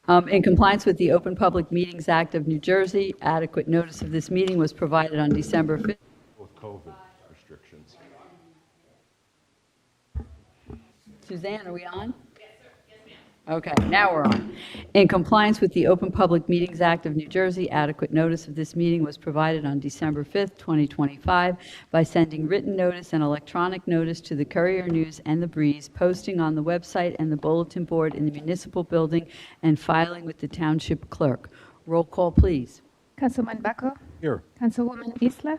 In compliance with the Open Public Meetings Act of New Jersey, adequate notice of this meeting was provided on December 5th. With COVID restrictions. Suzanne, are we on? Yes, sir. Yes, ma'am. Okay, now we're on. In compliance with the Open Public Meetings Act of New Jersey, adequate notice of this meeting was provided on December 5th, 2025, by sending written notice and electronic notice to the Courier News and the Breeze, posting on the website and the bulletin board in the municipal building, and filing with the township clerk. Roll call, please. Councilman Bacco? Here. Councilwoman Isla?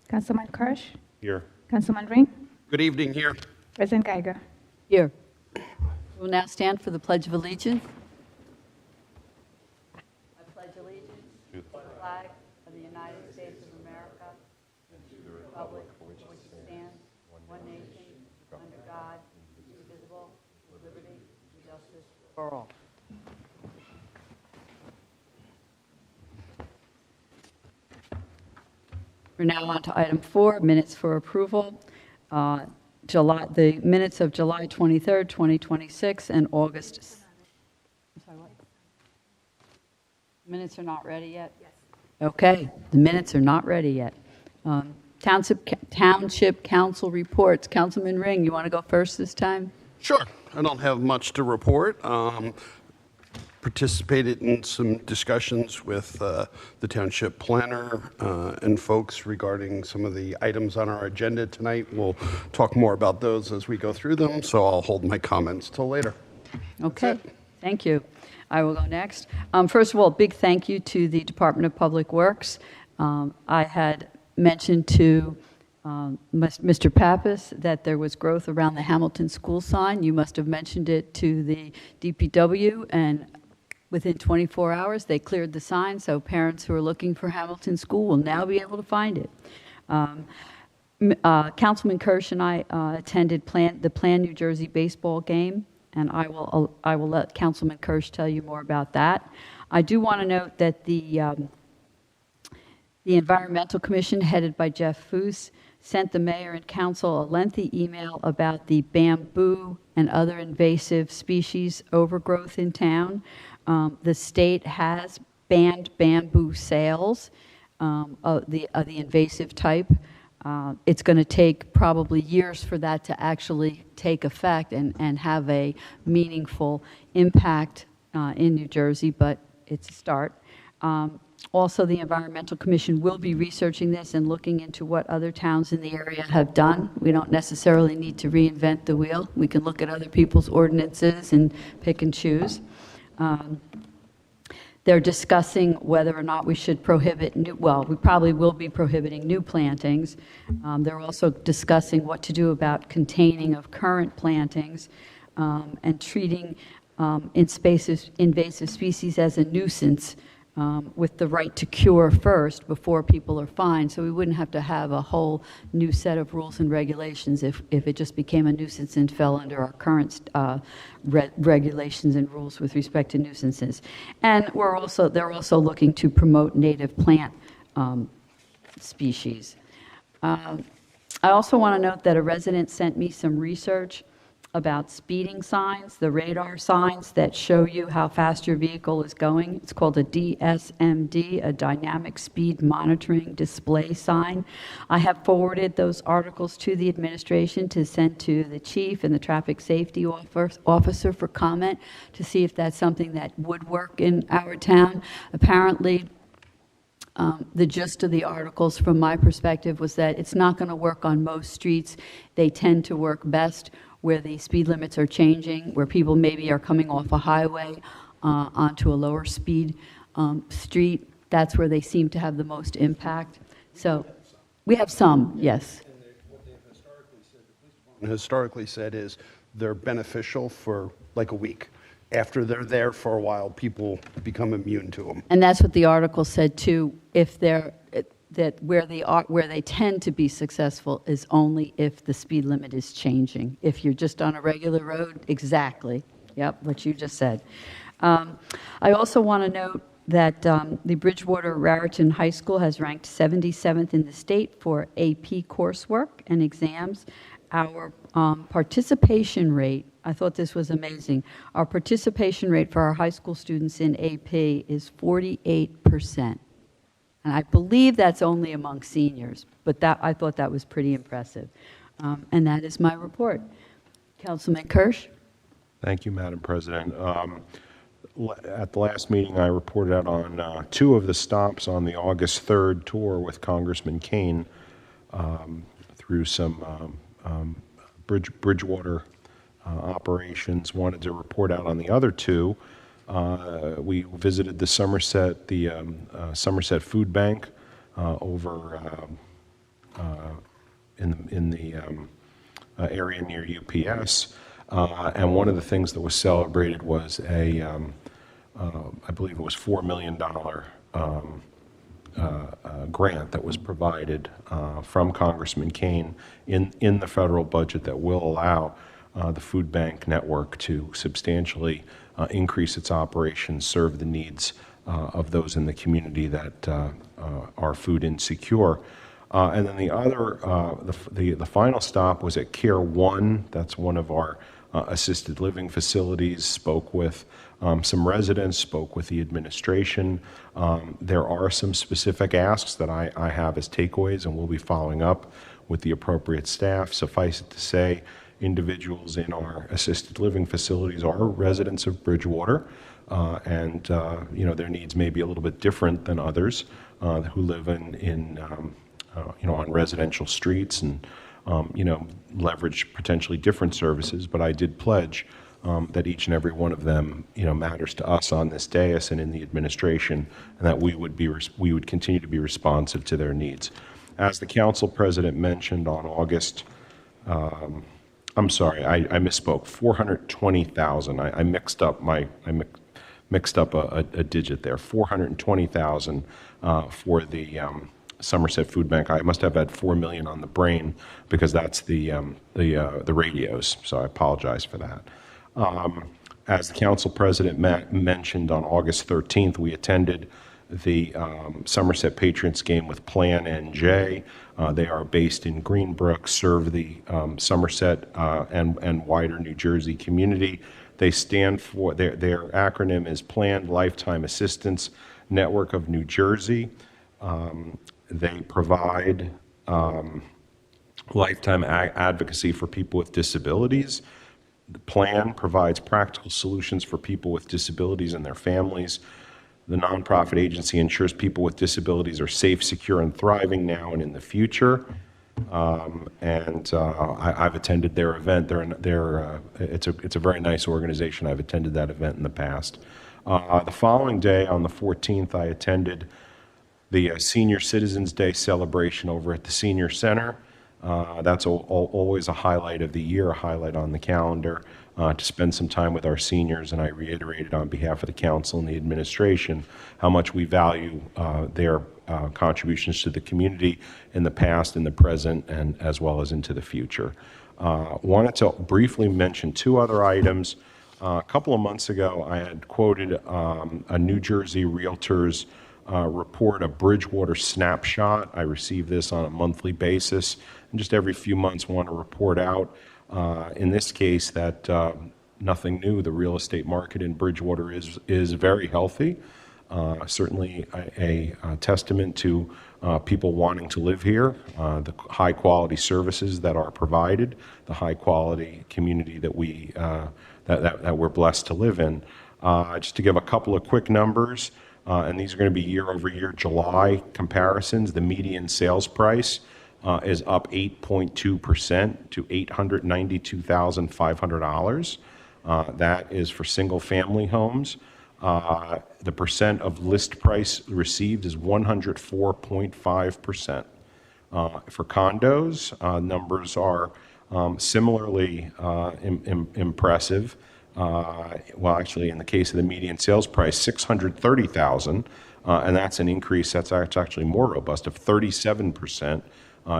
Councilman Kirsch? Here. Councilman Ring? Good evening here. President Geiger? Here. We will now stand for the Pledge of Allegiance. I pledge allegiance to the flag of the United States of America and to the republic for which it stands, one nation, under God, indivisible, with liberty and justice for all. We're now on to item 4, minutes for approval. The minutes of July 23rd, 2026, and August. I'm sorry, what? Minutes are not ready yet? Yes. Okay, the minutes are not ready yet. Township Council reports. Councilman Ring, you want to go first this time? Sure. I don't have much to report. Participated in some discussions with the township planner and folks regarding some of the items on our agenda tonight. We'll talk more about those as we go through them, so I'll hold my comments till later. Okay, thank you. I will go next. First of all, big thank you to the Department of Public Works. I had mentioned to Mr. Pappas that there was growth around the Hamilton School sign. You must have mentioned it to the DPW, and within 24 hours, they cleared the sign, so parents who are looking for Hamilton School will now be able to find it. Councilman Kirsch and I attended the Plan New Jersey baseball game, and I will let Councilman Kirsch tell you more about that. I do want to note that the Environmental Commission, headed by Jeff Foose, sent the mayor and council a lengthy email about the bamboo and other invasive species overgrowth in town. The state has banned bamboo sales of the invasive type. It's going to take probably years for that to actually take effect and have a meaningful impact in New Jersey, but it's a start. Also, the Environmental Commission will be researching this and looking into what other towns in the area have done. We don't necessarily need to reinvent the wheel. We can look at other people's ordinances and pick and choose. They're discussing whether or not we should prohibit we probably will be prohibiting new plantings. They're also discussing what to do about containing of current plantings and treating invasive species as a nuisance with the right to cure first before people are fined, so we wouldn't have to have a whole new set of rules and regulations if it just became a nuisance and fell under our current regulations and rules with respect to nuisances. And they're also looking to promote native plant species. I also want to note that a resident sent me some research about speeding signs, the radar signs that show you how fast your vehicle is going. It's called a DSMD, a dynamic speed monitoring display sign. I have forwarded those articles to the administration to send to the chief and the traffic safety officer for comment to see if that's something that would work in our town. Apparently, the gist of the articles from my perspective was that it's not going to work on most streets. They tend to work best where the speed limits are changing, where people maybe are coming off a highway onto a lower speed street. That's where they seem to have the most impact. So we have some, yes. And what they've historically said is they're beneficial for like a week. After they're there for a while, people become immune to them. And that's what the article said too. If they're that where they tend to be successful is only if the speed limit is changing. If you're just on a regular road, exactly. Yep, what you just said. I also want to note that the Bridgewater Raritan High School has ranked 77th in the state for AP coursework and exams. Our participation rate I thought this was amazing. Our participation rate for our high school students in AP is 48%. And I believe that's only among seniors, but I thought that was pretty impressive. And that is my report. Councilman Kirsch? Thank you, Madam President. At the last meeting, I reported out on two of the stops on the August 3rd tour with Congressman Kane through some Bridgewater operations. Wanted to report out on the other two. We visited the Somerset Food Bank over in the area near UPS. And one of the things that was celebrated was I believe it was $4 million grant that was provided from Congressman Kane in the federal budget that will allow the food bank network to substantially increase its operations, serve the needs of those in the community that are food insecure. And then the other, the final stop was at Care One. That's one of our assisted living facilities. Spoke with some residents, spoke with the administration. There are some specific asks that I have as takeaways, and we'll be following up with the appropriate staff. Suffice it to say, individuals in our assisted living facilities are residents of Bridgewater, and their needs may be a little bit different than others who live in on residential streets and leverage potentially different services. But I did pledge that each and every one of them matters to us on this dais and in the administration, and that we would continue to be responsive to their needs. As the council president mentioned on August. I'm sorry, I misspoke. 420,000. I mixed up a digit there. 420,000 for the Somerset Food Bank. I must have had 4 million on the brain because that's the radios. So I apologize for that. As the council president mentioned on August 13th, we attended the Somerset Patriots game with Plan NJ. They are based in Greenbrook, serve the Somerset and wider New Jersey community. They stand for, their acronym is Planned Lifetime Assistance Network of New Jersey. They provide lifetime advocacy for people with disabilities. The plan provides practical solutions for people with disabilities and their families. The nonprofit agency ensures people with disabilities are safe, secure, and thriving now and in the future. I've attended their event. It's a very nice organization. I've attended that event in the past. The following day, on the 14th, I attended the Senior Citizens Day celebration over at the Senior Center. That's always a highlight of the year, a highlight on the calendar. To spend some time with our seniors, and I reiterated on behalf of the council and the administration how much we value their contributions to the community in the past, in the present, and as well as into the future. Wanted to briefly mention two other items. A couple of months ago, I had quoted a New Jersey Realtors report, a Bridgewater snapshot. I receive this on a monthly basis, and just every few months want to report out. In this case, that nothing new. The real estate market in Bridgewater is very healthy. Certainly a testament to people wanting to live here, the high quality services that are provided, the high quality community that we're blessed to live in. Just to give a couple of quick numbers, and these are going to be year over year July comparisons. The median sales price is up 8.2% to $892,500. That is for single family homes. The percent of list price received is 104.5%. For condos, numbers are similarly impressive. Well, actually, in the case of the median sales price, $630,000, and that's an increase. That's actually more robust, of 37%.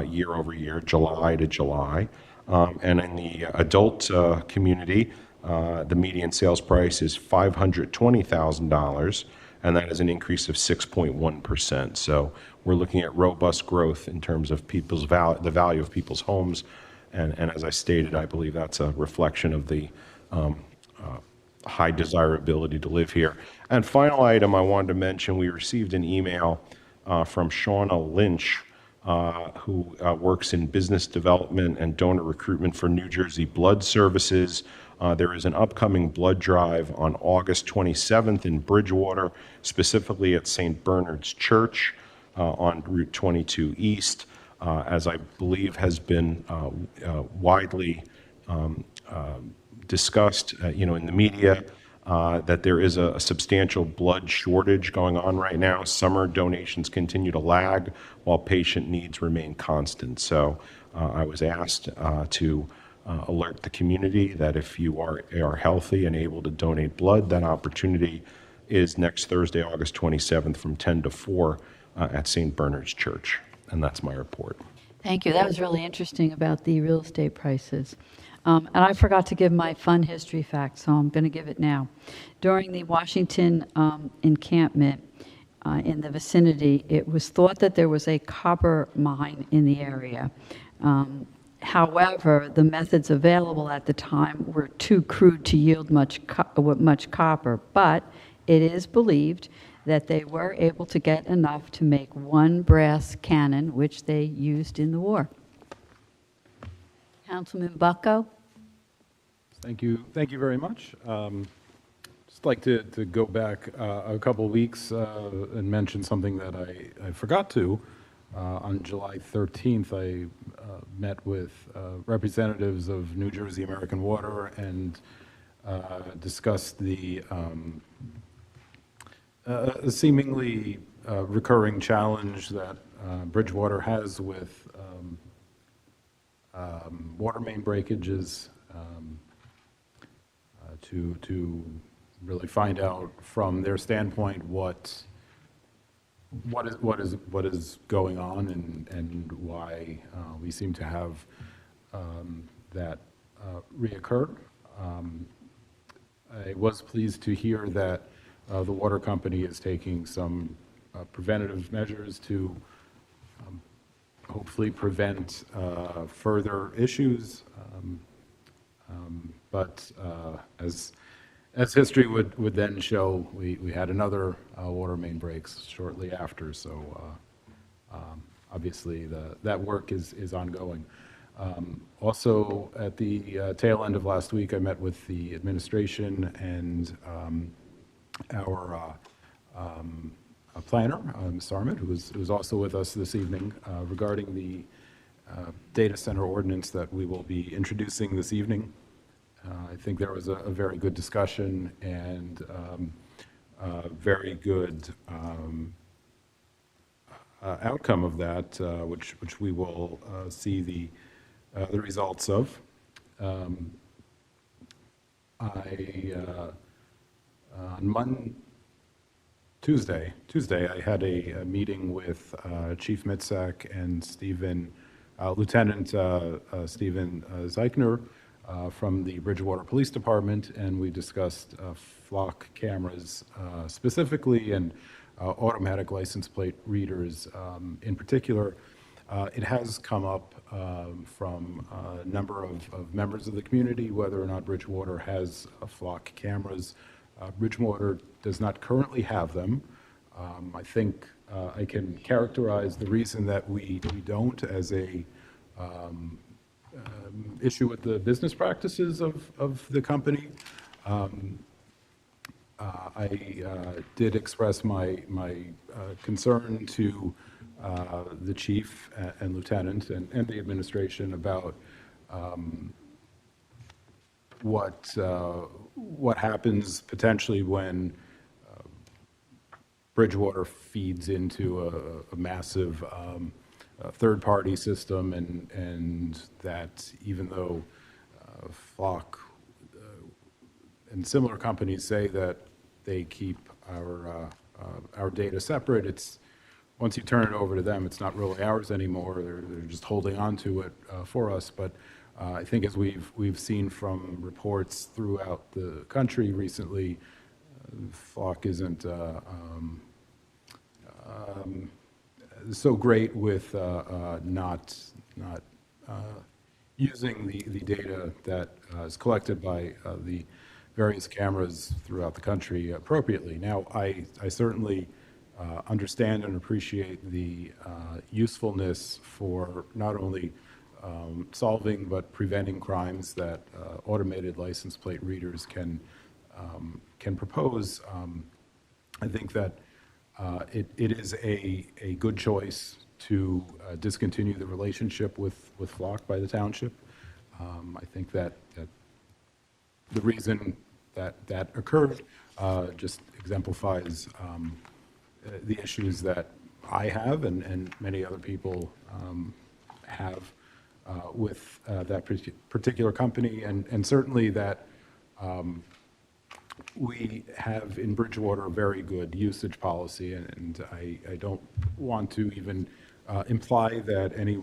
Year over year, July to July. And in the adult community, the median sales price is $520,000, and that is an increase of 6.1%. So we're looking at robust growth in terms of the value of people's homes. And as I stated, I believe that's a reflection of the high desirability to live here. And final item I wanted to mention, we received an email from Shauna Lynch, who works in business development and donor recruitment for New Jersey Blood Services. There is an upcoming blood drive on August 27th in Bridgewater, specifically at St. Bernard's Church on Route 22 East. As I believe has been widely discussed, in the media, that there is a substantial blood shortage going on right now. Summer donations continue to lag while patient needs remain constant. So I was asked to alert the community that if you are healthy and able to donate blood, that opportunity is next Thursday, August 27th from 10 to 4 at St. Bernard's Church. And that's my report. Thank you. That was really interesting about the real estate prices. And I forgot to give my fun history fact, so I'm going to give it now. During the Washington encampment in the vicinity, it was thought that there was a copper mine in the area. However, the methods available at the time were too crude to yield much copper, but it is believed that they were able to get enough to make one brass cannon, which they used in the war. Councilman Bucko? Thank you very much. Just like to go back a couple weeks and mention something that I forgot to. On July 13th, I met with representatives of New Jersey American Water and discussed the seemingly recurring challenge that Bridgewater has with water main breakages, to really find out from their standpoint what is going on and why we seem to have that reoccur. I was pleased to hear that the water company is taking some preventative measures to hopefully prevent further issues. But as history would then show, we had another water main breaks shortly after. So obviously that work is ongoing. Also, at the tail end of last week, I met with the administration and our planner, Ms. Armit, who was also with us this evening, regarding the data center ordinance that we will be introducing this evening. I think there was a very good discussion and very good outcome of that, which we will see the results of. On Tuesday, I had a meeting with Chief Mitzak and Lieutenant Stephen Zeichner from the Bridgewater Police Department, and we discussed flock cameras specifically and automatic license plate readers in particular. It has come up from a number of members of the community whether or not Bridgewater has flock cameras. Bridgewater does not currently have them. I think I can characterize the reason that we don't as a issue with the business practices of the company. I did express my concern to the chief and lieutenant and the administration about what happens potentially when Bridgewater feeds into a massive third-party system, and that even though Flock and similar companies say that they keep our data separate, it's once you turn it over to them, it's not really ours anymore. They're just holding on to it for us. But I think as we've seen from reports throughout the country recently, Flock isn't so great with not using the data that is collected by the various cameras throughout the country appropriately. Now, I certainly understand and appreciate the usefulness for not only solving but preventing crimes that automated license plate readers can propose. I think that it is a good choice to discontinue the relationship with Flock by the township. I think that the reason that occurred just exemplifies the issues that I have and many other people have with that particular company, and certainly that we have in Bridgewater a very good usage policy, and I don't want to even imply that any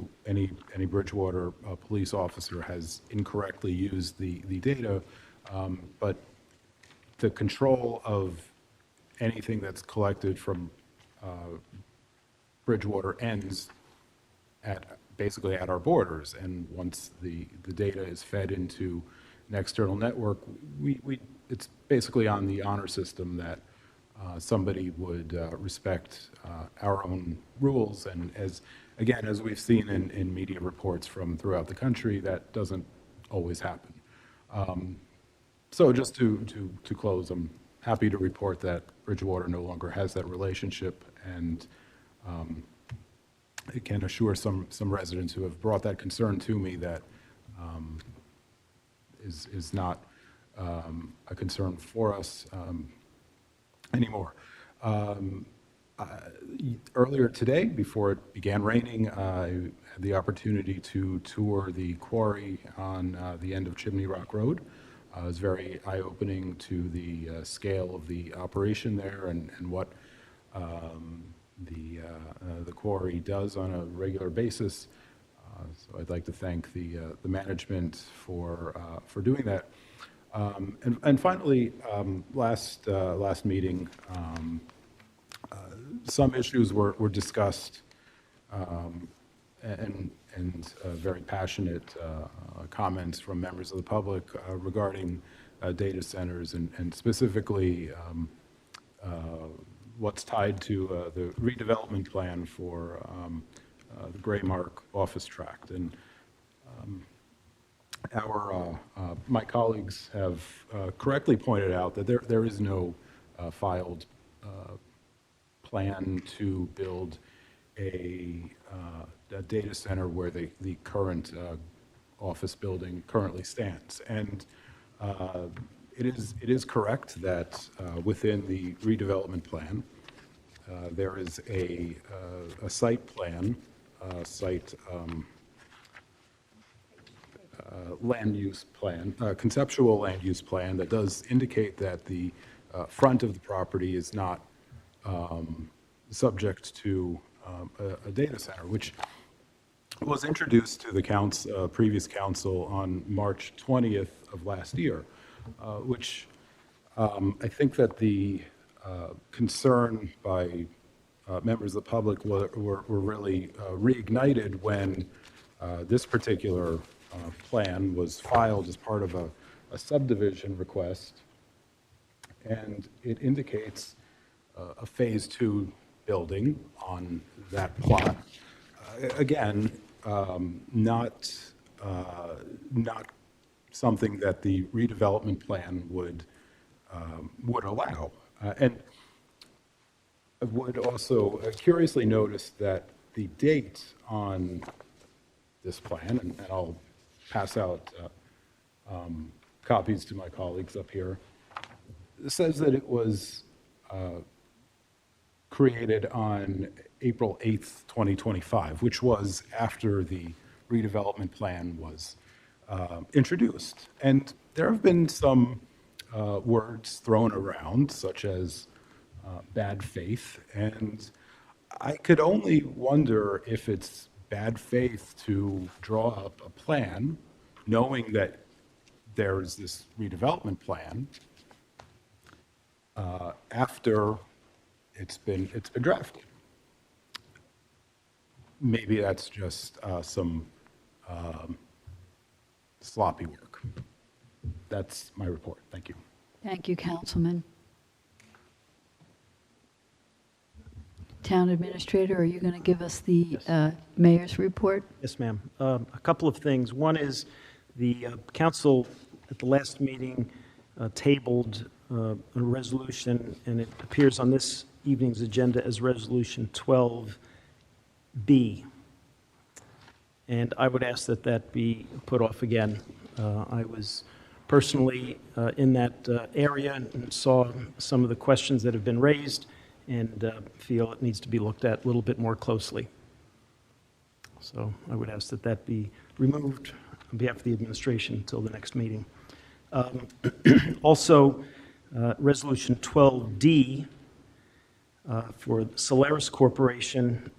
Bridgewater police officer has incorrectly used the data, but the control of anything that's collected from Bridgewater ends basically at our borders, and once the data is fed into an external network, it's basically on the honor system that somebody would respect our own rules, and as we've seen in media reports from throughout the country, that doesn't always happen. So just to close, I'm happy to report that Bridgewater no longer has that relationship, and I can assure some residents who have brought that concern to me that is not a concern for us anymore. Earlier today, before it began raining, I had the opportunity to tour the quarry on the end of Chimney Rock Road. It was very eye-opening to the scale of the operation there and what the quarry does on a regular basis. So I'd like to thank the management for doing that. And finally, last meeting, some issues were discussed, and very passionate comments from members of the public regarding data centers and specifically what's tied to the redevelopment plan for the Gray Mark office tract. And my colleagues have correctly pointed out that there is no filed plan to build a data center where the current office building currently stands. And it is correct that within the redevelopment plan, there is a site plan, land use plan, conceptual land use plan that does indicate that the front of the property is not subject to a data center, which was introduced to the previous council on March 20th of last year, which I think that the concern by members of the public were really reignited when this particular plan was filed as part of a subdivision request, and it indicates a phase 2 building on that plot. Again, not something that the redevelopment plan would allow. And I would also curiously notice that the date on this plan, and I'll pass out copies to my colleagues up here, says that it was created on April 8th, 2025, which was after the redevelopment plan was introduced. And there have been some words thrown around, such as bad faith, and I could only wonder if it's bad faith to draw up a plan knowing that there's this redevelopment plan after it's been drafted. Maybe that's just some sloppy work. That's my report. Thank you. Thank you, Councilman. Town Administrator, are you going to give us the mayor's report? Yes, ma'am. A couple of things. One is the council at the last meeting tabled a resolution, and it appears on this evening's agenda as Resolution 12B. And I would ask that that be put off again. I was personally in that area and saw some of the questions that have been raised, and feel it needs to be looked at a little bit more closely. So I would ask that that be removed on behalf of the administration until the next meeting. Also, Resolution 12D for Solaris Corporation.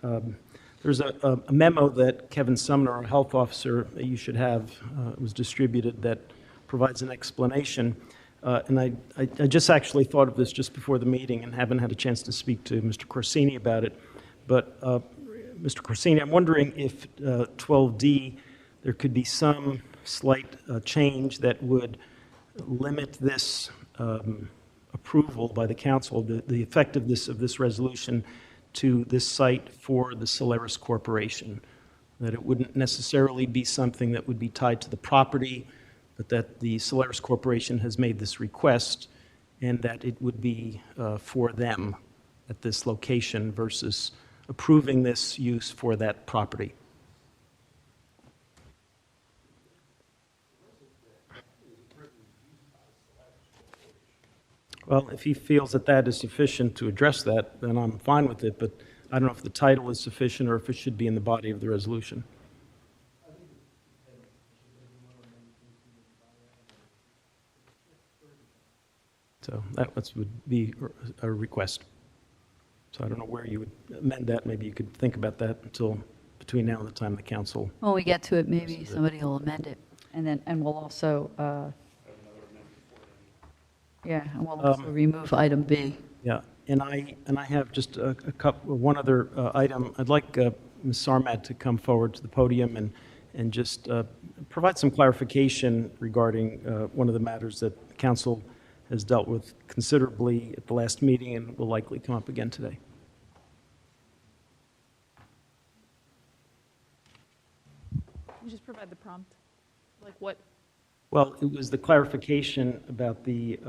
There's a memo that Kevin Sumner, our health officer, that you should have, was distributed that provides an explanation. And I just actually thought of this just before the meeting and haven't had a chance to speak to Mr. Corsini about it. But Mr. Corsini, I'm wondering if 12D, there could be some slight change that would limit this approval by the council, the effectiveness of this resolution to this site for the Solaris Corporation. That it wouldn't necessarily be something that would be tied to the property, but that the Solaris Corporation has made this request and that it would be for them at this location versus approving this use for that property. Well, if he feels that that is sufficient to address that, then I'm fine with it, but I don't know if the title is sufficient or if it should be in the body of the resolution. So that would be a request. So I don't know where you would amend that. Maybe you could think about that until between now and the time the council. When we get to it, maybe somebody will amend it. And we'll also, and we'll also remove item B. Yeah, and I have just one other item. I'd like Ms. Sarmat to come forward to the podium and just provide some clarification regarding one of the matters that the council has dealt with considerably at the last meeting and will likely come up again today. You just provide the prompt, like what? Well, it was the clarification about the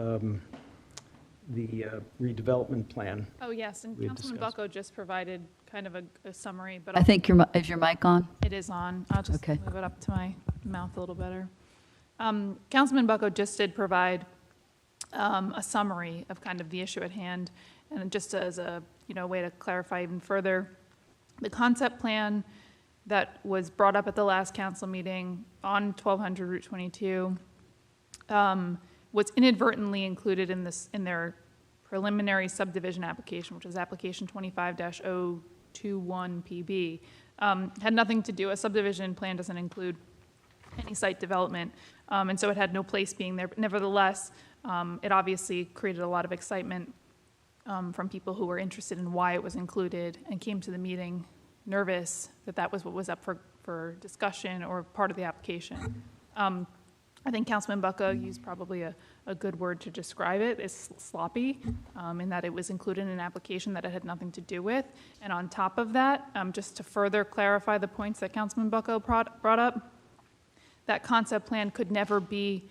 redevelopment plan. Oh, yes, and We had Councilman discussed. Bucko just provided kind of a summary, but I think is your mic on? it is on. I'll just Okay. move it up to my mouth a little better. Councilman Bucko just did provide a summary of kind of the issue at hand, and just as a way to clarify even further, the concept plan that was brought up at the last council meeting on 1200 Route 22 was inadvertently included in their preliminary subdivision application, which was application 25-021 PB. Had nothing to do, a subdivision plan doesn't include any site development, and so it had no place being there. But nevertheless, it obviously created a lot of excitement from people who were interested in why it was included and came to the meeting nervous that that was what was up for discussion or part of the application. I think Councilman Bucko used probably a good word to describe it as sloppy, in that it was included in an application that it had nothing to do with. And on top of that, just to further clarify the points that Councilman Bucko brought up, that concept plan could never be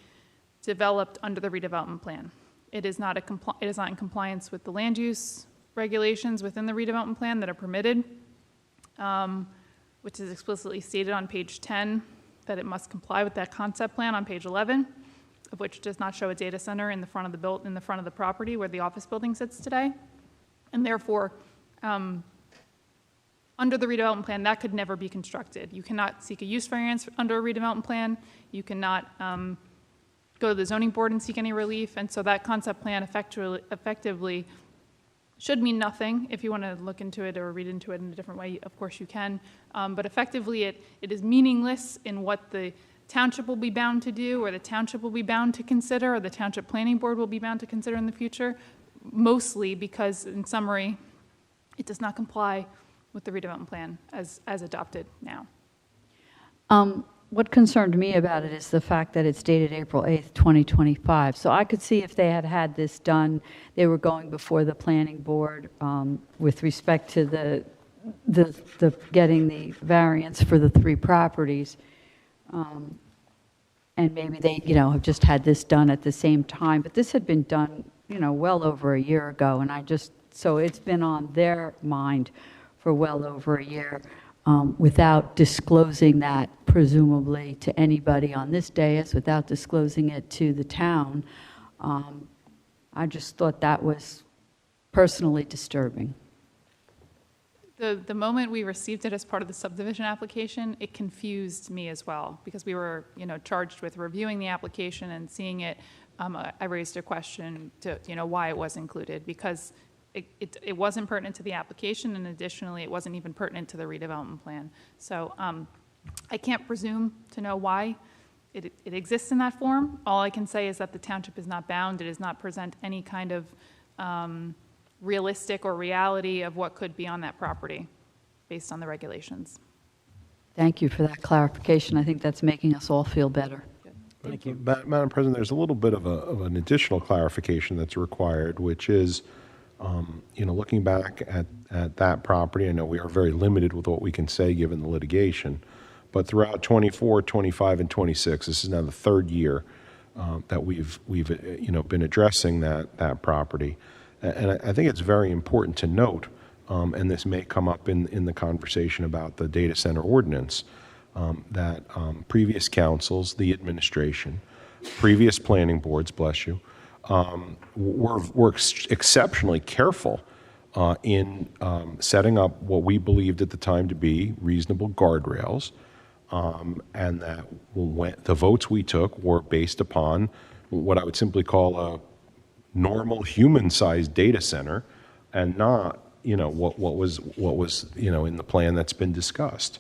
developed under the redevelopment plan. It is not in compliance with the land use regulations within the redevelopment plan that are permitted, which is explicitly stated on page 10 that it must comply with that concept plan on page 11, of which does not show a data center in the front of the property where the office building sits today. And therefore, under the redevelopment plan, that could never be constructed. You cannot seek a use variance under a redevelopment plan. You cannot go to the zoning board and seek any relief. And so that concept plan effectively should mean nothing. If you want to look into it or read into it in a different way, of course you can. But effectively, it is meaningless in what the township will be bound to do, or the township will be bound to consider, or the township planning board will be bound to consider in the future, mostly because, in summary, it does not comply with the redevelopment plan as adopted now. what concerned me about it is the fact that it's dated April 8th, 2025. So I could see if they had had this done, they were going before the planning board with respect to the getting the variance for the 3 properties. And maybe they, have just had this done at the same time. But this had been done, well over a year ago. And so it's been on their mind for well over a year without disclosing that, presumably, to anybody on this dais, without disclosing it to the town. I just thought that was personally disturbing. The moment we received it as part of the subdivision application, it confused me as well, because we were, charged with reviewing the application and seeing it. I raised a question to, why it was included, because it wasn't pertinent to the application, and additionally, it wasn't even pertinent to the redevelopment plan. So I can't presume to know why it exists in that form. All I can say is that the township is not bound. It does not present any kind of realistic or reality of what could be on that property based on the regulations. Thank you for that clarification. I think that's making us all feel better. Thank you. Madam President, there's a little bit of an additional clarification that's required, which is, looking back at that property, I know we are very limited with what we can say given the litigation, but throughout 24, 25, and 26, this is now the 3rd year that we've been addressing that property. And I think it's very important to note, and this may come up in the conversation about the data center ordinance, that previous councils, the administration, previous planning boards, bless you, were exceptionally careful in setting up what we believed at the time to be reasonable guardrails, and that the votes we took were based upon what I would simply call a normal human-sized data center, and not what was in the plan that's been discussed.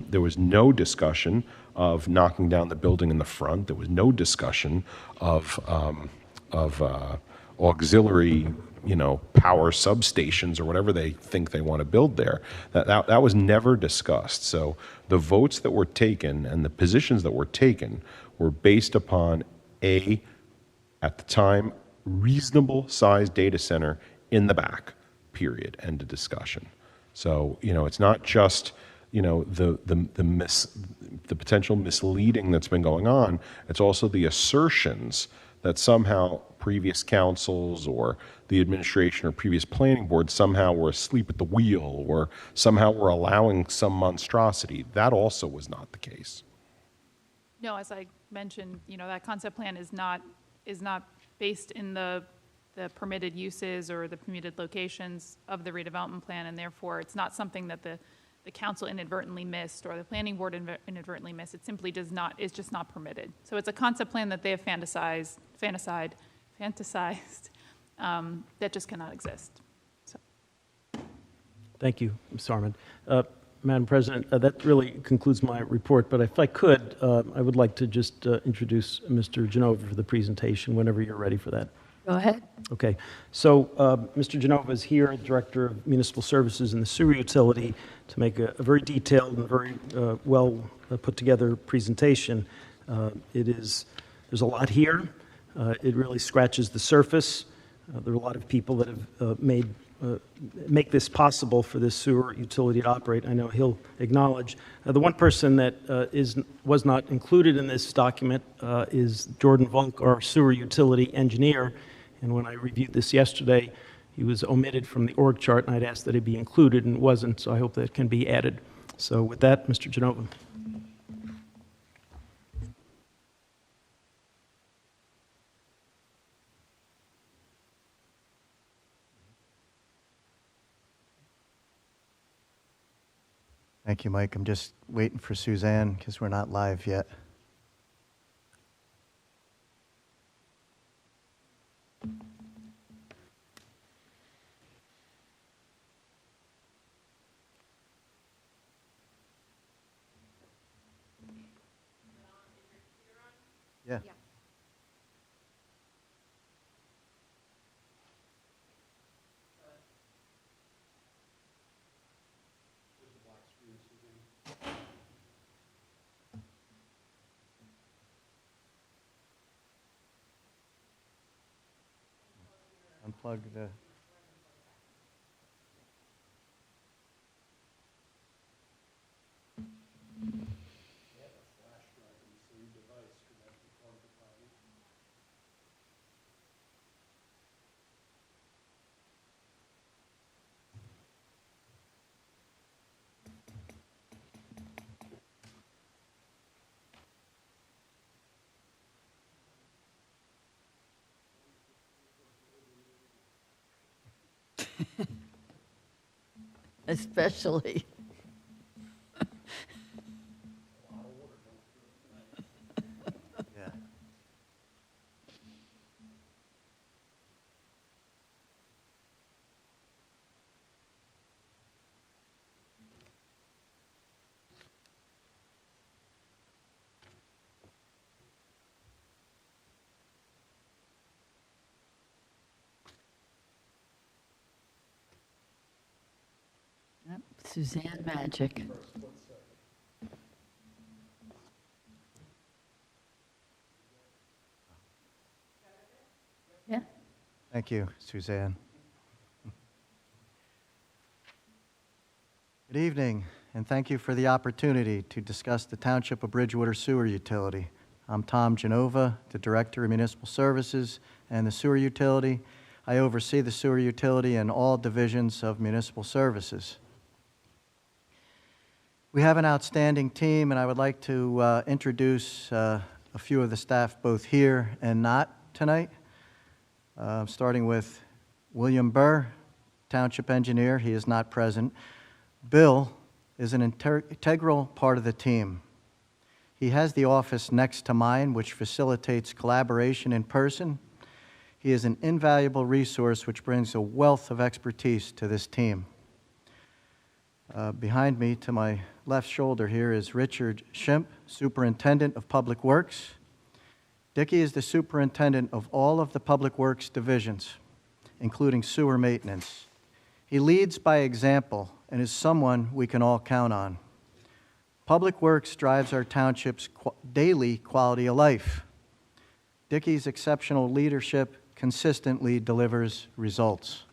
There was no discussion of knocking down the building in the front. There was no discussion of auxiliary power substations or whatever they think they want to build there. That was never discussed. So the votes that were taken and the positions that were taken were based upon at the time, reasonable sized data center in the back, period, end of discussion. So, it's not just, the potential misleading that's been going on. It's also the assertions that somehow previous councils or the administration or previous planning board somehow were asleep at the wheel or somehow were allowing some monstrosity. That also was not the case. No, as I mentioned, that concept plan is not based in the permitted uses or the permitted locations of the redevelopment plan, and therefore it's not something that the council inadvertently missed or the planning board inadvertently missed. It simply is just not permitted. So it's a concept plan that they have fantasized that just cannot exist. So. Thank you, Ms. Sarman. Madam President, that really concludes my report, but if I could, I would like to just introduce Mr. Genova for the presentation whenever you're ready for that. Go ahead. Okay. So Mr. Genova is here, Director of Municipal Services in the Sewer Utility, to make a very detailed and very well put together presentation. There's a lot here. It really scratches the surface. There are a lot of people that have make this possible for this sewer utility to operate. I know he'll acknowledge. The one person that was not included in this document is Jordan Volk, our sewer utility engineer. And when I reviewed this yesterday, he was omitted from the org chart, and I'd asked that he be included, and it wasn't, so I hope that can be added. So with that, Mr. Genova. Thank you, Mike. I'm just waiting for Suzanne because we're not live yet. Yeah. plug the... Especially. Yeah. Yep, Suzanne Magic. Yeah. Thank you, Suzanne. Good evening, and thank you for the opportunity to discuss the Township of Bridgewater Sewer Utility. I'm Tom Genova, the Director of Municipal Services and the Sewer Utility. I oversee the sewer utility and all divisions of municipal services. We have an outstanding team, and I would like to introduce a few of the staff both here and not tonight. Starting with William Burr, Township Engineer. He is not present. Bill is an integral part of the team. He has the office next to mine, which facilitates collaboration in person. He is an invaluable resource which brings a wealth of expertise to this team. Behind me, to my left shoulder here, is Richard Schimpf, Superintendent of Public Works. Dickey is the superintendent of all of the Public Works divisions, including sewer maintenance. He leads by example and is someone we can all count on. Public Works drives our township's daily quality of life. Dickey's exceptional leadership consistently delivers results.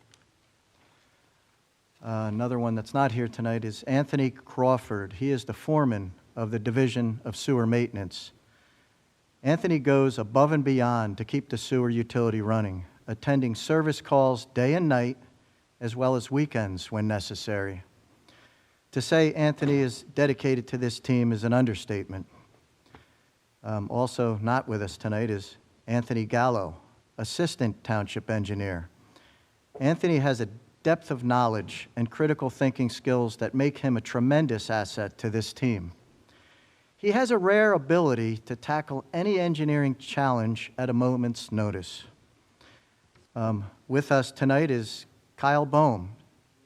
Another one that's not here tonight is Anthony Crawford. He is the foreman of the Division of Sewer Maintenance. Anthony goes above and beyond to keep the sewer utility running, attending service calls day and night, as well as weekends when necessary. To say Anthony is dedicated to this team is an understatement. Also not with us tonight is Anthony Gallo, Assistant Township Engineer. Anthony has a depth of knowledge and critical thinking skills that make him a tremendous asset to this team. He has a rare ability to tackle any engineering challenge at a moment's notice. With us tonight is Kyle Bohm,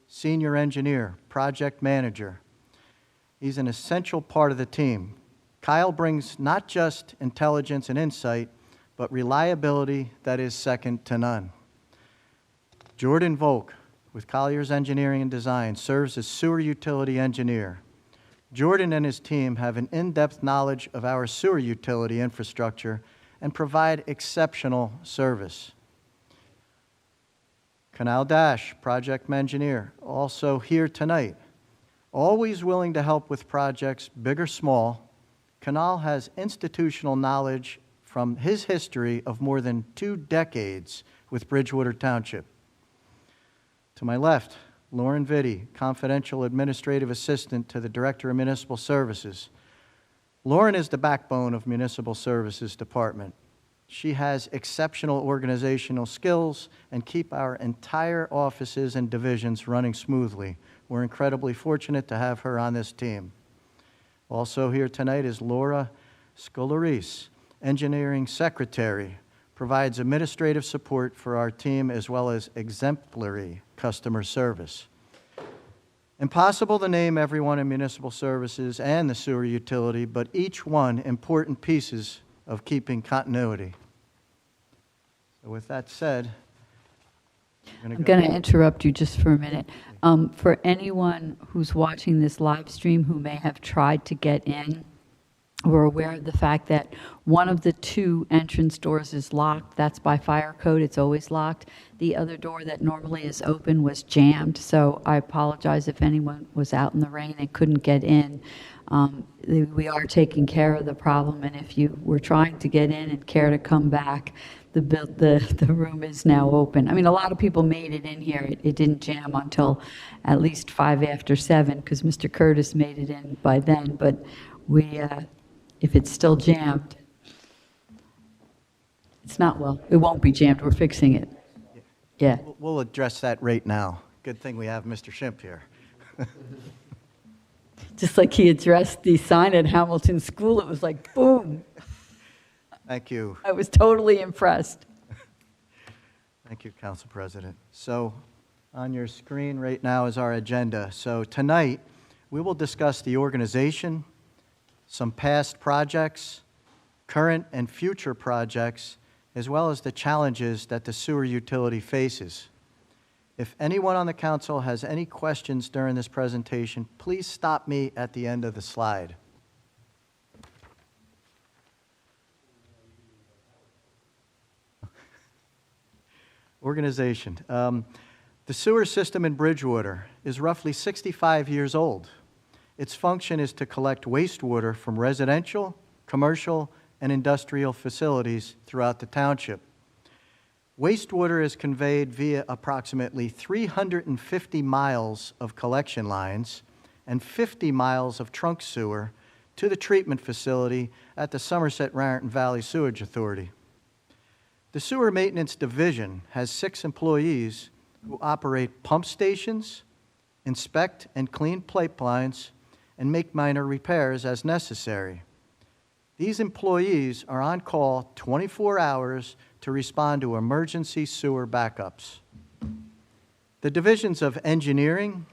Senior Engineer, Project Manager. He's an essential part of the team. Kyle brings not just intelligence and insight, but reliability that is second to none. Jordan Volk, with Collier's Engineering and Design, serves as Sewer Utility Engineer. Jordan and his team have an in-depth knowledge of our sewer utility infrastructure and provide exceptional service. Kunal Dash, Project Engineer, also here tonight. Always willing to help with projects, big or small, Kunal has institutional knowledge from his history of more than 2 decades with Bridgewater Township. To my left, Lauren Vitti, Confidential Administrative Assistant to the Director of Municipal Services. Lauren is the backbone of Municipal Services Department. She has exceptional organizational skills and keep our entire offices and divisions running smoothly. We're incredibly fortunate to have her on this team. Also here tonight is Laura Scolarise, Engineering Secretary, provides administrative support for our team as well as exemplary customer service. Impossible to name everyone in municipal services and the sewer utility, but each one important pieces of keeping continuity. So with that said, I'm going to interrupt you just for a minute. For anyone who's watching this live stream who may have tried to get in We're aware of the fact that one of the two entrance doors is locked. That's by fire code. It's always locked. The other door that normally is open was jammed, so I apologize if anyone was out in the rain and couldn't get in. We are taking care of the problem, and if you were trying to get in and care to come back, the room is now open. I mean, a lot of people made it in here. It didn't jam until at least 5 after 7, because Mr. Curtis made it in by then, but if it's still jammed, it's not, well, it won't be jammed, we're fixing it. Yeah. We'll address that right now. Good thing we have Mr. Schimpf here. Just like he addressed the sign at Hamilton School, it was like, boom. Thank you. I was totally impressed. Thank you, Council President. So on your screen right now is our agenda. So tonight, we will discuss the organization, some past projects, current and future projects, as well as the challenges that the sewer utility faces. If anyone on the council has any questions during this presentation, please stop me at the end of the slide. Organization. The sewer system in Bridgewater is roughly 65 years old. Its function is to collect wastewater from residential, commercial, and industrial facilities throughout the township. Wastewater is conveyed via approximately 350 miles of collection lines and 50 miles of trunk sewer to the treatment facility at the Somerset-Raritan Valley Sewage Authority. The Sewer Maintenance Division has 6 employees who operate pump stations, inspect and clean pipelines, and make minor repairs as necessary. These employees are on call 24 hours to respond to emergency sewer backups. The divisions of engineering,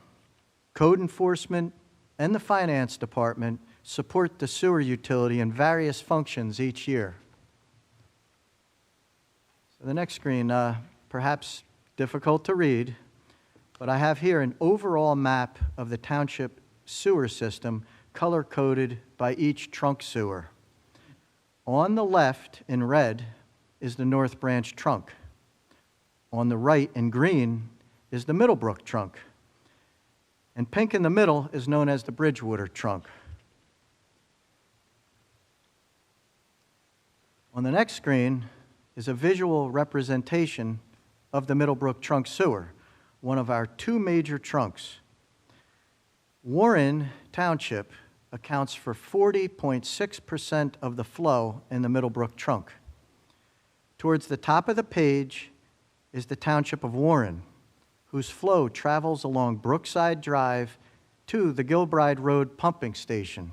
code enforcement, and the finance department support the sewer utility in various functions each year. So the next screen, perhaps difficult to read, but I have here an overall map of the township sewer system color-coded by each trunk sewer. On the left, in red, is the North Branch trunk. On the right, in green, is the Middlebrook trunk. And pink in the middle is known as the Bridgewater trunk. On the next screen is a visual representation of the Middlebrook trunk sewer, one of our 2 major trunks. Warren Township accounts for 40.6% of the flow in the Middlebrook trunk. Towards the top of the page is the Township of Warren, whose flow travels along Brookside Drive to the Gilbride Road pumping station,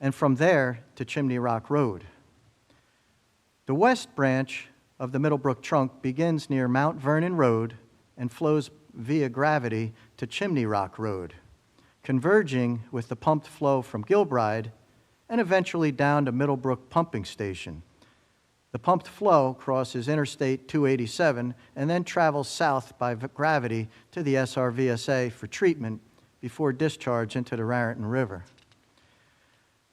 and from there to Chimney Rock Road. The west branch of the Middlebrook trunk begins near Mount Vernon Road and flows via gravity to Chimney Rock Road, converging with the pumped flow from Gilbride and eventually down to Middlebrook Pumping Station. The pumped flow crosses Interstate 287 and then travels south by gravity to the SRVSA for treatment before discharge into the Raritan River.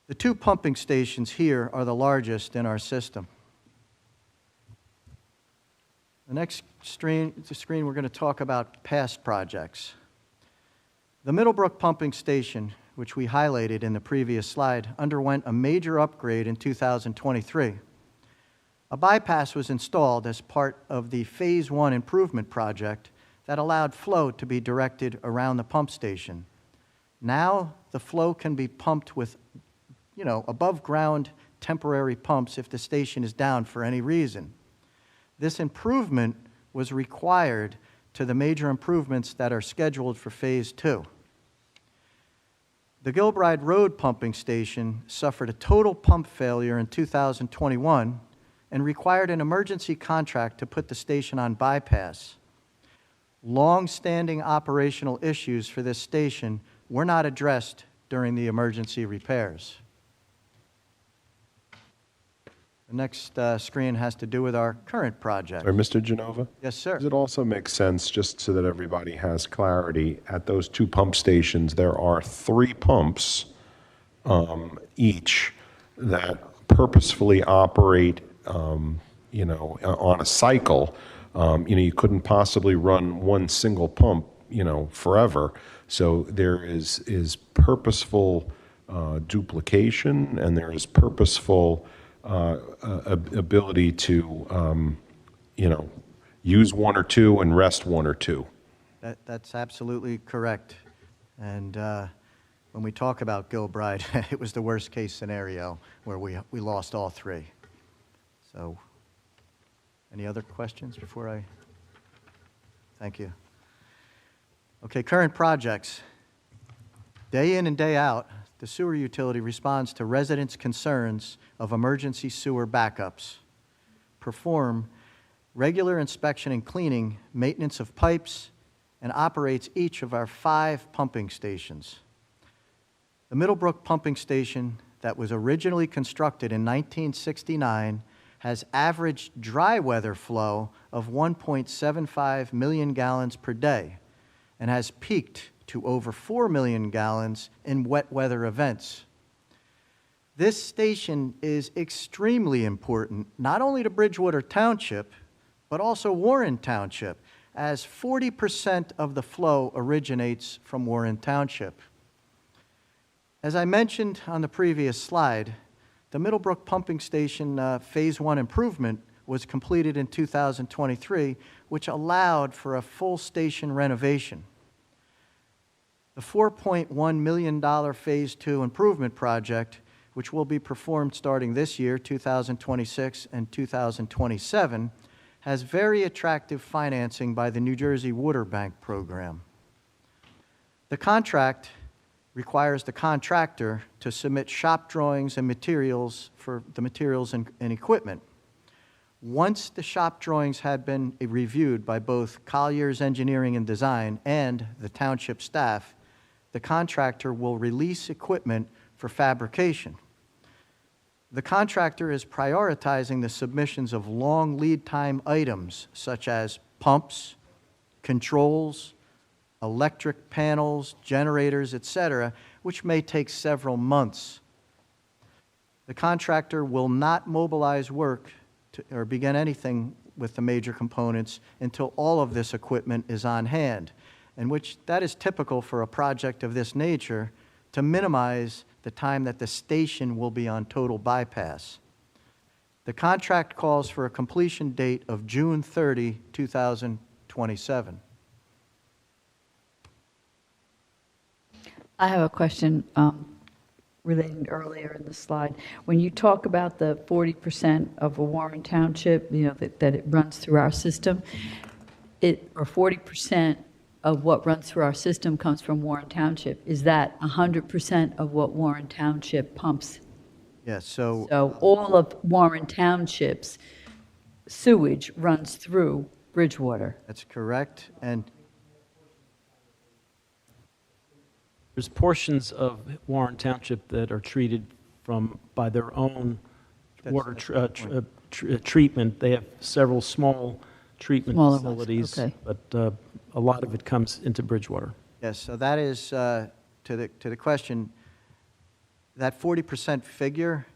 The 2 pumping stations here are the largest in our system. The next screen we're going to talk about past projects. The Middlebrook Pumping Station, which we highlighted in the previous slide, underwent a major upgrade in 2023. A bypass was installed as part of the Phase 1 improvement project that allowed flow to be directed around the pump station. Now the flow can be pumped with, above ground temporary pumps if the station is down for any reason. This improvement was required to the major improvements that are scheduled for Phase 2. The Gilbride Road pumping station suffered a total pump failure in 2021 and required an emergency contract to put the station on bypass. Long-standing operational issues for this station were not addressed during the emergency repairs. The next screen has to do with our current project. Or Mr. Genova? Yes, sir. Does it also make sense, just so that everybody has clarity, at those 2 pump stations, there are 3 pumps each, that purposefully operate, on a cycle. You couldn't possibly run one single pump, forever. So there is purposeful duplication, and there is purposeful ability to, use one or two and rest one or two. That's absolutely correct. And when we talk about Gilbride, it was the worst-case scenario where we lost all three. So, any other questions before I? Thank you. Okay, current projects. Day in and day out, the sewer utility responds to residents' concerns of emergency sewer backups, perform regular inspection and cleaning, maintenance of pipes, and operates each of our 5 pumping stations. The Middlebrook Pumping Station that was originally constructed in 1969 has averaged dry weather flow of 1.75 million gallons per day and has peaked to over 4 million gallons in wet weather events. This station is extremely important, not only to Bridgewater Township, but also Warren Township, as 40% of the flow originates from Warren Township. As I mentioned on the previous slide, the Middlebrook Pumping Station Phase 1 improvement was completed in 2023, which allowed for a full station renovation. The $4.1 million Phase 2 improvement project, which will be performed starting this year, 2026 and 2027, has very attractive financing by the New Jersey Water Bank program. The contract requires the contractor to submit shop drawings and materials for the materials and equipment. Once the shop drawings had been reviewed by both Collier's Engineering and Design and the township staff, the contractor will release equipment for fabrication. The contractor is prioritizing the submissions of long lead time items such as pumps, controls, electric panels, generators, etc., which may take several months. The contractor will not mobilize work or begin anything with the major components until all of this equipment is on hand, and which that is typical for a project of this nature to minimize the time that the station will be on total bypass. The contract calls for a completion date of June 30, 2027. I have a question relating to earlier in the slide. When you talk about the 40% of a Warren Township, that it runs through our system, or 40% of what runs through our system comes from Warren Township. Is that 100% of what Warren Township pumps? Yes, so all of Warren Township's sewage runs through Bridgewater. that's correct. And There's portions of Warren Township that are treated by their own water treatment. They have several small treatment Smaller ones, facilities, okay. but a lot of it comes into Bridgewater. yes, so that is, to the question, that 40% figure,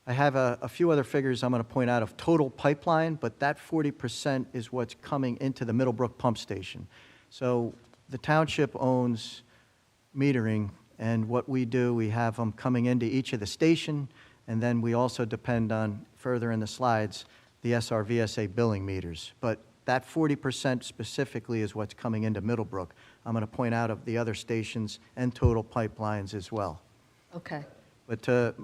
I have a few other figures I'm going to point out of total pipeline, but that 40% is what's coming into the Middlebrook pump station. So the township owns metering, and what we do, we have them coming into each of the station, and then we also depend on, further in the slides, the SRVSA billing meters. But that 40% specifically is what's coming into Middlebrook. I'm going to point out of the other stations and total pipelines as well. Okay. But to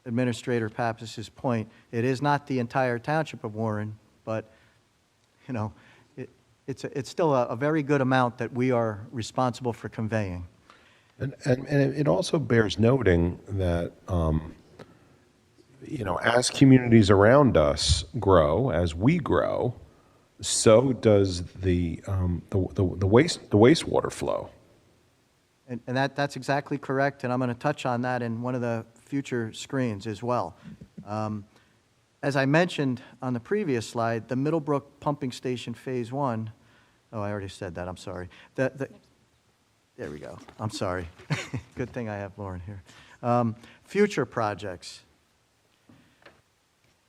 Administrator Pappas' point, it is not the entire township of Warren, but, it's still a very good amount that we are responsible for conveying. And it also bears noting that, as communities around us grow, as we grow, so does the wastewater flow. And that's exactly correct, and I'm going to touch on that in one of the future screens as well. As I mentioned on the previous slide, the Middlebrook Pumping Station Phase 1, oh, I already said that, I'm sorry. There we go, I'm sorry. Good thing I have Lauren here. Future projects.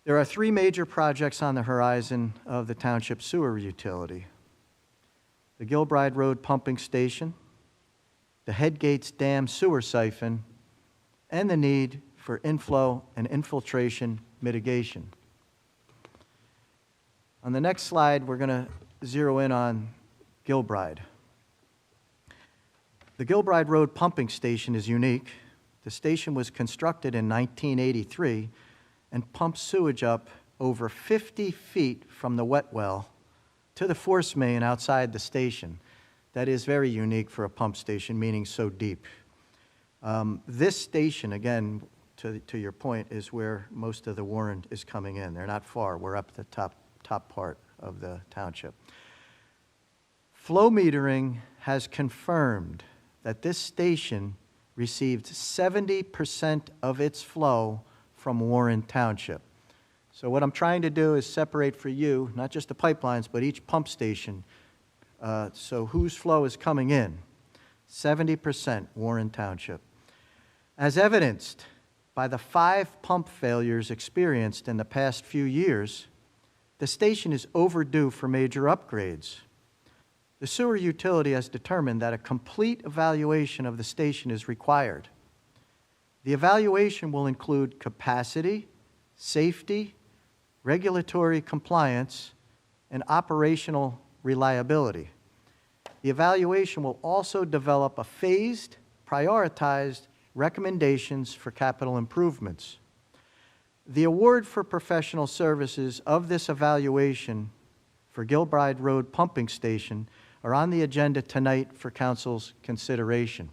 There are three major projects on the horizon of the township sewer utility: the Gilbride Road Pumping Station, the Headgates Dam Sewer Siphon, and the need for inflow and infiltration mitigation. On the next slide, we're going to zero in on Gilbride. The Gilbride Road Pumping Station is unique. The station was constructed in 1983 and pumps sewage up over 50 feet from the wet well to the force main outside the station. That is very unique for a pump station, meaning so deep. This station, again, to your point, is where most of the Warren is coming in. They're not far. We're up the top part of the township. Flow metering has confirmed that this station received 70% of its flow from Warren Township. So what I'm trying to do is separate for you, not just the pipelines, but each pump station, so whose flow is coming in. 70% Warren Township. As evidenced by the 5 pump failures experienced in the past few years, the station is overdue for major upgrades. The sewer utility has determined that a complete evaluation of the station is required. The evaluation will include capacity, safety, regulatory compliance, and operational reliability. The evaluation will also develop a phased, prioritized recommendations for capital improvements. The award for professional services of this evaluation for Gilbride Road Pumping Station are on the agenda tonight for Council's consideration.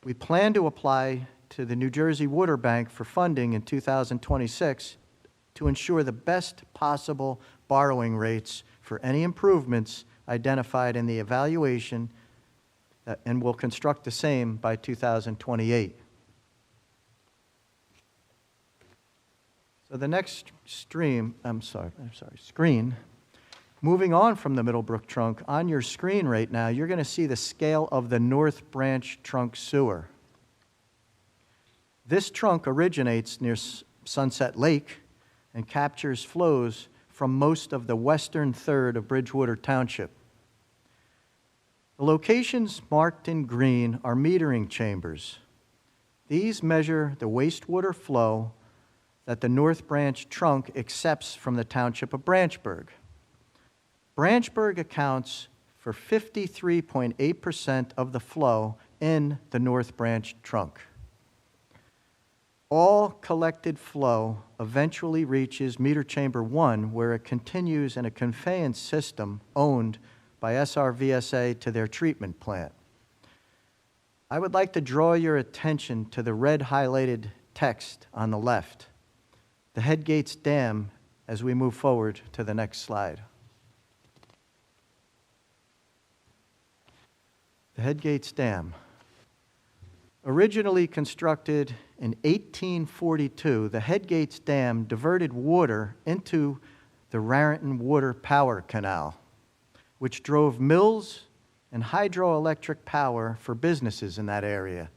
We plan to apply to the New Jersey Water Bank for funding in 2026 to ensure the best possible borrowing rates for any improvements identified in the evaluation, and will construct the same by 2028. So the next screen, moving on from the Middlebrook trunk, on your screen right now, you're going to see the scale of the North Branch trunk sewer. This trunk originates near Sunset Lake and captures flows from most of the western third of Bridgewater Township. The locations marked in green are metering chambers. These measure the wastewater flow that the North Branch trunk accepts from the township of Branchburg. Branchburg accounts for 53.8% of the flow in the North Branch trunk. All collected flow eventually reaches meter chamber 1, where it continues in a conveyance system owned by SRVSA to their treatment plant. I would like to draw your attention to the red highlighted text on the left, the Headgates Dam, as we move forward to the next slide. The Headgates Dam. Originally constructed in 1842, the Headgates Dam diverted water into the Raritan Water Power Canal, which drove mills and hydroelectric power for businesses in that area.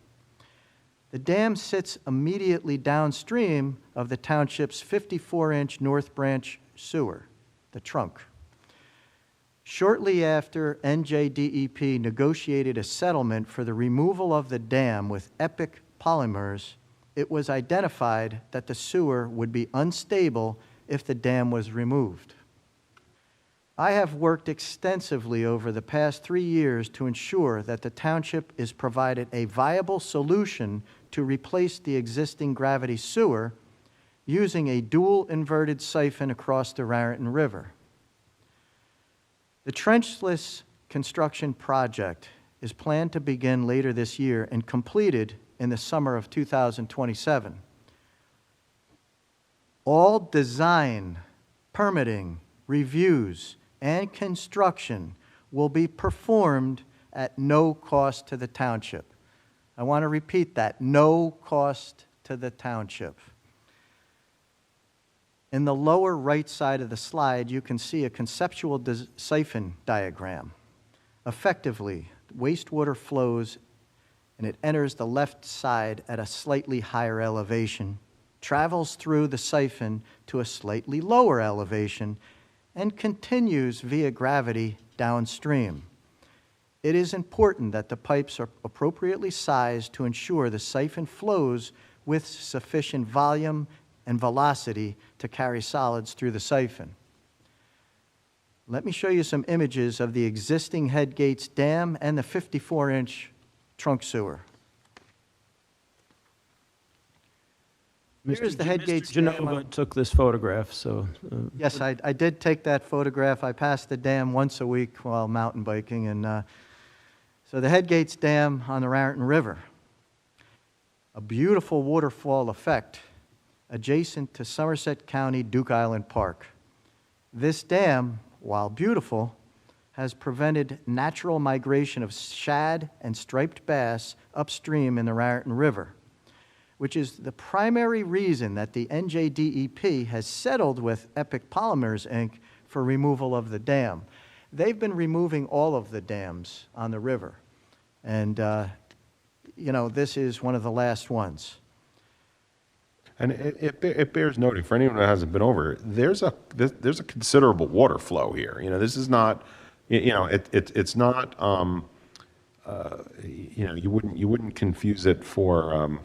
The dam sits immediately downstream of the township's 54-inch North Branch sewer, the trunk. Shortly after NJDEP negotiated a settlement for the removal of the dam with Epic Polymers, it was identified that the sewer would be unstable if the dam was removed. I have worked extensively over the past 3 years to ensure that the township is provided a viable solution to replace the existing gravity sewer using a dual inverted siphon across the Raritan River. The trenchless construction project is planned to begin later this year and completed in the summer of 2027. All design, permitting, reviews, and construction will be performed at no cost to the township. I want to repeat that, no cost to the township. In the lower right side of the slide, you can see a conceptual siphon diagram. Effectively, wastewater flows and it enters the left side at a slightly higher elevation travels through the siphon to a slightly lower elevation and continues via gravity downstream. It is important that the pipes are appropriately sized to ensure the siphon flows with sufficient volume and velocity to carry solids through the siphon. Let me show you some images of the existing Headgates Dam and the 54-inch trunk sewer. Here's the Headgates Mr. Dam. Genova took this photograph, so. Yes, I did take that photograph. I pass the dam once a week while mountain biking. And so the Headgates Dam on the Raritan River, a beautiful waterfall effect adjacent to Somerset County Duke Island Park. This dam, while beautiful, has prevented natural migration of shad and striped bass upstream in the Raritan River, which is the primary reason that the NJDEP has settled with Epic Polymers, Inc. for removal of the dam. They've been removing all of the dams on the river, and this is one of the last ones. And it bears noting, for anyone that hasn't been over, there's a considerable water flow here. This is not, it's not, you wouldn't confuse it for,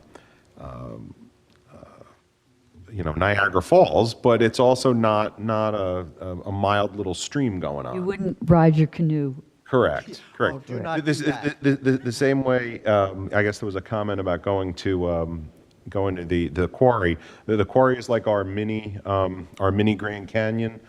Niagara Falls, but it's also not a mild little stream going on. You wouldn't ride your canoe. Correct. Oh, do not do This that. the same way. I guess there was a comment about going to the quarry. The quarry is like our mini Grand Canyon.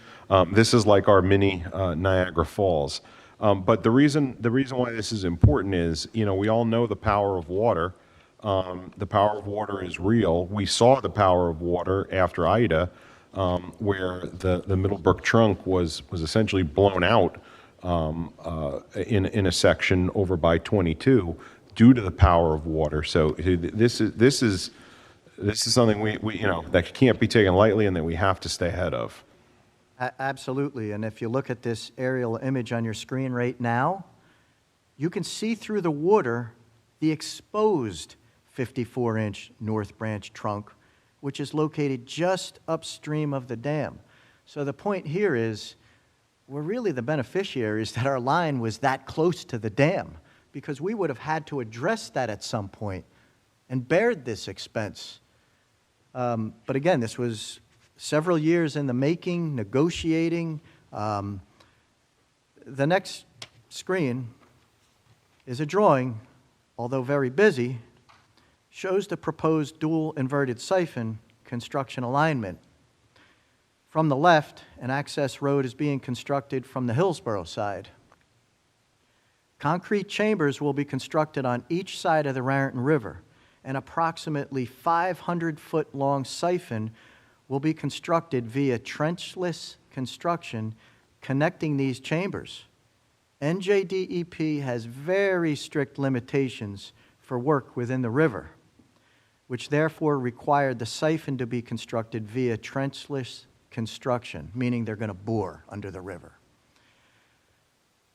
This is like our mini Niagara Falls. But the reason why this is important is, we all know the power of water. The power of water is real. We saw the power of water after Ida, where the Middlebrook trunk was essentially blown out in a section over by 22 due to the power of water. So this is something we that can't be taken lightly and that we have to stay ahead of. Absolutely, and if you look at this aerial image on your screen right now, you can see through the water the exposed 54-inch North Branch trunk, which is located just upstream of the dam. So the point here is, we're really the beneficiaries that our line was that close to the dam, because we would have had to address that at some point and bared this expense. But again, this was several years in the making, negotiating. The next screen is a drawing, although very busy, shows the proposed dual inverted siphon construction alignment. From the left, an access road is being constructed from the Hillsborough side. Concrete chambers will be constructed on each side of the Raritan River. An approximately 500-foot-long siphon will be constructed via trenchless construction connecting these chambers. NJDEP has very strict limitations for work within the river, which therefore required the siphon to be constructed via trenchless construction, meaning they're going to bore under the river.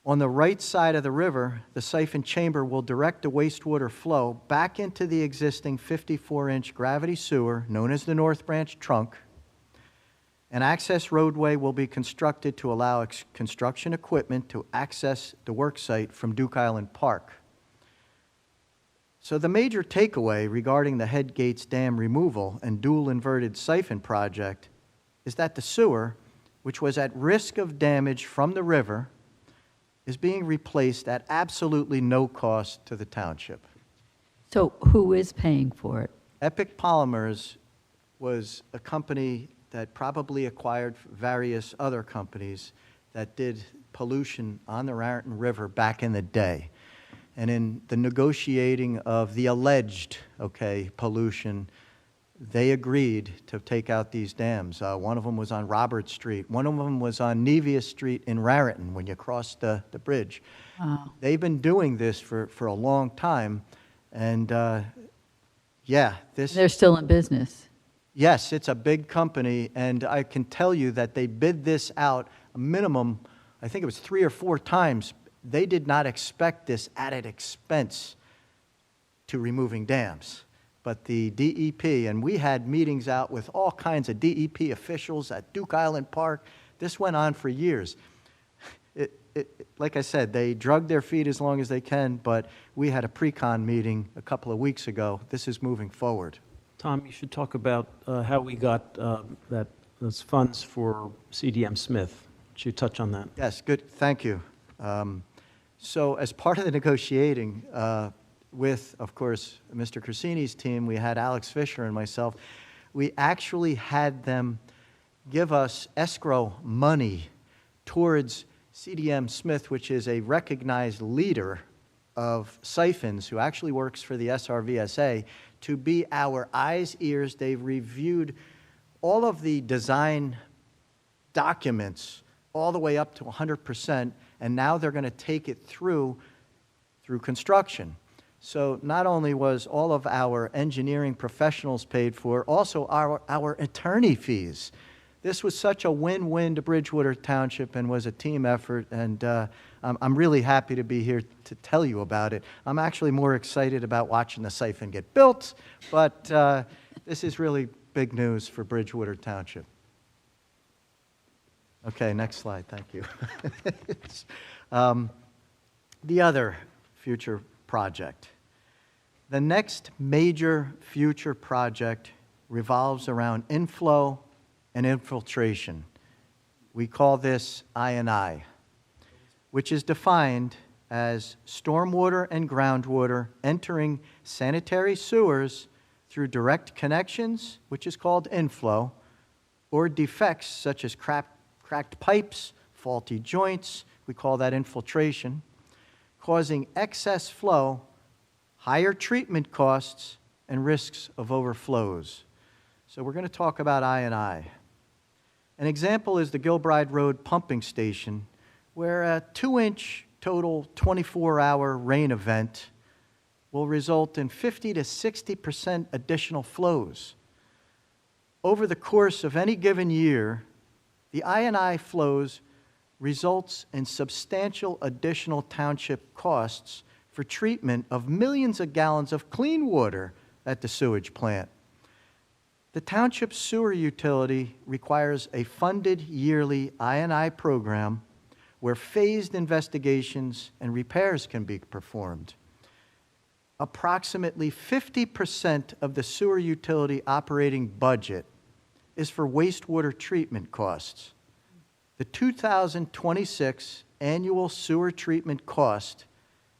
On the right side of the river, the siphon chamber will direct the wastewater flow back into the existing 54-inch gravity sewer known as the North Branch trunk. An access roadway will be constructed to allow construction equipment to access the work site from Duke Island Park. So the major takeaway regarding the Headgates Dam removal and dual inverted siphon project is that the sewer, which was at risk of damage from the river, is being replaced at absolutely no cost to the township. So who is paying for it? Epic Polymers was a company that probably acquired various other companies that did pollution on the Raritan River back in the day. And in the negotiating of the alleged, pollution, they agreed to take out these dams. One of them was on Robert Street. One of them was on Nevius Street in Raritan when you cross the bridge. Wow. They've been doing this for a long time. And They're still in business. Yes, it's a big company, and I can tell you that they bid this out a minimum, I think it was 3 or 4 times. They did not expect this added expense to removing dams. but the DEP, and we had meetings out with all kinds of DEP officials at Duke Island Park. This went on for years. Like I said, they drug their feet as long as they can, but we had a pre-con meeting a couple of weeks ago. This is moving forward. Tom, you should talk about how we got those funds for CDM Smith. Should you touch on that? Yes, good, thank you. So as part of the negotiating with, of course, Mr. Cresini's team, we had Alex Fisher and myself, we actually had them give us escrow money towards CDM Smith, which is a recognized leader of siphons who actually works for the SRVSA, to be our eyes, ears. They've reviewed all of the design documents all the way up to 100%, and now they're going to take it through construction. So not only was all of our engineering professionals paid for, also our attorney fees. This was such a win-win to Bridgewater Township and was a team effort, and I'm really happy to be here to tell you about it. I'm actually more excited about watching the siphon get built, but this is really big news for Bridgewater Township. Okay, next slide, thank you. The other future project. The next major future project revolves around inflow and infiltration. We call this I&I, which is defined as stormwater and groundwater entering sanitary sewers through direct connections, which is called inflow, or defects such as cracked pipes, faulty joints, we call that infiltration, causing excess flow, higher treatment costs, and risks of overflows. So we're going to talk about I&I. An example is the Gilbride Road pumping station, where a 2-inch total 24-hour rain event will result in 50 to 60% additional flows. Over the course of any given year, the I&I flows results in substantial additional township costs for treatment of millions of gallons of clean water at the sewage plant. The township sewer utility requires a funded yearly I&I program where phased investigations and repairs can be performed. Approximately 50% of the sewer utility operating budget is for wastewater treatment costs. The 2026 annual sewer treatment cost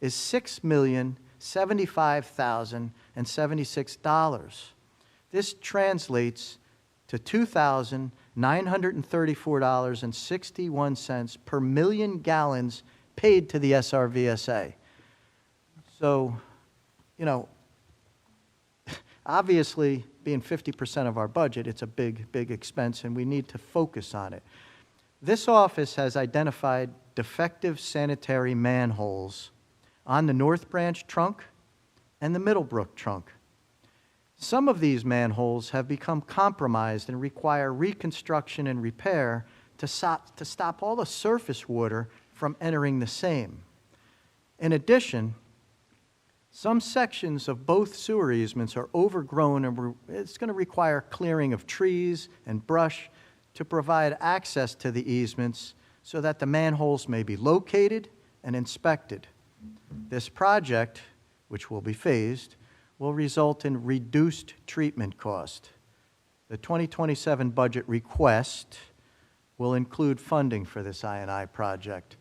is $6,075,076. This translates to $2,934.61 per million gallons paid to the SRVSA. So, you know, obviously, being 50% of our budget, it's a big, big expense, and we need to focus on it. This office has identified defective sanitary manholes on the North Branch trunk and the Middlebrook trunk. Some of these manholes have become compromised and require reconstruction and repair to stop all the surface water from entering the same. In addition, some sections of both sewer easements are overgrown, and it's going to require clearing of trees and brush to provide access to the easements so that the manholes may be located and inspected. This project, which will be phased, will result in reduced treatment cost. The 2027 budget request will include funding for this I&I project.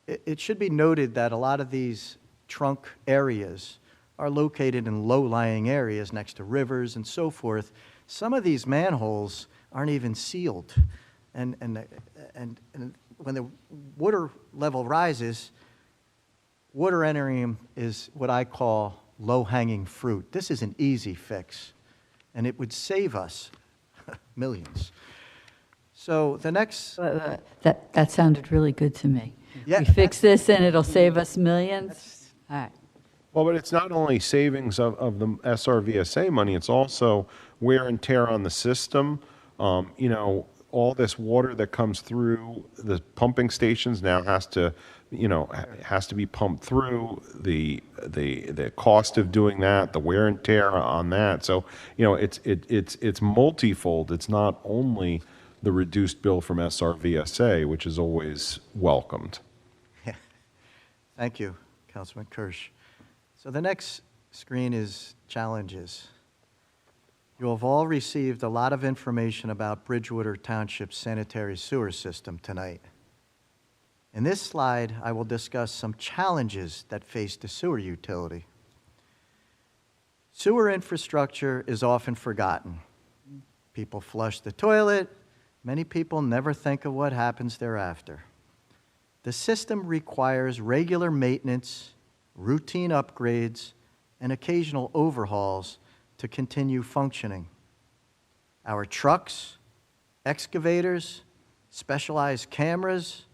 It should be noted that a lot of these trunk areas are located in low-lying areas next to rivers and so forth. Some of these manholes aren't even sealed. And when the water level rises, water entering them is what I call low-hanging fruit. This is an easy fix, and it would save us millions. So the next... That sounded really good to me. Yeah. We fix this and it'll save us millions? All right. Well, but it's not only savings of the SRVSA money, it's also wear and tear on the system. You know, all this water that comes through the pumping stations now has to, has to be pumped through, the cost of doing that, the wear and tear on that. So, it's multifold. It's not only the reduced bill from SRVSA, which is always welcomed. Thank you, Councilman Kirsch. So the next screen is challenges. You have all received a lot of information about Bridgewater Township's sanitary sewer system tonight. In this slide, I will discuss some challenges that face the sewer utility. Sewer infrastructure is often forgotten. People flush the toilet. Many people never think of what happens thereafter. The system requires regular maintenance, routine upgrades, and occasional overhauls to continue functioning. Our trucks, excavators, specialized cameras,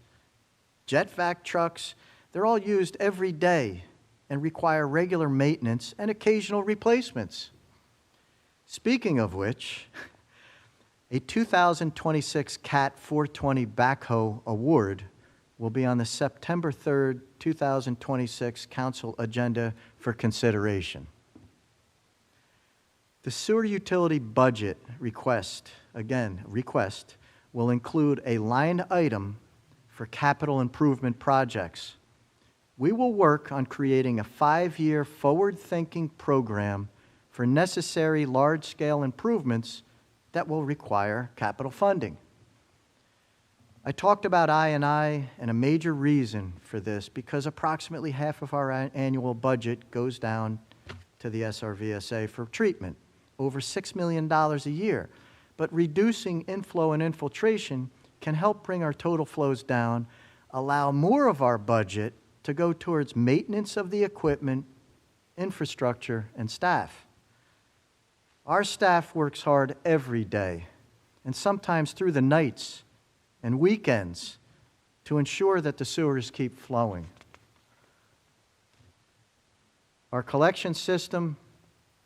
jet vac trucks, they're all used every day and require regular maintenance and occasional replacements. Speaking of which, a 2026 CAT 420 backhoe award will be on the September 3rd, 2026 council agenda for consideration. The sewer utility budget request will include a line item for capital improvement projects. We will work on creating a 5-year forward-thinking program for necessary large-scale improvements that will require capital funding. I talked about I&I, and a major reason for this, because approximately half of our annual budget goes down to the SRVSA for treatment, over $6 million a year. But reducing inflow and infiltration can help bring our total flows down, allow more of our budget to go towards maintenance of the equipment, infrastructure, and staff. Our staff works hard every day, and sometimes through the nights and weekends, to ensure that the sewers keep flowing. Our collection system,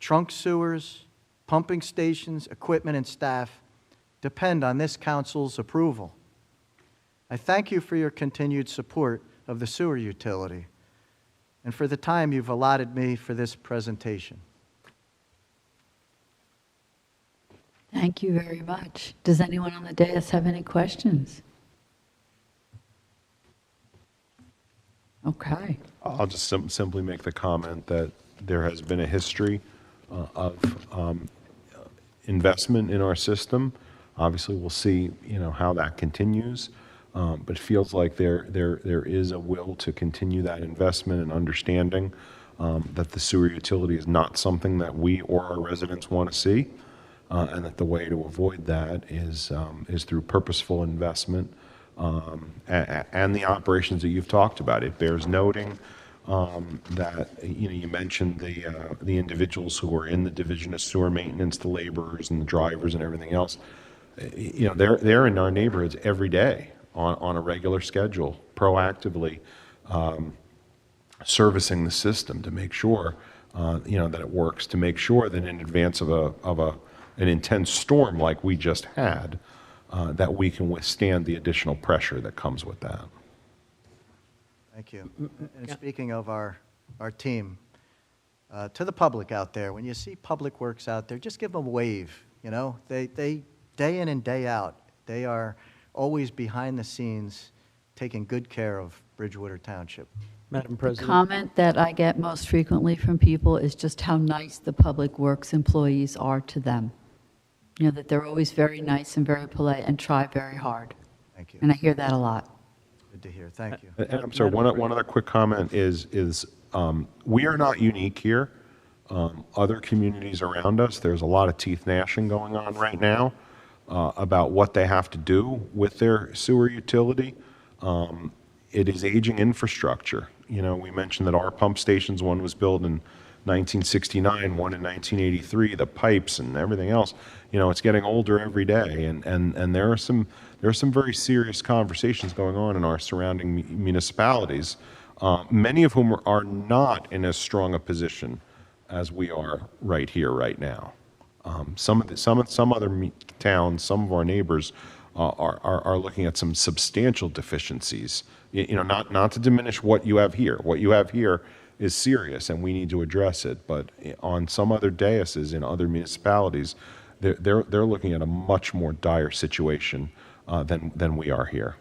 trunk sewers, pumping stations, equipment, and staff depend on this council's approval. I thank you for your continued support of the sewer utility and for the time you've allotted me for this presentation. Thank you very much. Does anyone on the dais have any questions? Okay. I'll just simply make the comment that there has been a history of investment in our system. Obviously, we'll see, how that continues, but it feels like there is a will to continue that investment and understanding that the sewer utility is not something that we or our residents want to see, and that the way to avoid that is through purposeful investment and the operations that you've talked about. It bears noting that you mentioned the individuals who are in the Division of Sewer Maintenance, the laborers and the drivers and everything else. They're in our neighborhoods every day on a regular schedule, proactively servicing the system to make sure that it works, to make sure that in advance of an intense storm like we just had, that we can withstand the additional pressure that comes with that. Thank you. And speaking of our team, to the public out there, when you see Public Works out there, just give them a wave. They day in and day out, they are always behind the scenes taking good care of Bridgewater Township. Madam The President. comment that I get most frequently from people is just how nice the Public Works employees are to them. That they're always very nice and very polite and try very hard. Thank you. And I hear that a lot. Good to hear. Thank you. And I'm sorry, one other quick comment is we are not unique here. Other communities around us, there's a lot of teeth gnashing going on right now about what they have to do with their sewer utility. It is aging infrastructure. We mentioned that our pump stations, one was built in 1969, one in 1983, the pipes and everything else. It's getting older every day, and there are some very serious conversations going on in our surrounding municipalities, many of whom are not in as strong a position as we are right here, right now. Some other towns, some of our neighbors are looking at some substantial deficiencies not to diminish what you have here. What you have here is serious, and we need to address it. But on some other dioceses in other municipalities, they're looking at a much more dire situation than we are here.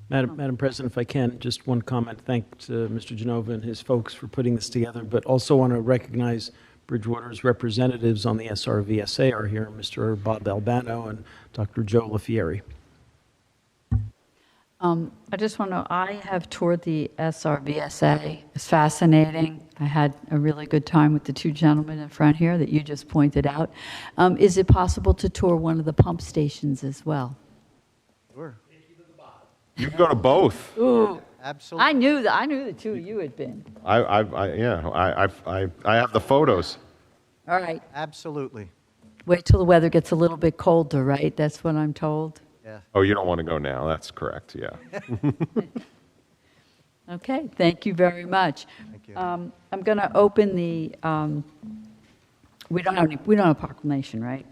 Madam President, if I can, just one comment. Thanks to Mr. Genova and his folks for putting this together, but also want to recognize Bridgewater's representatives on the SRVSA are here, Mr. Bob Albano and Dr. Joe LaFieri. I just want to know, I have toured the SRVSA. It's fascinating. I had a really good time with the two gentlemen in front here that you just pointed out. Is it possible to tour one of the pump stations as well? Sure. You can go to both. Ooh, Absolutely. I knew the two of you had been. I have the photos. All right, Absolutely. wait till the weather gets a little bit colder, right? That's what I'm told. Yeah. Oh, you don't want to go now. That's correct, yeah. Okay, thank you very much. Thank you. I'm going to open the, we don't have a proclamation, right?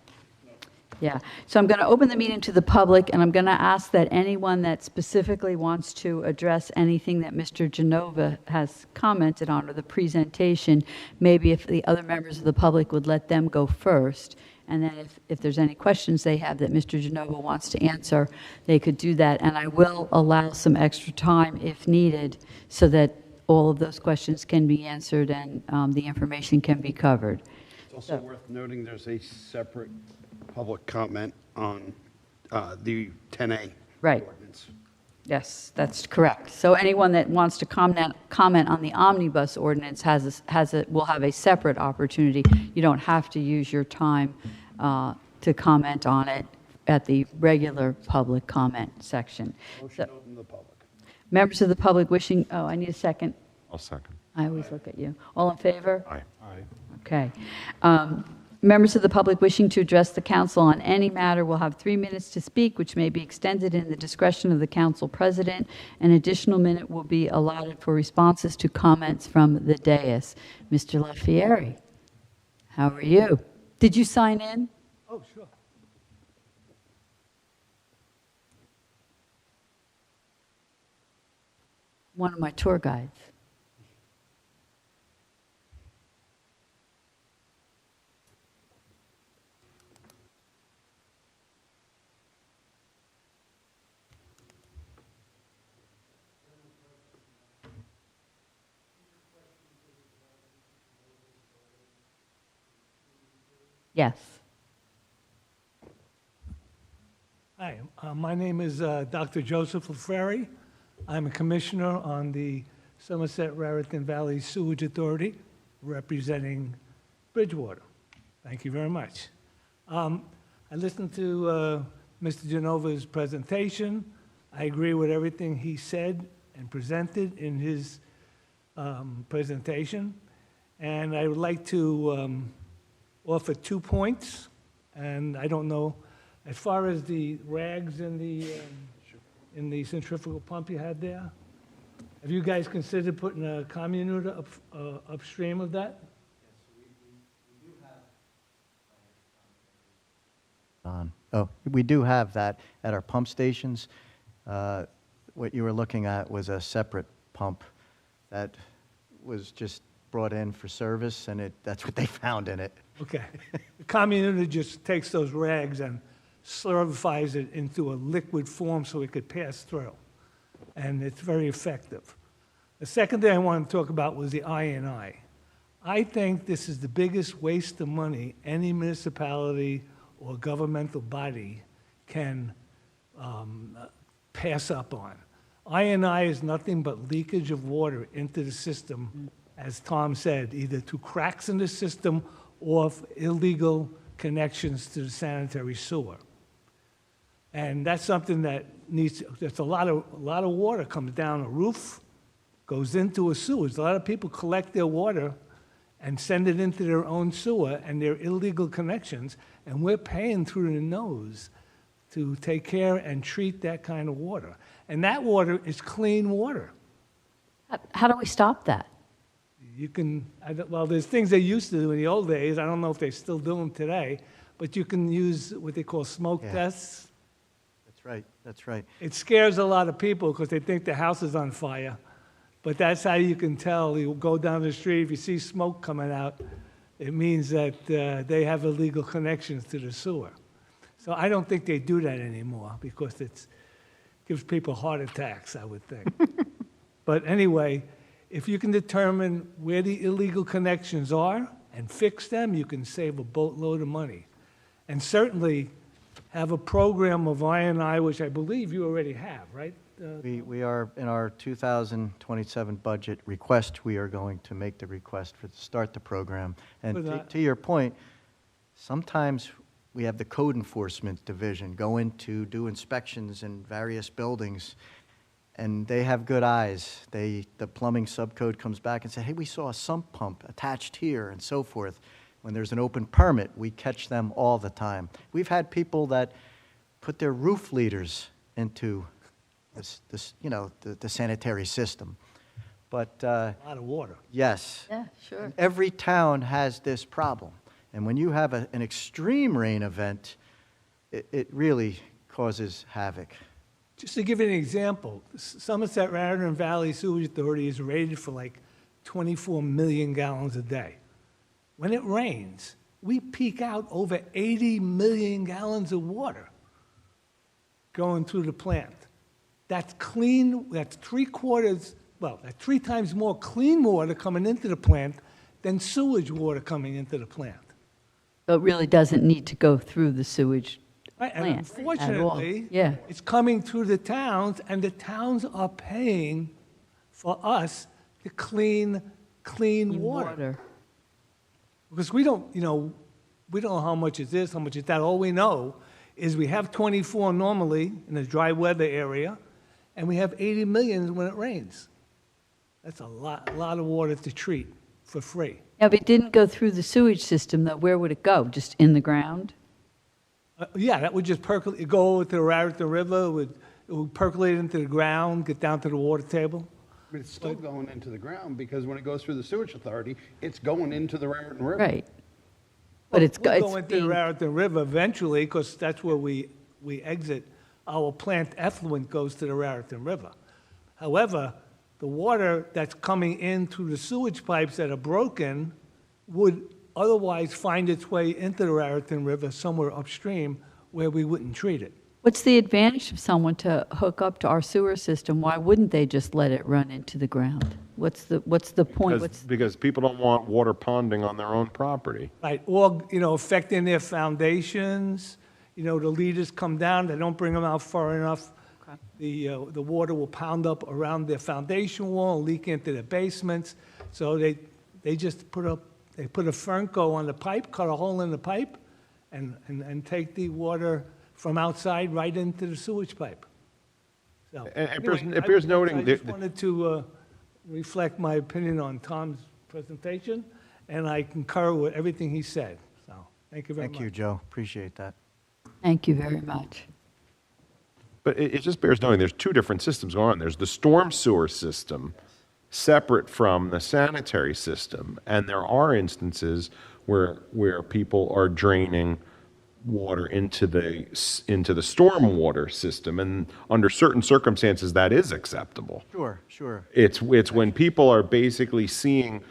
Yeah, so I'm going to open the meeting to the public, and I'm going to ask that anyone that specifically wants to address anything that Mr. Genova has commented on or the presentation, maybe if the other members of the public would let them go first, and then if there's any questions they have that Mr. Genova wants to answer, they could do that, and I will allow some extra time if needed so that all of those questions can be answered and the information can be covered. It's also worth noting there's a separate public comment on the 10A Right. ordinance. Yes, that's correct. So anyone that wants to comment on the omnibus ordinance will have a separate opportunity. You don't have to use your time to comment on it at the regular public comment section. Motion to open the public. Members of the public wishing, I need a second. I'll second. I always look at you. All in favor? Aye. Okay. Members of the public wishing to address the council on any matter will have 3 minutes to speak, which may be extended in the discretion of the council president. An additional minute will be allotted for responses to comments from the dais. Mr. LaFieri, how are you? Did you sign in? Oh, sure. One of my tour guides. Yes. Hi, my name is Dr. Joseph LaFreri. I'm a commissioner on the Somerset-Raritan Valley Sewage Authority, representing Bridgewater. Thank you very much. I listened to Mr. Genova's presentation. I agree with everything he said and presented in his presentation. And I would like to offer 2 points. And I don't know, as far as the rags in the centrifugal pump you had there, have you guys considered putting a commuter upstream of that? We do have that at our pump stations. What you were looking at was a separate pump that was just brought in for service, and that's what they found in it. Okay. The commuter just takes those rags and solidifies it into a liquid form so it could pass through. And it's very effective. The second thing I wanted to talk about was the I&I. I think this is the biggest waste of money any municipality or governmental body can pass up on. I&I is nothing but leakage of water into the system, as Tom said, either through cracks in the system or illegal connections to the sanitary sewer. And that's something that that's a lot of water comes down a roof, goes into a sewer. A lot of people collect their water and send it into their own sewer and their illegal connections, and we're paying through the nose to take care and treat that kind of water. And that water is clean water. How do we stop that? You can, well, there's things they used to do in the old days. I don't know if they still do them today, but you can use what they call smoke tests. That's right, that's right. It scares a lot of people because they think the house is on fire. But that's how you can tell. You go down the street, if you see smoke coming out, it means that they have illegal connections to the sewer. So I don't think they do that anymore because it gives people heart attacks, I would think. But anyway, if you can determine where the illegal connections are and fix them, you can save a boatload of money. And certainly have a program of I&I, which I believe you already have, right? We are, in our 2027 budget request, we are going to make the request to start the program. And to your point, sometimes we have the code enforcement division go in to do inspections in various buildings, and they have good eyes. The plumbing subcode comes back and say, hey, we saw a sump pump attached here and so forth. When there's an open permit, we catch them all the time. We've had people that put their roof leaders into the sanitary system. But A lot of water. yes, Yeah, sure. every town has this problem. And when you have an extreme rain event, it really causes havoc. Just to give you an example, Somerset Raritan Valley Sewage Authority is rated for like 24 million gallons a day. When it rains, we peak out over 80 million gallons of water going through the plant. That's clean, that's that's 3 times more clean water coming into the plant than sewage water coming into the plant. So it really doesn't need to go through the sewage Right, and plant at all. unfortunately, Yeah. it's coming through the towns, and the towns are paying for us to clean water. Because we don't know how much is this, how much is that. All we know is we have 24 normally in the dry weather area, and we have 80 million when it rains. That's a lot of water to treat for free. Now, if it didn't go through the sewage system, though, where would it go? Just in the ground? Yeah, that would just percolate, go over to the Raritan River, it would percolate into the ground, get down to the water table. But it's still going into the ground because when it goes through the sewage authority, it's going into the Raritan River. Right. But We'll go it's into the being, Raritan River eventually, because that's where we exit. Our plant effluent goes to the Raritan River. However, the water that's coming in through the sewage pipes that are broken would otherwise find its way into the Raritan River somewhere upstream where we wouldn't treat it. what's the advantage of someone to hook up to our sewer system? Why wouldn't they just let it run into the ground? What's the point? Because people don't want water ponding on their own property. Right, or, affecting their foundations, the leaders come down, they don't bring them out far enough. The water will pound up around their foundation wall, leak into their basements. So they just put a Fernco on the pipe, cut a hole in the pipe, and take the water from outside right into the sewage pipe. So, It bears noting I that- just wanted to reflect my opinion on Tom's presentation, and I concur with everything he said. So, thank you very much. Thank you, Joe. Appreciate that. Thank you very much. But it just bears knowing there's two different systems going on. There's the storm sewer system separate from the sanitary system. And there are instances where people are draining water into the storm water system. And under certain circumstances, that is acceptable. Sure, sure. It's when people are basically seeing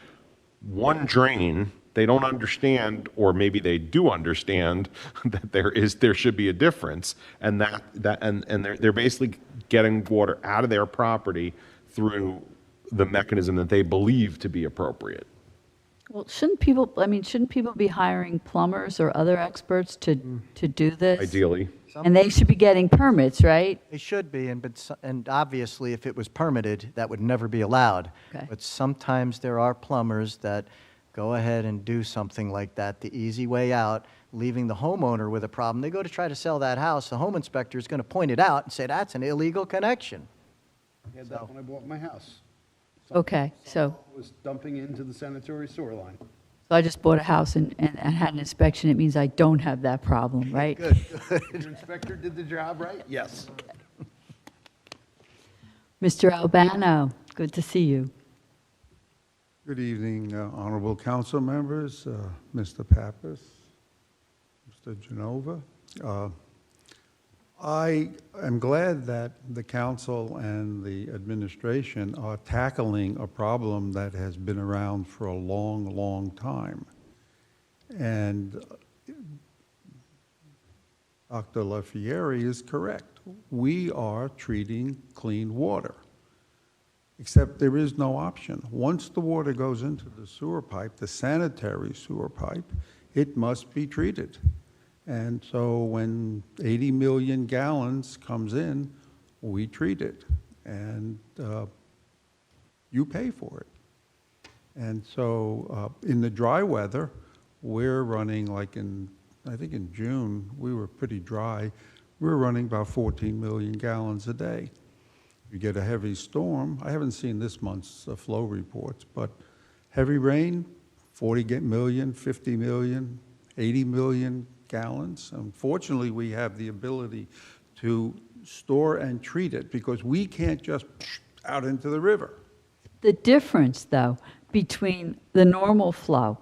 one drain, they don't understand, or maybe they do understand that there should be a difference, and they're basically getting water out of their property through the mechanism that they believe to be appropriate. Well, shouldn't people be hiring plumbers or other experts to do this? Ideally. And they should be getting permits, right? They should be, and obviously, if it was permitted, that would never be allowed. Okay. But sometimes there are plumbers that go ahead and do something like that, the easy way out, leaving the homeowner with a problem. They go to try to sell that house, the home inspector is going to point it out and say, that's an illegal connection. I had that when I bought my house. Okay, so It was dumping into the sanitary sewer line. I just bought a house and had an inspection. It means I don't have that problem, right? Good. Your inspector did the job right? Yes. Mr. Albano, good to see you. Good evening, honorable council members, Mr. Pappas, Mr. Genova. I am glad that the council and the administration are tackling a problem that has been around for a long, long time. And Dr. LaFieri is correct. We are treating clean water, except there is no option. Once the water goes into the sewer pipe, the sanitary sewer pipe, it must be treated. And so when 80 million gallons comes in, we treat it, and you pay for it. And so in the dry weather, we're running like I think in June, we were pretty dry. We're running about 14 million gallons a day. You get a heavy storm, I haven't seen this month's flow reports, but heavy rain, 40 million, 50 million, 80 million gallons. Unfortunately, we have the ability to store and treat it because we can't just out into the river. The difference, though, between the normal flow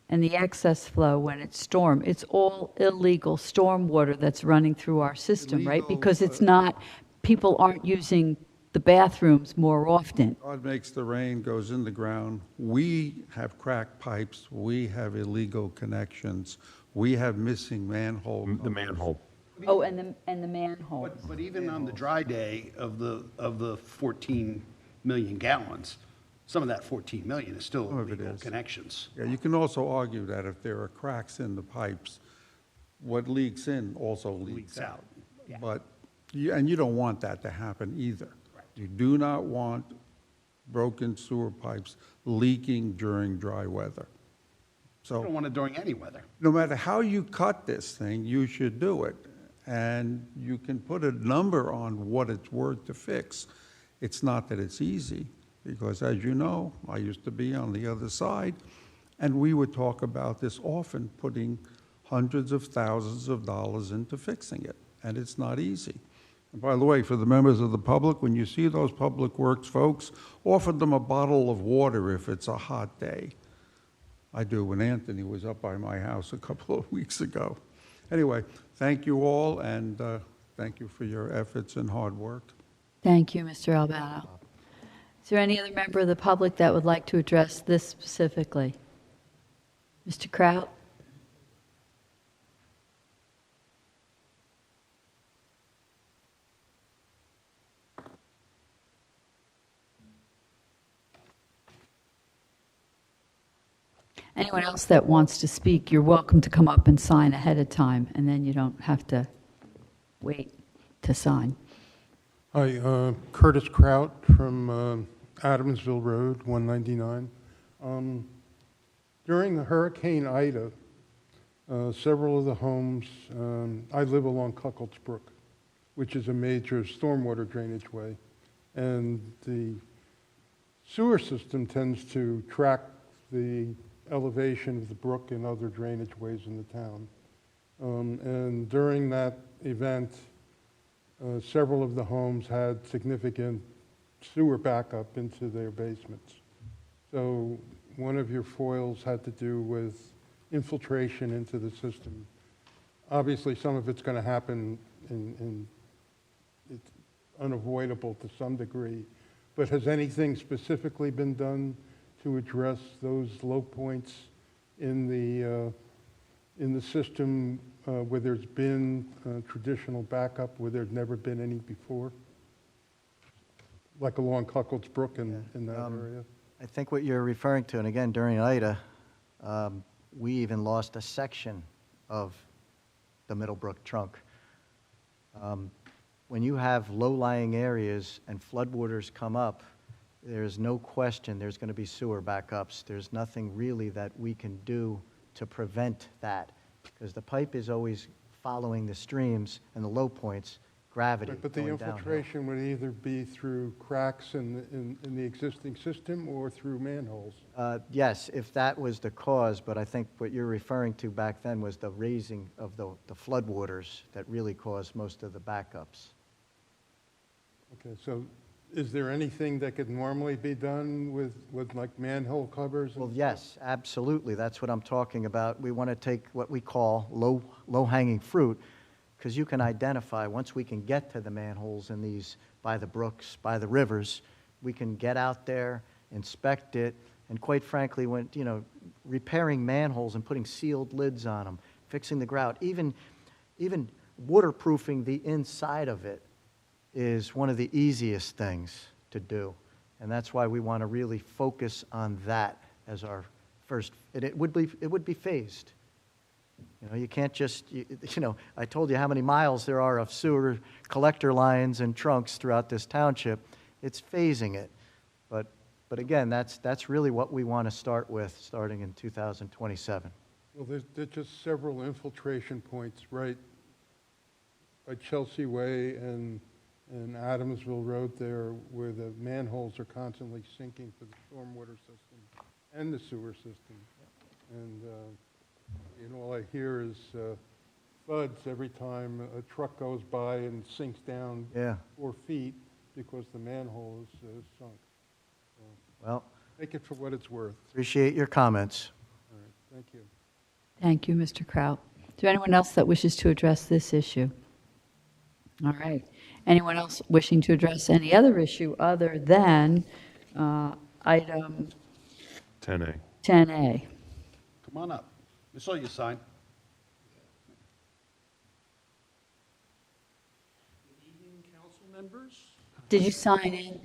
and the excess flow when it's storm, it's all illegal storm water that's running through our system, right? Illegal, Because it's not, people aren't using the bathrooms more often. God makes the rain, goes in the ground. We have cracked pipes. We have illegal connections. We have missing manhole. The manhole. Oh, and the manholes. But even on the dry day of the 14 million gallons, some of that 14 million is still Some of it illegal is. connections. Yeah, you can also argue that if there are cracks in the pipes, what leaks in also leaks out. Yeah. But, and you don't want that to happen either. You do not want broken sewer pipes leaking during dry weather. You don't So want it during any weather. no matter how you cut this thing, you should do it. And you can put a number on what it's worth to fix. It's not that it's easy, because as you know, I used to be on the other side, and we would talk about this often, putting hundreds of thousands of dollars into fixing it, and it's not easy. And by the way, for the members of the public, when you see those public works folks, offer them a bottle of water if it's a hot day. I do when Anthony was up by my house a couple of weeks ago. Anyway, thank you all, and thank you for your efforts and hard work. Thank you, Mr. Albano. Is there any other member of the public that would like to address this specifically? Mr. Kraut? Anyone else that wants to speak, you're welcome to come up and sign ahead of time, and then you don't have to wait to sign. Hi, Curtis Kraut from Adamsville Road, 199. During the Hurricane Ida, several of the homes, I live along Cuckolds Brook, which is a major stormwater drainage way, and the sewer system tends to track the elevation of the brook and other drainage ways in the town. And during that event, several of the homes had significant sewer backup into their basements. So one of your foils had to do with infiltration into the system. Obviously, some of it's going to happen and it's unavoidable to some degree, but has anything specifically been done to address those low points in the system where there's been traditional backup, where there's never been any before? Like along Cuckolds Brook in that area? I think what you're referring to, and again, during Ida, we even lost a section of the Middlebrook trunk. When you have low-lying areas and floodwaters come up, there's no question there's going to be sewer backups. There's nothing really that we can do to prevent that, because the pipe is always following the streams and the low points, gravity Right, but the going downhill. infiltration would either be through cracks in the existing system or through manholes. Yes, if that was the cause, but I think what you're referring to back then was the raising of the floodwaters that really caused most of the backups. Okay, so is there anything that could normally be done with like manhole covers? Well, yes, absolutely. That's what I'm talking about. We want to take what we call low-hanging fruit, because you can identify, once we can get to the manholes in these, by the brooks, by the rivers, we can get out there, inspect it, and quite frankly, when, repairing manholes and putting sealed lids on them, fixing the grout, even waterproofing the inside of it is one of the easiest things to do. And that's why we want to really focus on that as our first, it would be phased. You can't just, I told you how many miles there are of sewer collector lines and trunks throughout this township. It's phasing it. But again, that's really what we want to start with, starting in 2027. Well, there's just several infiltration points right by Chelsea Way and Adamsville Road there, where the manholes are constantly sinking for the stormwater system and the sewer system. And all I hear is thuds every time a truck goes by and sinks down 4 feet because the manhole is sunk. So, well, take it for what it's worth. Appreciate your comments. All right, thank you. Thank you, Mr. Kraut. Is there anyone else that wishes to address this issue? All right. Anyone else wishing to address any other issue other than item 10A. 10A? Come on up. I saw you sign. Good evening, council members. Did you sign in?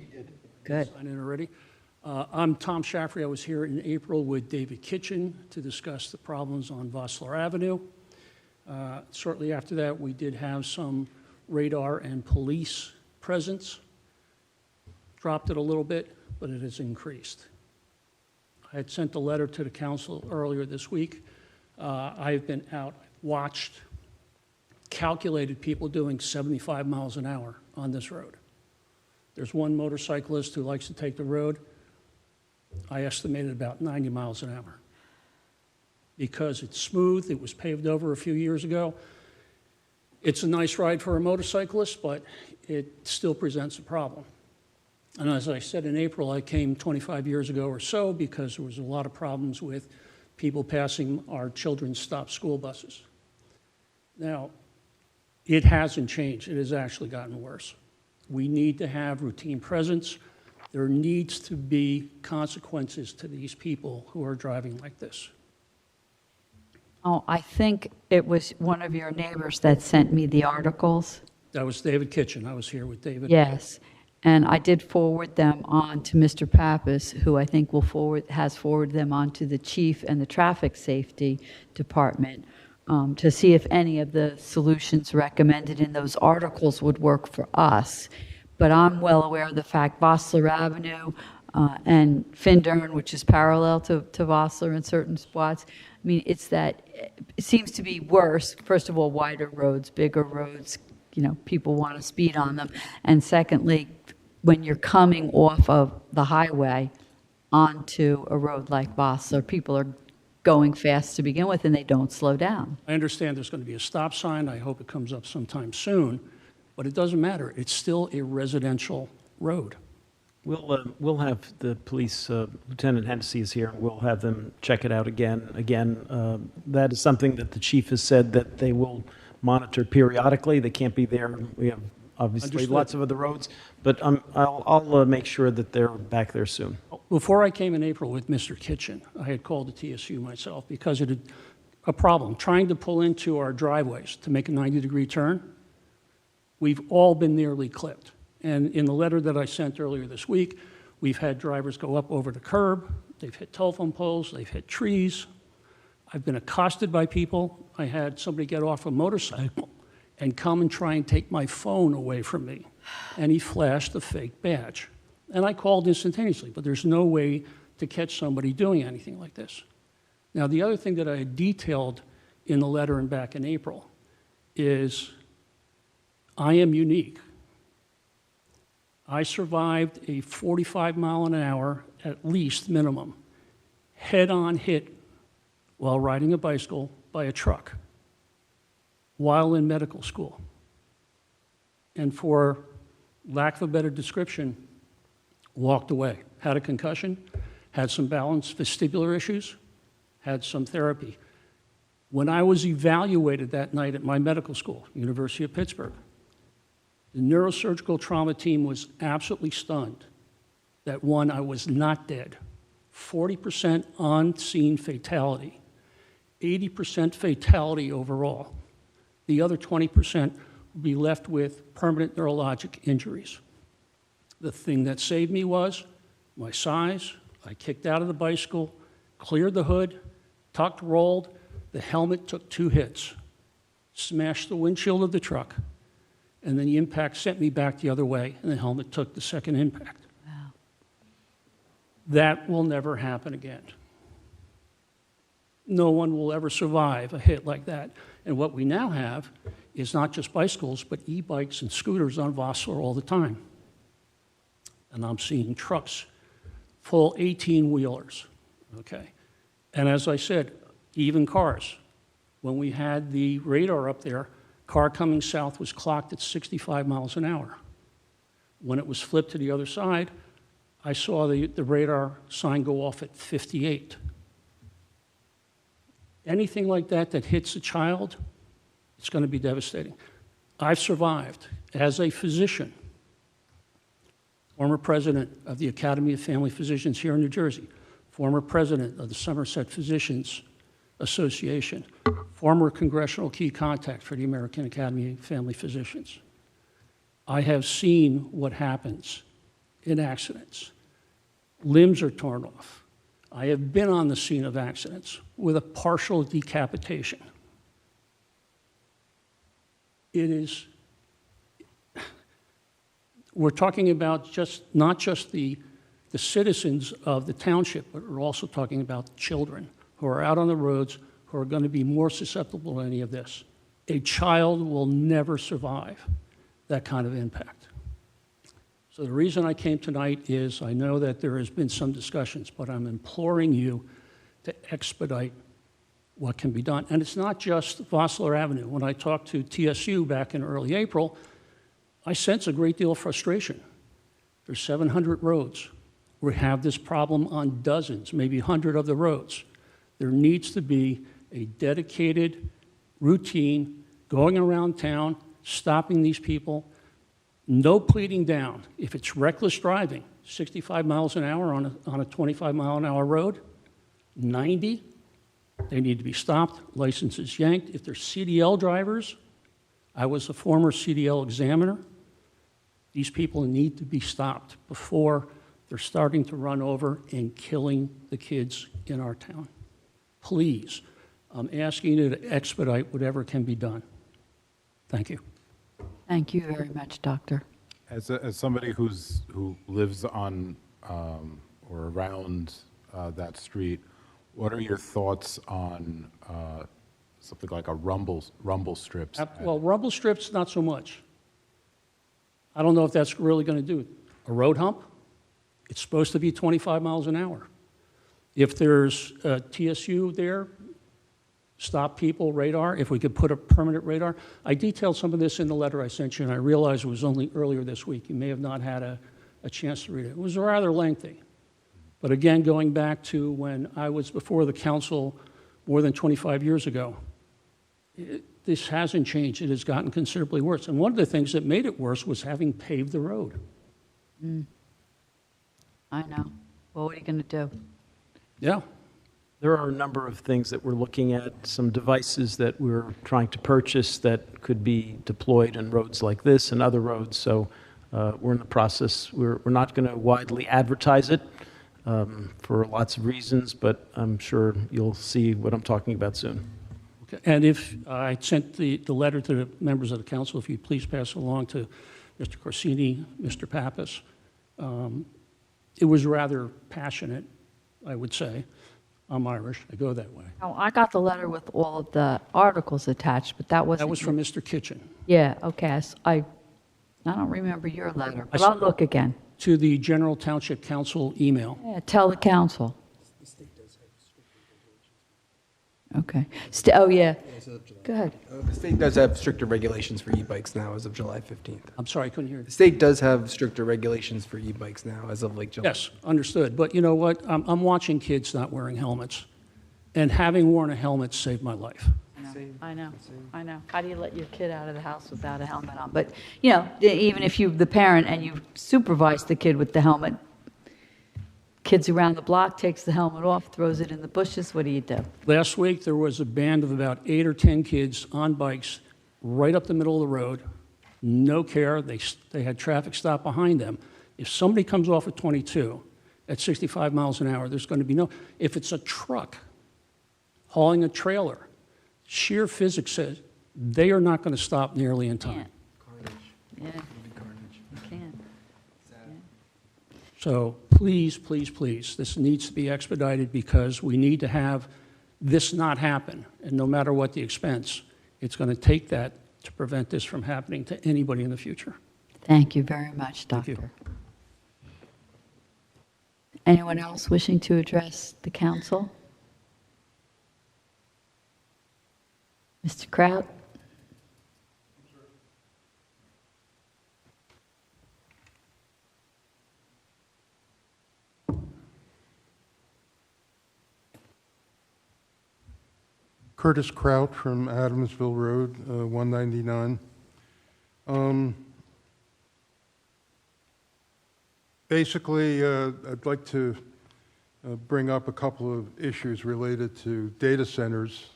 Good. Sign in already. I'm Tom Shaffrey. I was here in April with David Kitchen to discuss the problems on Vossler Avenue. Shortly after that, we did have some radar and police presence. Dropped it a little bit, but it has increased. I had sent a letter to the council earlier this week. I've been out, watched, calculated people doing 75 miles an hour on this road. There's one motorcyclist who likes to take the road. I estimated about 90 miles an hour. Because it's smooth, it was paved over a few years ago. It's a nice ride for a motorcyclist, but it still presents a problem. And as I said in April, I came 25 years ago or so because there was a lot of problems with people passing our children's stop school buses. Now, it hasn't changed. It has actually gotten worse. We need to have routine presence. There needs to be consequences to these people who are driving like this. Oh, I think it was one of your neighbors that sent me the articles. That was David Kitchen. I was here with David. Yes, and I did forward them on to Mr. Pappas, who I think has forwarded them on to the chief and the traffic safety department to see if any of the solutions recommended in those articles would work for us. But I'm well aware of the fact Vossler Avenue and Findern, which is parallel to Vossler in certain spots, I mean, it seems to be worse. First of all, wider roads, bigger roads, people want to speed on them. And secondly, when you're coming off of the highway onto a road like Vossler, people are going fast to begin with and they don't slow down. I understand there's going to be a stop sign. I hope it comes up sometime soon, but it doesn't matter. It's still a residential road. We'll have the police, Lieutenant Hennessy is here, and we'll have them check it out again. That is something that the chief has said that they will monitor periodically. They can't be there. We have obviously Understood. lots of other roads, but I'll make sure that they're back there soon. Before I came in April with Mr. Kitchen, I had called the TSU myself because it had a problem trying to pull into our driveways to make a 90-degree turn. We've all been nearly clipped. And in the letter that I sent earlier this week, we've had drivers go up over the curb, they've hit telephone poles, they've hit trees. I've been accosted by people. I had somebody get off a motorcycle and come and try and take my phone away from me. And he flashed a fake badge. And I called instantaneously, but there's no way to catch somebody doing anything like this. Now, the other thing that I had detailed in the letter and back in April is I am unique. I survived a 45 mile an hour, at least minimum, head-on hit while riding a bicycle by a truck while in medical school. And for lack of a better description, walked away. Had a concussion, had some balance vestibular issues, had some therapy. When I was evaluated that night at my medical school, University of Pittsburgh, the neurosurgical trauma team was absolutely stunned that, one, I was not dead. 40% on-scene fatality, 80% fatality overall. The other 20% would be left with permanent neurologic injuries. The thing that saved me was my size. I kicked out of the bicycle, cleared the hood, tucked, rolled. The helmet took 2 hits, smashed the windshield of the truck, and then the impact sent me back the other way, and the helmet took the second impact. Wow. That will never happen again. No one will ever survive a hit like that. And what we now have is not just bicycles, but e-bikes and scooters on Vossler all the time. And I'm seeing trucks, full 18-wheelers, okay? And as I said, even cars. When we had the radar up there, car coming south was clocked at 65 miles an hour. When it was flipped to the other side, I saw the radar sign go off at 58. Anything like that that hits a child, it's going to be devastating. I've survived as a physician, former president of the Academy of Family Physicians here in New Jersey, former president of the Somerset Physicians Association, former congressional key contact for the American Academy of Family Physicians. I have seen what happens in accidents. Limbs are torn off. I have been on the scene of accidents with a partial decapitation. We're talking about not just the citizens of the township, but we're also talking about children who are out on the roads who are going to be more susceptible to any of this. A child will never survive that kind of impact. So the reason I came tonight is I know that there has been some discussions, but I'm imploring you to expedite what can be done. And it's not just Vossler Avenue. When I talked to TSU back in early April, I sense a great deal of frustration. There's 700 roads. We have this problem on dozens, maybe 100 of the roads. There needs to be a dedicated routine going around town, stopping these people, no pleading down. If it's reckless driving, 65 miles an hour on a 25-mile-an-hour road, 90, they need to be stopped, licenses yanked. If they're CDL drivers, I was a former CDL examiner, these people need to be stopped before they're starting to run over and killing the kids in our town. Please, I'm asking you to expedite whatever can be done. Thank you. Thank you very much, Doctor. As somebody who lives on or around that street, what are your thoughts on something like a rumble strips? Well, rumble strips, not so much. I don't know if that's really going to do it. A road hump, it's supposed to be 25 miles an hour. If there's a TSU there, stop people, radar, if we could put a permanent radar. I detailed some of this in the letter I sent you, and I realized it was only earlier this week. You may have not had a chance to read it. It was rather lengthy. But again, going back to when I was before the council more than 25 years ago, this hasn't changed. It has gotten considerably worse. And one of the things that made it worse was having paved the road. I know. Well, what are you going to do? Yeah. There are a number of things that we're looking at, some devices that we're trying to purchase that could be deployed in roads like this and other roads. So we're in the process. We're not going to widely advertise it for lots of reasons, but I'm sure you'll see what I'm talking about soon. Okay. And if I sent the letter to the members of the council, if you please pass it along to Mr. Corsini, Mr. Pappas. It was rather passionate, I would say. I'm Irish, I go that way. Oh, I got the letter with all of the articles attached, but that wasn't... That was from Mr. Kitchen. Yeah, okay. I don't remember your letter, but I'll look again. To the General Township Council email. Yeah, tell the council. Okay. Oh, yeah. Go ahead. The state does have stricter regulations for e-bikes now as of July 15th. I'm sorry, I couldn't hear you. The state does have stricter regulations for e-bikes now as of like July. Yes, understood. But you know what? I'm watching kids not wearing helmets. and having worn a helmet saved my life. I know, I know. How do you let your kid out of the house without a helmet on? But, you know, even if you're the parent and you supervise the kid with the helmet, kids around the block takes the helmet off, throws it in the bushes, what do you do? Last week, there was a band of about 8 or 10 kids on bikes right up the middle of the road, no care. They had traffic stop behind them. If somebody comes off at 22 at 65 miles an hour, there's going to be no, if it's a truck hauling a trailer, sheer physics says they are not going to stop nearly in time. Yeah, you can't. So please, please, please, this needs to be expedited because we need to have this not happen. And no matter what the expense, it's going to take that to prevent this from happening to anybody in the future. Thank you very much, Thank you. Doctor. Anyone else wishing to address the council? Mr. Kraut? Curtis Kraut from Adamsville Road, 199. Basically, I'd like to bring up a couple of issues related to data centers,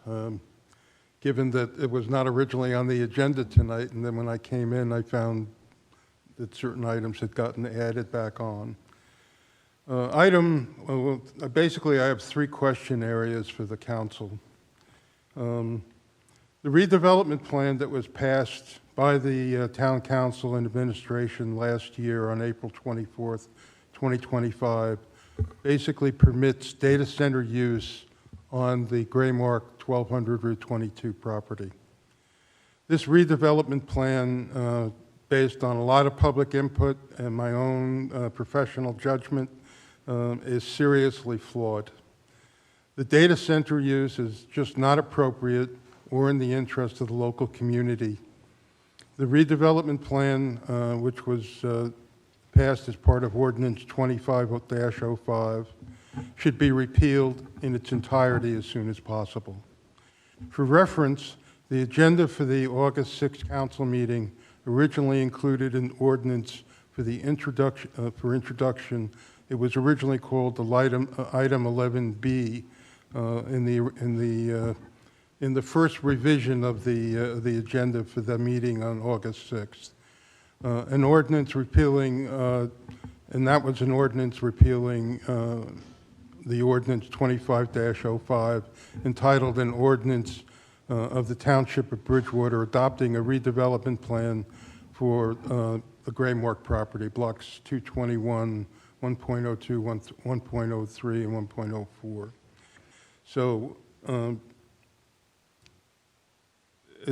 given that it was not originally on the agenda tonight, and then when I came in, I found that certain items had gotten added back on. Basically, I have 3 question areas for the council. The redevelopment plan that was passed by the Town Council and Administration last year on April 24th, 2025, basically permits data center use on the Graymark 1200 Route 22 property. This redevelopment plan, based on a lot of public input and my own professional judgment, is seriously flawed. The data center use is just not appropriate or in the interest of the local community. The redevelopment plan, which was passed as part of Ordinance 25-05, should be repealed in its entirety as soon as possible. For reference, the agenda for the August 6th council meeting originally included an ordinance for the introduction. It was originally called the item 11B. In the first revision of the agenda for the meeting on August 6th. An ordinance repealing, and that was an ordinance repealing the ordinance 25-05, entitled an ordinance of the Township of Bridgewater adopting a redevelopment plan for the Graymark property, blocks 221, 1.02, 1.03, and 1.04. So,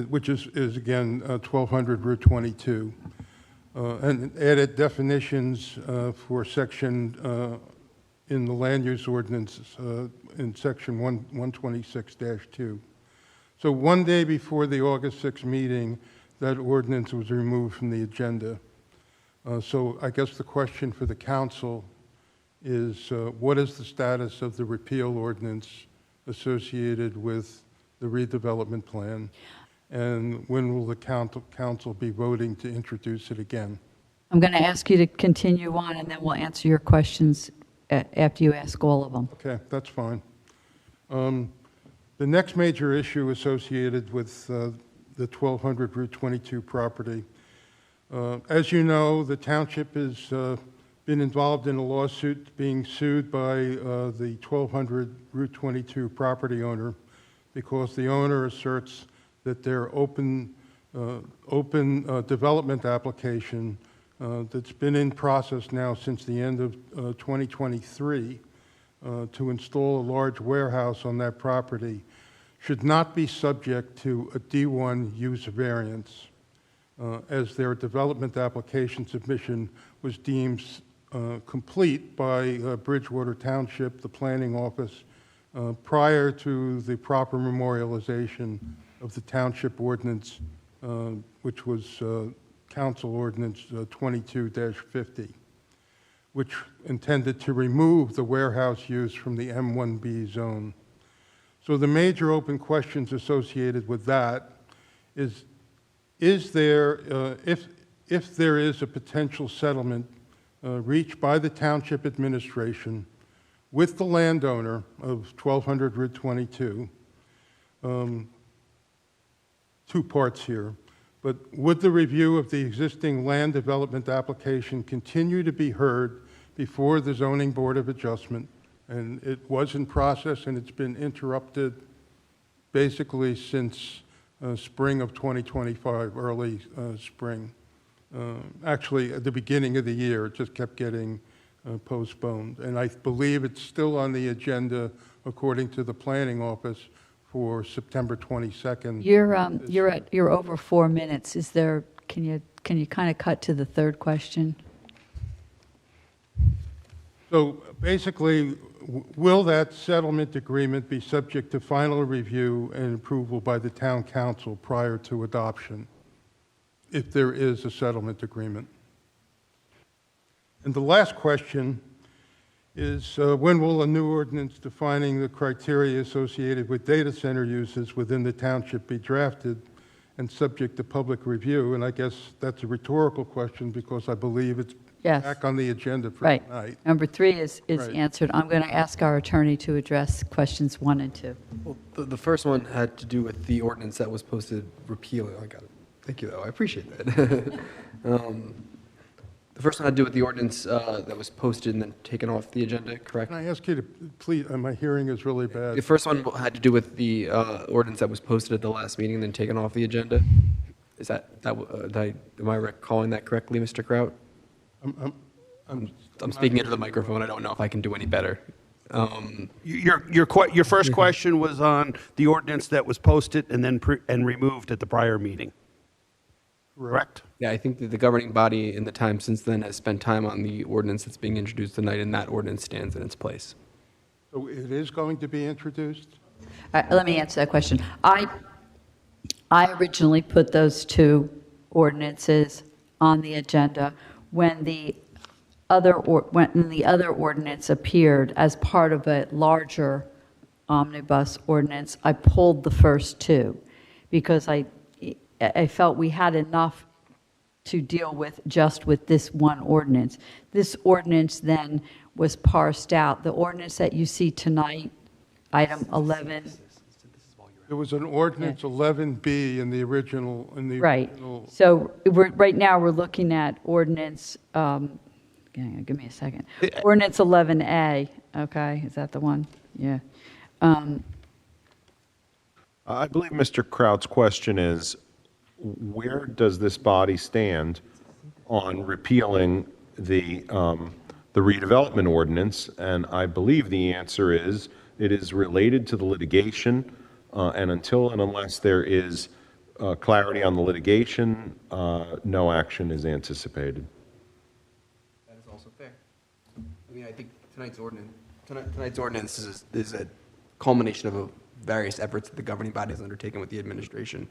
which is again 1200 Route 22, and added definitions for section in the land use ordinance in section 126-2. So one day before the August 6th meeting, that ordinance was removed from the agenda. So I guess the question for the council is, what is the status of the repeal ordinance associated with the redevelopment plan? And when will the council be voting to introduce it again? I'm going to ask you to continue on, and then we'll answer your questions after you ask all of them. Okay, that's fine. The next major issue associated with the 1200 Route 22 property. As you know, the township has been involved in a lawsuit being sued by the 1200 Route 22 property owner because the owner asserts that their open development application that's been in process now since the end of 2023 to install a large warehouse on that property should not be subject to a D1 use variance, as their development application submission was deemed complete by Bridgewater Township, the planning office, prior to the proper memorialization of the township ordinance, which was council ordinance 22-50, which intended to remove the warehouse use from the M1B zone. So the major open questions associated with that is there, if there is a potential settlement reached by the township administration with the landowner of 1200 Route 22, two parts here, but would the review of the existing land development application continue to be heard before the Zoning Board of Adjustment? And it was in process, and it's been interrupted basically since spring of 2025, early spring. Actually, at the beginning of the year, it just kept getting postponed. And I believe it's still on the agenda, according to the planning office, for September 22nd. You're over 4 minutes. Is there, can you kind of cut to the third question? So basically, will that settlement agreement be subject to final review and approval by the town council prior to adoption, if there is a settlement agreement? And the last question is, when will a new ordinance defining the criteria associated with data center uses within the township be drafted and subject to public review? And I guess that's a rhetorical question because I believe it's Yes. back on the agenda for Right. tonight. Number 3 is Right. answered. I'm going to ask our attorney to address questions 1 and 2. Well, the first one had to do with the ordinance that was posted repealing. I got it. Thank you, though. I appreciate that. The first one had to do with the ordinance that was posted and then taken off the agenda, correct? Can I ask you to please, my hearing is really bad. The first one had to do with the ordinance that was posted at the last meeting and then taken off the agenda. Is am I recalling that correctly, Mr. Kraut? I'm speaking into the microphone. I don't know if I can do any better. Your first question was on the ordinance that was posted and then removed at the prior meeting, correct? Yeah, I think that the governing body in the time since then has spent time on the ordinance that's being introduced tonight, and that ordinance stands in its place. So it is going to be introduced? Let me answer that question. I originally put those 2 ordinances on the agenda. When the other ordinance appeared as part of a larger omnibus ordinance, I pulled the first 2 because I felt we had enough to deal with just with this one ordinance. This ordinance then was parsed out. The ordinance that you see tonight, item 11. There was an ordinance 11B in the original. Right. So right now we're looking at ordinance, give me a second. Ordinance 11A, okay, is that the one? Yeah. I believe Mr. Kraut's question is, where does this body stand on repealing the redevelopment ordinance? And I believe the answer is, it is related to the litigation, and until and unless there is clarity on the litigation, no action is anticipated. That is also fair. I mean, I think tonight's ordinance is a culmination of various efforts that the governing body has undertaken with the administration.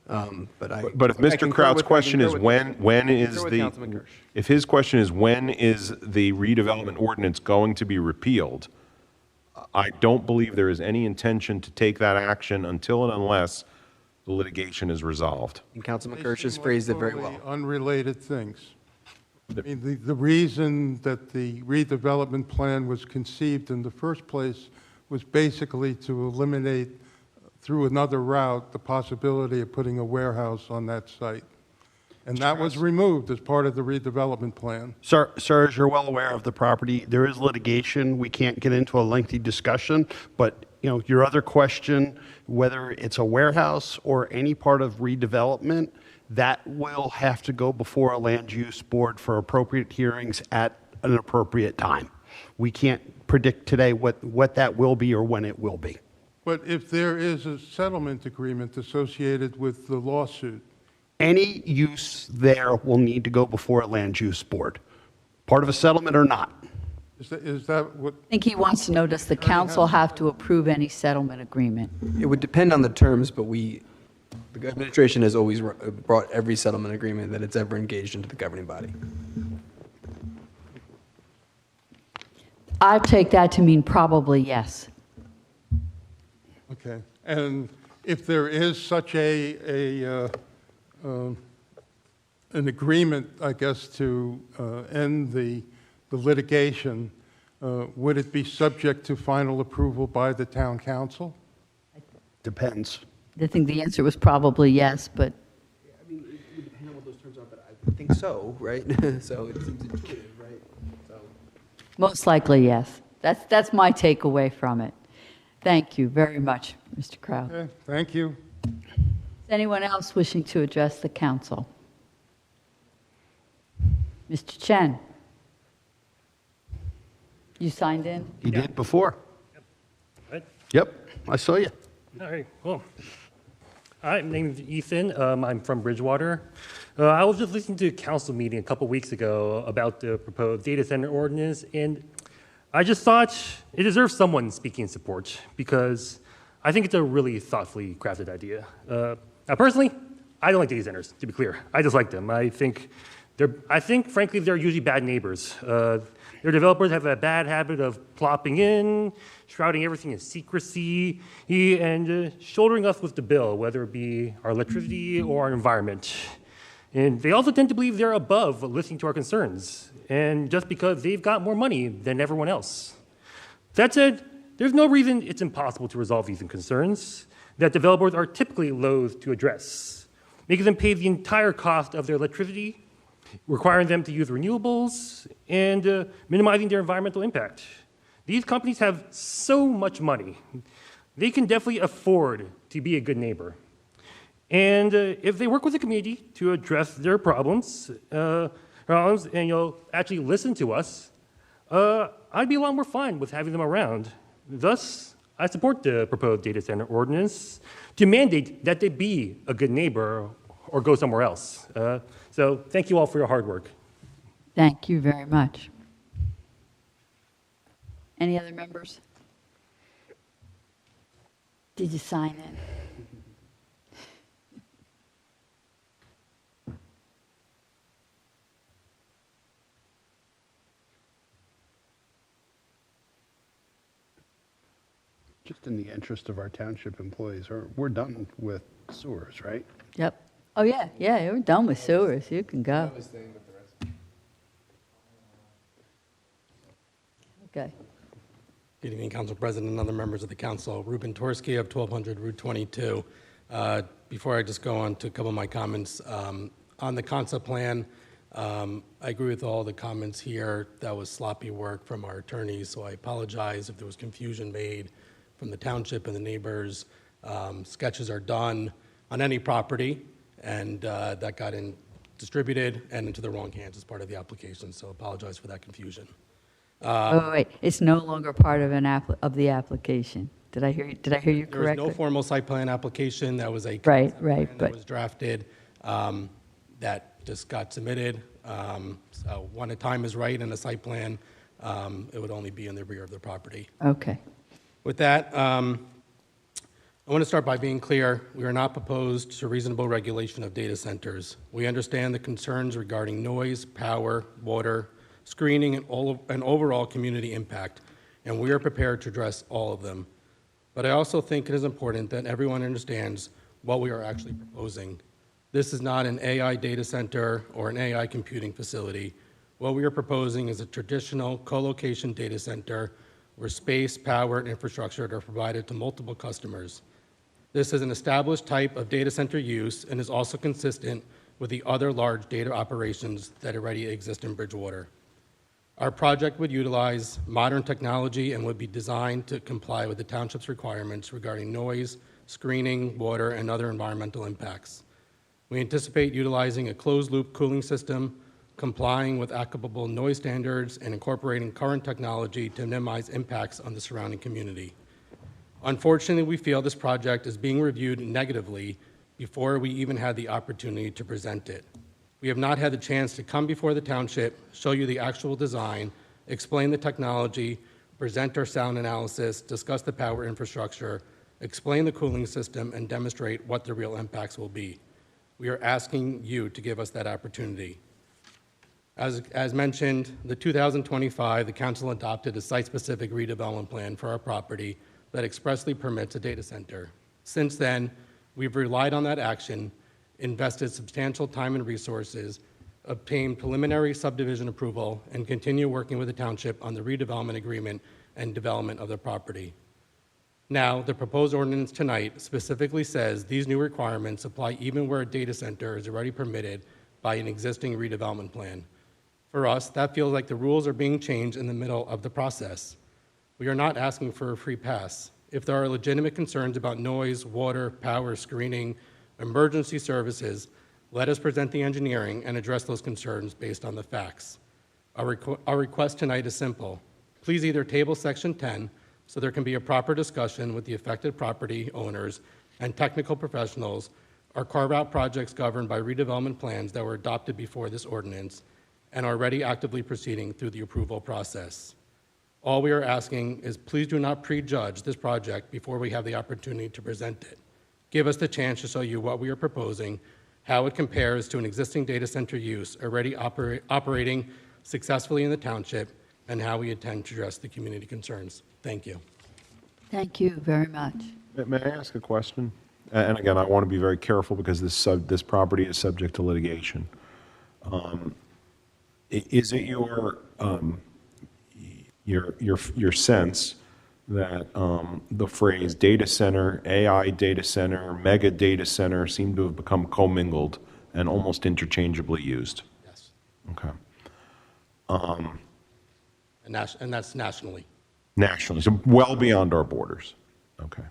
But if Mr. Kraut's question is if his question is when is the redevelopment ordinance going to be repealed, I don't believe there is any intention to take that action until and unless the litigation is resolved. And Councilman Kirsch has phrased it very well. Totally unrelated things. I mean, the reason that the redevelopment plan was conceived in the first place was basically to eliminate, through another route, the possibility of putting a warehouse on that site. And that was removed as part of the redevelopment plan. Sir, as you're well aware of the property, there is litigation. We can't get into a lengthy discussion, but your other question, whether it's a warehouse or any part of redevelopment, that will have to go before a land use board for appropriate hearings at an appropriate time. We can't predict today what that will be or when it will be. But if there is a settlement agreement associated with the lawsuit, any use there will need to go before a land use board, part of a settlement or not. is that what? I think he wants to know, does the council have to approve any settlement agreement? It would depend on the terms, but the administration has always brought every settlement agreement that it's ever engaged into the governing body. I take that to mean probably yes. Okay. Okay. And if there is such an agreement, I guess, to end the litigation, would it be subject to final approval by the town council? Depends. I think the answer was probably yes, but I mean, it would depend on what those terms are, but I think so, right? So it seems intuitive, right? So. most likely yes. That's my takeaway from it. Thank you very much, Mr. Kraus. Okay, thank you. Is anyone else wishing to address the council? Mr. Chen? You signed in? He did before. Right. Yep, I saw you. All right, cool. Hi, my name is Ethan. I'm from Bridgewater. I was just listening to a council meeting a couple weeks ago about the proposed data center ordinance, and I just thought it deserves someone speaking in support because I think it's a really thoughtfully crafted idea. Now, personally, I don't like data centers, to be clear. I just like them. I think, frankly, they're usually bad neighbors. Their developers have a bad habit of plopping in, shrouding everything in secrecy, and shouldering us with the bill, whether it be our electricity or our environment. And they also tend to believe they're above listening to our concerns, and just because they've got more money than everyone else. That said, there's no reason it's impossible to resolve these concerns that developers are typically loath to address, making them pay the entire cost of their electricity, requiring them to use renewables, and minimizing their environmental impact. These companies have so much money, they can definitely afford to be a good neighbor. And if they work with the community to address their problems, and actually listen to us, I'd be a lot more fun with having them around. Thus, I support the proposed data center ordinance to mandate that they be a good neighbor or go somewhere else. So thank you all for your hard work. Thank you very much. Any other members? Did you sign in? Just in the interest of our township employees, we're done with sewers, right? Yep. Oh, yeah, we're done with sewers. You can go. Okay. Good evening, Council President and other members of the council. Ruben Torsky of 1200 Route 22. Before I just go on to a couple of my comments, on the concept plan, I agree with all the comments here. That was sloppy work from our attorneys, so I apologize if there was confusion made from the township and the neighbors. Sketches are done on any property, and that got distributed and into the wrong hands as part of the application, so apologize for that confusion. Wait, it's no longer part of the application. Did I hear you correctly? There was no formal site plan application. That was a right, that was drafted that just got submitted. So when a time is right in a site plan, it would only be in the rear of the property. Okay. With that, I want to start by being clear. We are not opposed to reasonable regulation of data centers. We understand the concerns regarding noise, power, water, screening, and overall community impact, and we are prepared to address all of them. But I also think it is important that everyone understands what we are actually proposing. This is not an AI data center or an AI computing facility. What we are proposing is a traditional co-location data center where space, power, and infrastructure are provided to multiple customers. This is an established type of data center use and is also consistent with the other large data operations that already exist in Bridgewater. Our project would utilize modern technology and would be designed to comply with the township's requirements regarding noise, screening, water, and other environmental impacts. We anticipate utilizing a closed-loop cooling system, complying with applicable noise standards, and incorporating current technology to minimize impacts on the surrounding community. Unfortunately, we feel this project is being reviewed negatively before we even had the opportunity to present it. We have not had the chance to come before the township, show you the actual design, explain the technology, present our sound analysis, discuss the power infrastructure, explain the cooling system, and demonstrate what the real impacts will be. We are asking you to give us that opportunity. As mentioned, the 2025, the council adopted a site-specific redevelopment plan for our property that expressly permits a data center. Since then, we've relied on that action, invested substantial time and resources, obtained preliminary subdivision approval, and continue working with the township on the redevelopment agreement and development of the property. Now, the proposed ordinance tonight specifically says these new requirements apply even where a data center is already permitted by an existing redevelopment plan. For us, that feels like the rules are being changed in the middle of the process. We are not asking for a free pass. If there are legitimate concerns about noise, water, power, screening, emergency services, let us present the engineering and address those concerns based on the facts. Our request tonight is simple. Please either table Section 10 so there can be a proper discussion with the affected property owners and technical professionals, or carve out projects governed by redevelopment plans that were adopted before this ordinance and are already actively proceeding through the approval process. All we are asking is please do not prejudge this project before we have the opportunity to present it. Give us the chance to show you what we are proposing, how it compares to an existing data center use already operating successfully in the township, and how we intend to address the community concerns. Thank you. Thank you very much. May I ask a question? And again, I want to be very careful because this property is subject to litigation. Is it your sense that the phrase data center, AI data center, mega data center seem to have become commingled and almost interchangeably used? Yes. Okay. And that's nationally. Nationally, so well beyond our borders. Okay.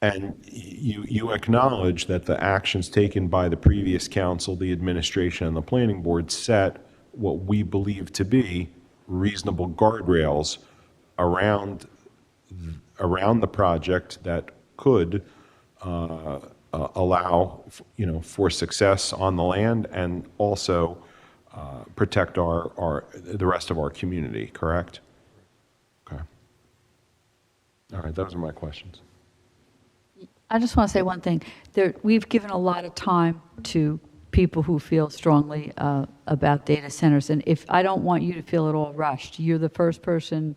And you acknowledge that the actions taken by the previous council, the administration, and the planning board set what we believe to be reasonable guardrails around the project that could allow, for success on the land and also protect the rest of our community, correct? Okay. All right, those are my questions. I just want to say one thing. We've given a lot of time to people who feel strongly about data centers, and if I don't want you to feel at all rushed. You're the first person,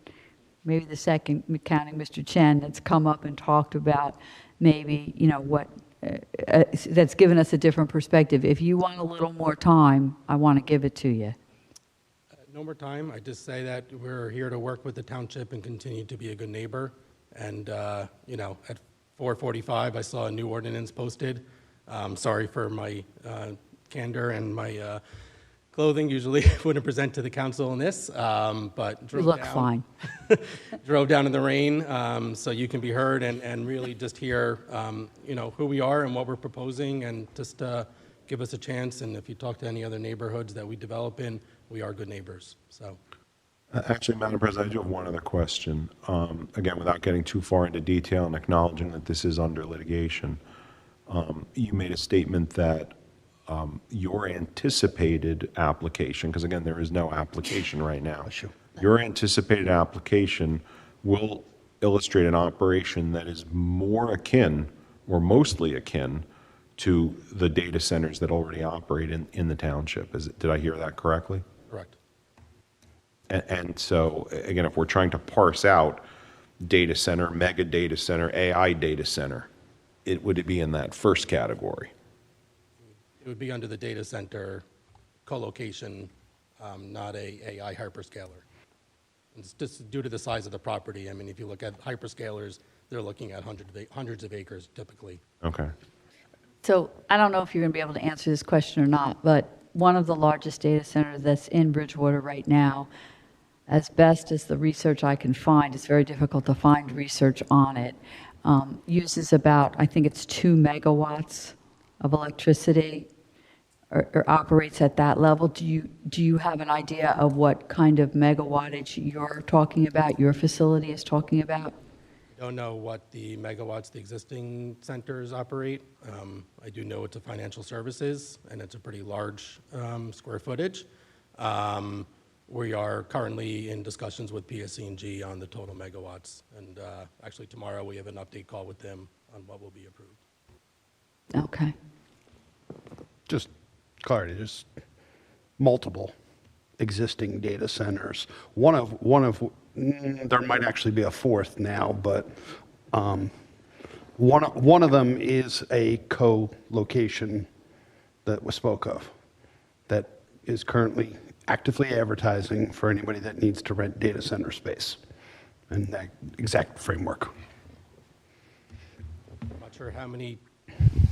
maybe the second, counting Mr. Chen, that's come up and talked about maybe, what that's given us a different perspective. If you want a little more time, I want to give it to you. No more time. I just say that we're here to work with the township and continue to be a good neighbor. And, at 4:45, I saw a new ordinance posted. Sorry for my candor and my clothing. Usually wouldn't present to the council in this, but You look fine. drove down in the rain so you can be heard and really just hear, who we are and what we're proposing, and just give us a chance. And if you talk to any other neighborhoods that we develop in, we are good neighbors. So. Actually, Madam President, I do have one other question. Again, without getting too far into detail and acknowledging that this is under litigation, you made a statement that your anticipated application, because again, there is no application right now. Your anticipated application will illustrate an operation that is more akin, or mostly akin, to the data centers that already operate in the township. Did I hear that correctly? Correct. And so, again, if we're trying to parse out data center, mega data center, AI data center, would it be in that first category? It would be under the data center co-location, not a AI hyperscaler. It's just due to the size of the property. I mean, if you look at hyperscalers, they're looking at hundreds of acres typically. Okay. So I don't know if you're going to be able to answer this question or not, but one of the largest data centers that's in Bridgewater right now, as best as the research I can find, it's very difficult to find research on it, uses about, I think it's 2 megawatts of electricity, or operates at that level. Do you have an idea of what kind of megawattage you're talking about, your facility is talking about? I don't know what the megawatts the existing centers operate. I do know it's a financial services, and it's a pretty large square footage. We are currently in discussions with PSE&G on the total megawatts, and actually tomorrow we have an update call with them on what will be approved. Okay. Just clarity, just multiple existing data centers. There might actually be a fourth now, but one of them is a co-location that was spoke of, that is currently actively advertising for anybody that needs to rent data center space, and that exact framework. I'm not sure how many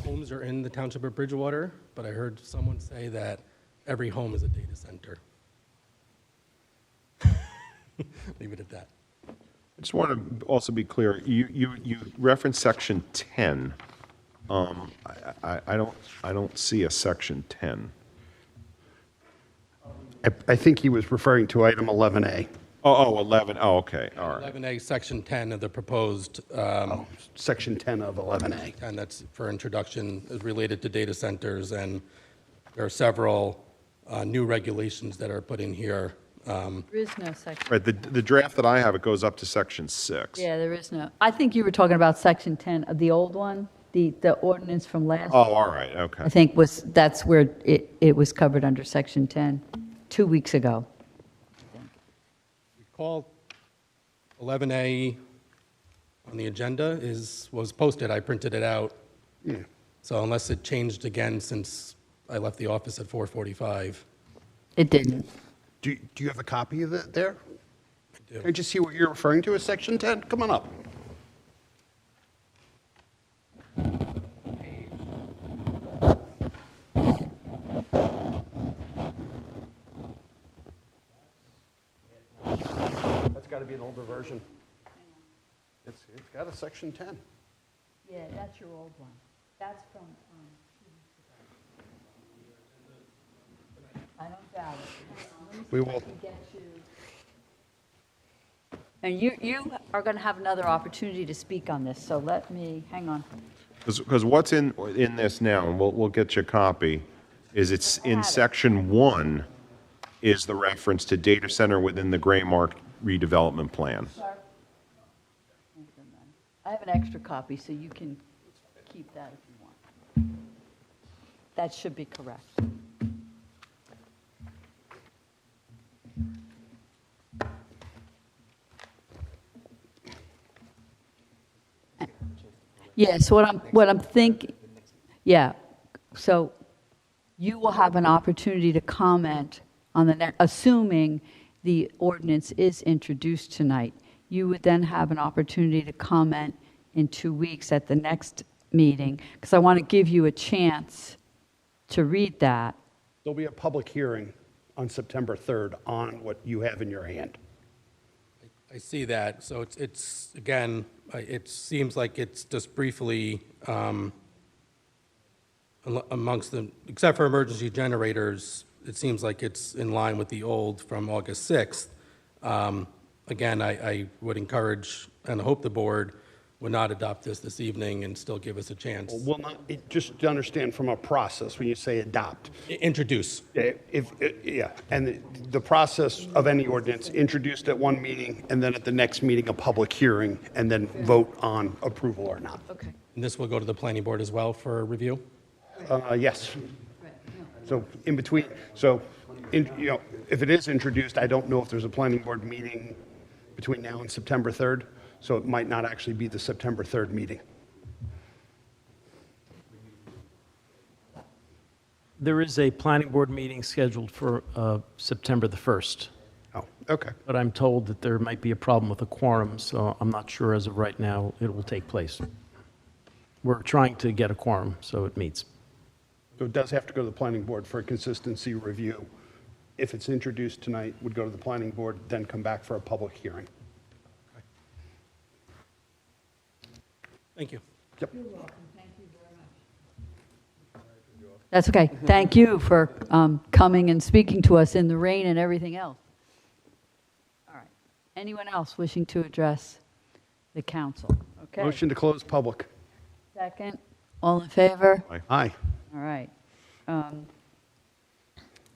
homes are in the township of Bridgewater, but I heard someone say that every home is a data center. Leave it at that. I just want to also be clear, you referenced section 10. I don't see a section 10. I think he was referring to item 11A. Oh, 11, oh, okay, all right. 11A, section 10 of the proposed, Section 10 of 11A. and that's for introduction, is related to data centers, and there are several new regulations that are put in here. There is no section. Right, the draft that I have, it goes up to section 6. Yeah, there is no. I think you were talking about section 10 of the old one, the ordinance from last. Oh, all right, okay. I think that's where it was covered under section 10, 2 weeks ago. Call 11A on the agenda was posted. I printed it out. Yeah. So unless it changed again since I left the office at 4:45. It didn't. Do you have a copy of it there? I do. Can I just see what you're referring to as section 10? Come on up. That's got to be an older version. It's got a section 10. Yeah, that's your old one. That's from 2 weeks ago. I don't doubt it. Let me see We if I will. can get you. And you are going to have another opportunity to speak on this, so let me, hang on. Because what's in this now, and we'll get you a copy, is it's in section 1 is the reference to data center within the Gray Mark redevelopment plan. I have an extra copy, so you can keep that if you want. That should be correct. Yeah, so what I'm thinking, yeah, so you will have an opportunity to comment on the next, assuming the ordinance is introduced tonight. You would then have an opportunity to comment in 2 weeks at the next meeting, because I want to give you a chance to read that. There'll be a public hearing on September 3rd on what you have in your hand. I see that. So it's again, it seems like it's just briefly amongst the, except for emergency generators, it seems like it's in line with the old from August 6th. Again, I would encourage and hope the board would not adopt this evening and still give us a chance. Will not, just to understand from a process, when you say adopt. Introduce. Yeah, and the process of any ordinance, introduced at one meeting, and then at the next meeting, a public hearing, and then vote on approval or not. Okay. And this will go to the planning board as well for review? Yes. So in between, if it is introduced, I don't know if there's a planning board meeting between now and September 3rd, so it might not actually be the September 3rd meeting. There is a planning board meeting scheduled for September the 1st, Oh, okay. but I'm told that there might be a problem with a quorum, so I'm not sure as of right now it will take place. We're trying to get a quorum, so it meets. So it does have to go to the planning board for a consistency review. If it's introduced tonight, would go to the planning board, then come back for a public hearing. Thank you. Yep. You're welcome. Thank you very much. That's okay. Thank you for coming and speaking to us in the rain and everything else. All right. Anyone else wishing to address the council? Okay. Motion to close public. Second. All in favor? Aye. All right.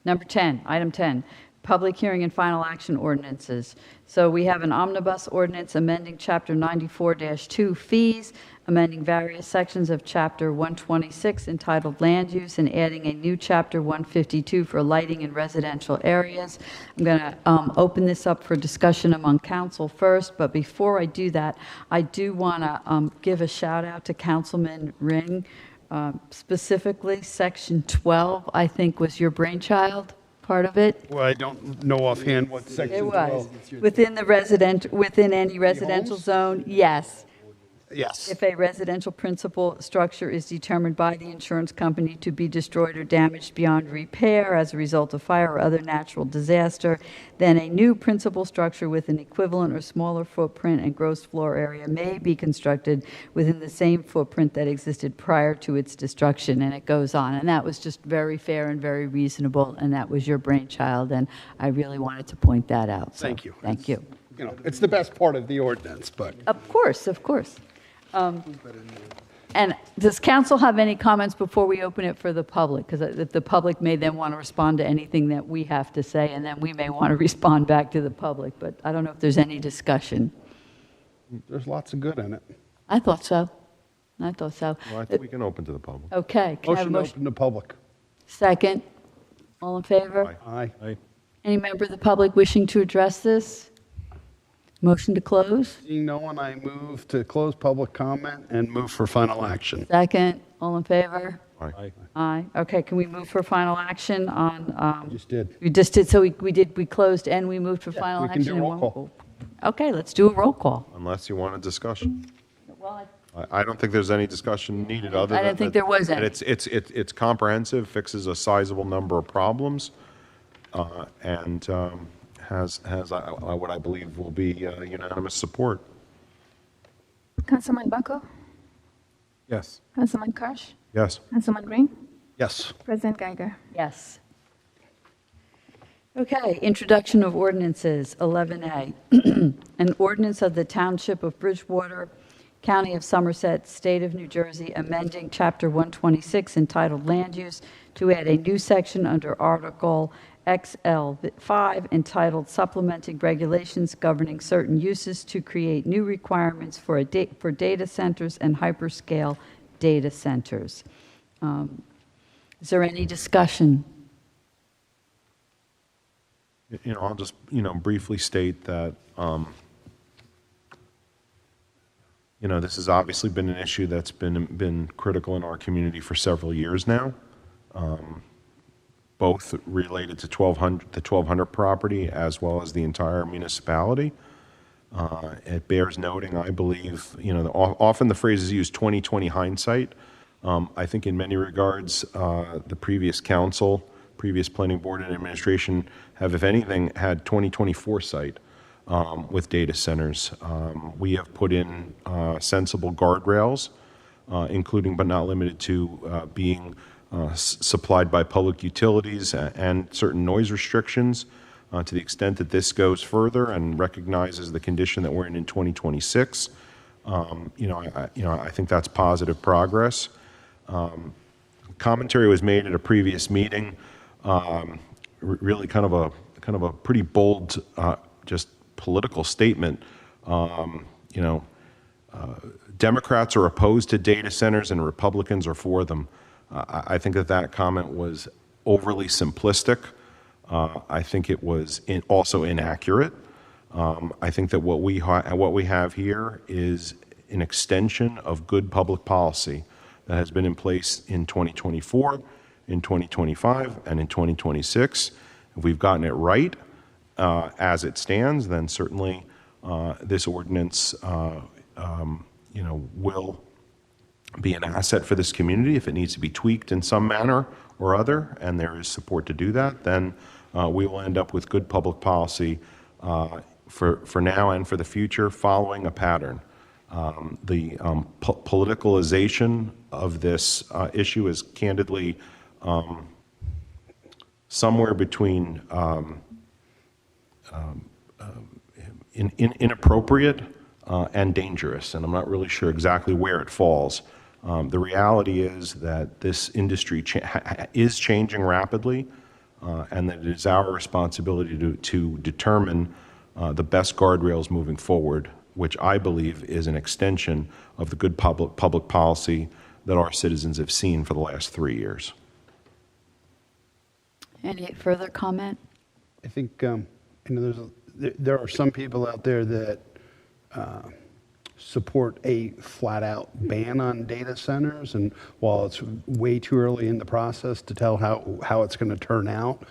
Number 10, item 10, public hearing and final action ordinances. So we have an omnibus ordinance amending Chapter 94-2 fees, amending various sections of Chapter 126 entitled Land Use, and adding a new Chapter 152 for lighting in residential areas. I'm going to open this up for discussion among council first, but before I do that, I do want to give a shout out to Councilman Ring. Specifically, Section 12, I think, was your brainchild, part of it. Well, I don't know offhand what section It was. 12. Within any residential zone, yes. Yes. If a residential principal structure is determined by the insurance company to be destroyed or damaged beyond repair as a result of fire or other natural disaster, then a new principal structure with an equivalent or smaller footprint and gross floor area may be constructed within the same footprint that existed prior to its destruction, and it goes on. And that was just very fair and very reasonable, and that was your brainchild, and I really wanted to point that out. So, Thank you. Thank you. You know, it's the best part of the ordinance, but. Of course, of course. And does council have any comments before we open it for the public? Because the public may then want to respond to anything that we have to say, and then we may want to respond back to the public. But I don't know if there's any discussion. There's lots of good in it. I thought so. I thought so. Well, I think we can open to the public. Okay. Can I have a Motion to open to public. Second. All in favor? Aye. Aye. Any member of the public wishing to address this? Motion to close? Seeing no one, I move to close public comment and move for final action. Second. All in favor? Aye. Aye. Okay, can we move for final action on, Just did. we just did, so we closed and we moved for final we can action? do in roll one call. go? Okay, let's do a roll call. Unless you want a discussion. Well, I don't think there's any discussion needed other than. I didn't think there was that any. It's comprehensive, fixes a sizable number of problems, and has what I believe will be unanimous support. Councilman Bucko, Yes. Councilman Kirsch, Yes. Councilman Ring, Yes. President Geiger. Yes. Okay, introduction of ordinances, 11A. An ordinance of the Township of Bridgewater, County of Somerset, State of New Jersey, amending Chapter 126 entitled Land Use to add a new section under Article XL5 entitled Supplementing Regulations Governing Certain Uses to create new requirements for data centers and hyperscale data centers. Is there any discussion? I'll just, briefly state that, this has obviously been an issue that's been critical in our community for several years now, both related to the 1200 property as well as the entire municipality. It bears noting, I believe, often the phrase is used 20/20 hindsight. I think in many regards, the previous council, previous planning board and administration have, if anything, had 20/20 foresight with data centers. We have put in sensible guardrails, including but not limited to being supplied by public utilities and certain noise restrictions to the extent that this goes further and recognizes the condition that we're in 2026. I think that's positive progress. Commentary was made at a previous meeting, really kind of a pretty bold, just political statement. Democrats are opposed to data centers and Republicans are for them. I think that comment was overly simplistic. I think it was also inaccurate. I think that what we have here is an extension of good public policy that has been in place in 2024, in 2025, and in 2026. If we've gotten it right as it stands, then certainly this ordinance will be an asset for this community. If it needs to be tweaked in some manner or other, and there is support to do that, then we will end up with good public policy for now and for the future, following a pattern. The politicalization of this issue is candidly somewhere between inappropriate and dangerous, and I'm not really sure exactly where it falls. The reality is that this industry is changing rapidly. and that it is our responsibility to determine the best guardrails moving forward, which I believe is an extension of the good public policy that our citizens have seen for the last 3 years. Any further comment? I think, there are some people out there that support a flat-out ban on data centers, and while it's way too early in the process to tell how it's going to turn out,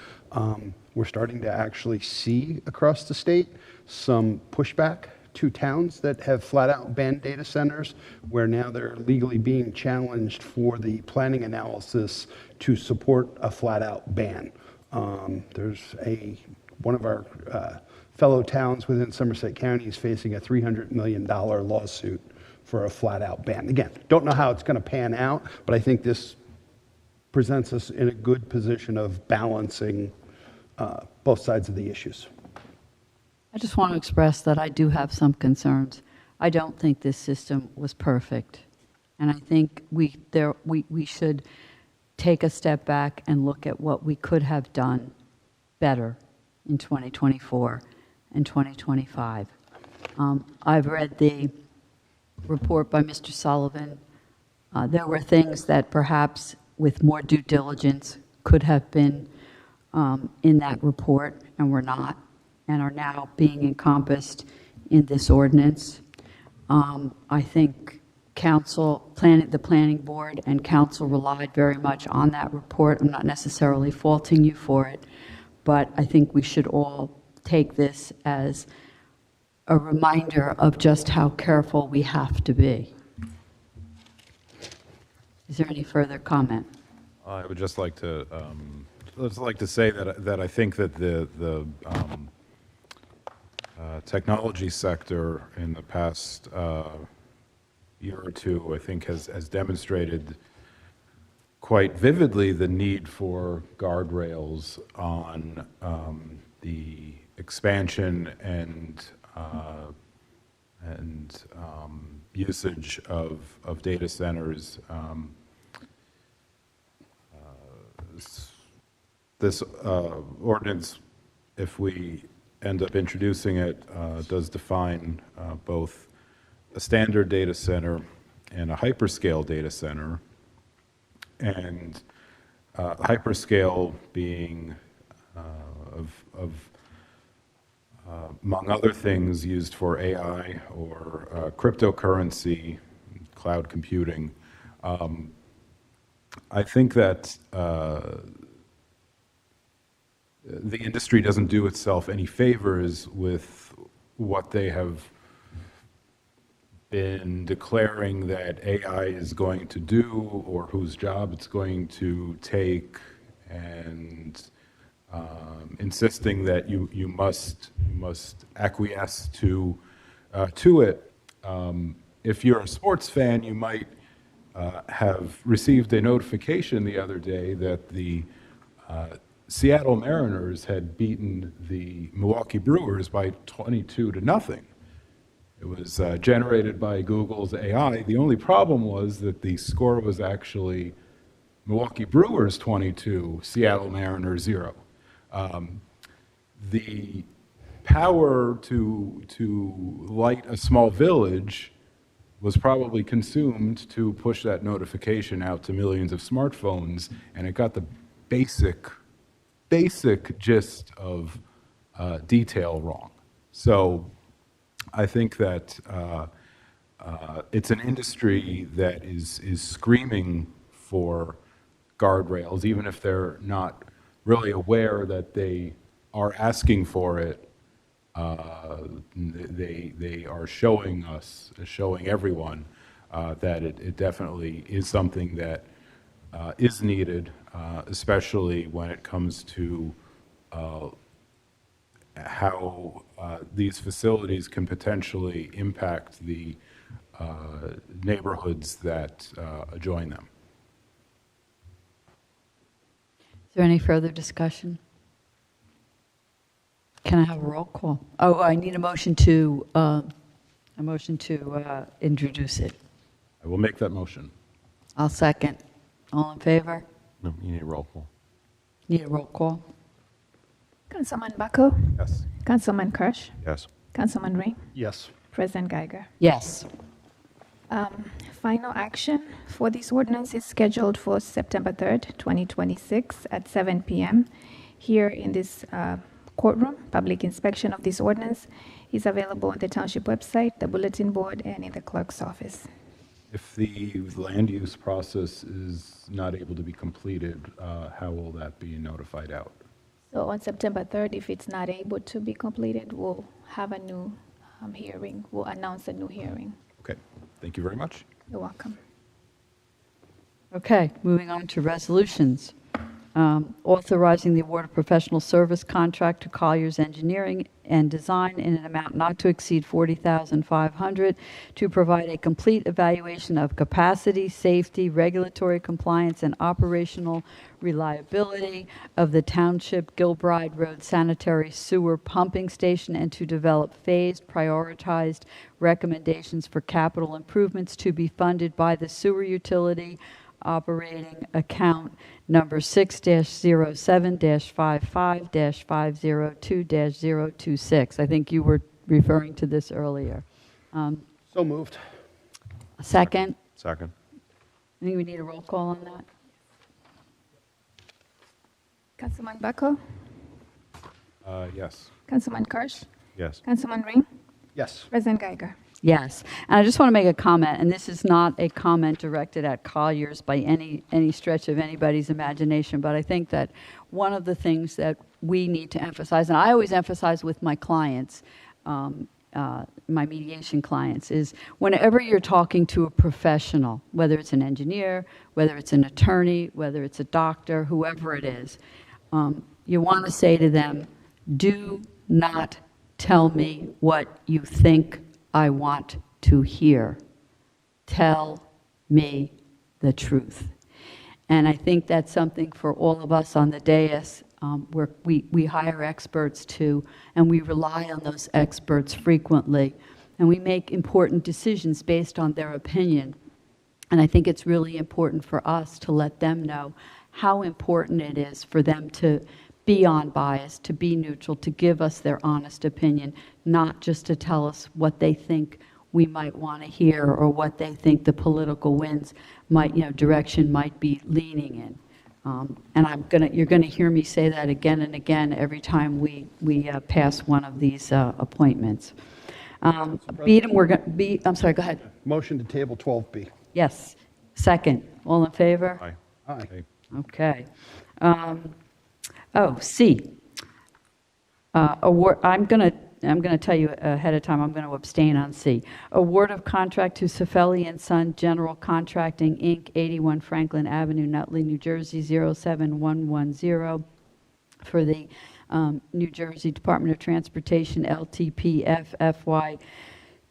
we're starting to actually see across the state some pushback to towns that have flat-out banned data centers, where now they're legally being challenged for the planning analysis to support a flat-out ban. There's one of our fellow towns within Somerset County is facing a $300 million lawsuit for a flat-out ban. Again, don't know how it's going to pan out, but I think this presents us in a good position of balancing both sides of the issues. I just want to express that I do have some concerns. I don't think this system was perfect. And I think we should take a step back and look at what we could have done better in 2024 and 2025. I've read the report by Mr. Sullivan. There were things that perhaps with more due diligence could have been in that report and were not, and are now being encompassed in this ordinance. I think the planning board and council relied very much on that report. I'm not necessarily faulting you for it, but I think we should all take this as a reminder of just how careful we have to be. Is there any further comment? I would just like to say that I think that the technology sector in the past year or two, I think, has demonstrated quite vividly the need for guardrails on the expansion and usage of data centers. This ordinance, if we end up introducing it, does define both a standard data center and a hyperscale data center, and hyperscale being among other things used for AI or cryptocurrency, cloud computing. I think that the industry doesn't do itself any favors with what they have been declaring that AI is going to do, or whose job it's going to take, and insisting that you must acquiesce to it. If you're a sports fan, you might have received a notification the other day that the Seattle Mariners had beaten the Milwaukee Brewers by 22-0. It was generated by Google's AI. The only problem was that the score was actually Milwaukee Brewers 22, Seattle Mariners 0. The power to light a small village was probably consumed to push that notification out to millions of smartphones, and it got the basic gist of detail wrong. So I think that it's an industry that is screaming for guardrails, even if they're not really aware that they are asking for it. They are showing everyone that it definitely is something that is needed, especially when it comes to how these facilities can potentially impact the neighborhoods that adjoin them. Is there any further discussion? Can I have a roll call? Oh, I need a motion to introduce it. I will make that motion. I'll second. All in favor? No, you need a roll call. Need a roll call? Councilman Bucko, Yes. Councilman Kirsch, Yes. Councilman Ring, Yes. President Geiger. Yes. Final action for this ordinance is scheduled for September 3rd, 2026 at 7 p.m. here in this courtroom. Public inspection of this ordinance is available on the township website, the bulletin board, and in the clerk's office. If the land use process is not able to be completed, how will that be notified out? So on September 3rd, if it's not able to be completed, we'll have a new hearing. We'll announce a new hearing. Okay, thank you very much. You're welcome. Okay, moving on to resolutions. Authorizing the award of professional service contract to Colliers Engineering and Design in an amount not to exceed $40,500 to provide a complete evaluation of capacity, safety, regulatory compliance, and operational reliability of the Township Gilbride Road Sanitary Sewer Pumping Station and to develop phased, prioritized recommendations for capital improvements to be funded by the sewer utility operating account number 6-07-55-502-026. I think you were referring to this earlier. So moved. A second? Second. I think we need a roll call on that. Councilman Bucko, Yes. Councilman Kirsch, Yes. Councilman Ring, Yes. President Geiger. Yes, and I just want to make a comment, and this is not a comment directed at Colliers by any stretch of anybody's imagination, but I think that one of the things that we need to emphasize, and I always emphasize with my clients, my mediation clients, is whenever you're talking to a professional, whether it's an engineer, whether it's an attorney, whether it's a doctor, whoever it is, you want to say to them, do not tell me what you think I want to hear. Tell me the truth. And I think that's something for all of us on the dais, where we hire experts to, and we rely on those experts frequently, and we make important decisions based on their opinion. And I think it's really important for us to let them know how important it is for them to be unbiased, to be neutral, to give us their honest opinion, not just to tell us what they think we might want to hear or what they think the political winds might, direction might be leaning in. And you're gonna hear me say that again and again every time we pass one of these appointments. I'm sorry, go ahead. Motion to table 12B. Yes. Second. All in favor? Aye. Aye. Okay. C. Award. I'm going to tell you ahead of time. I'm going to abstain on C. Award of contract to Sefeli and Son General Contracting Inc., 81 Franklin Avenue, Nutley, New Jersey 07110, for the New Jersey Department of Transportation LTPF FY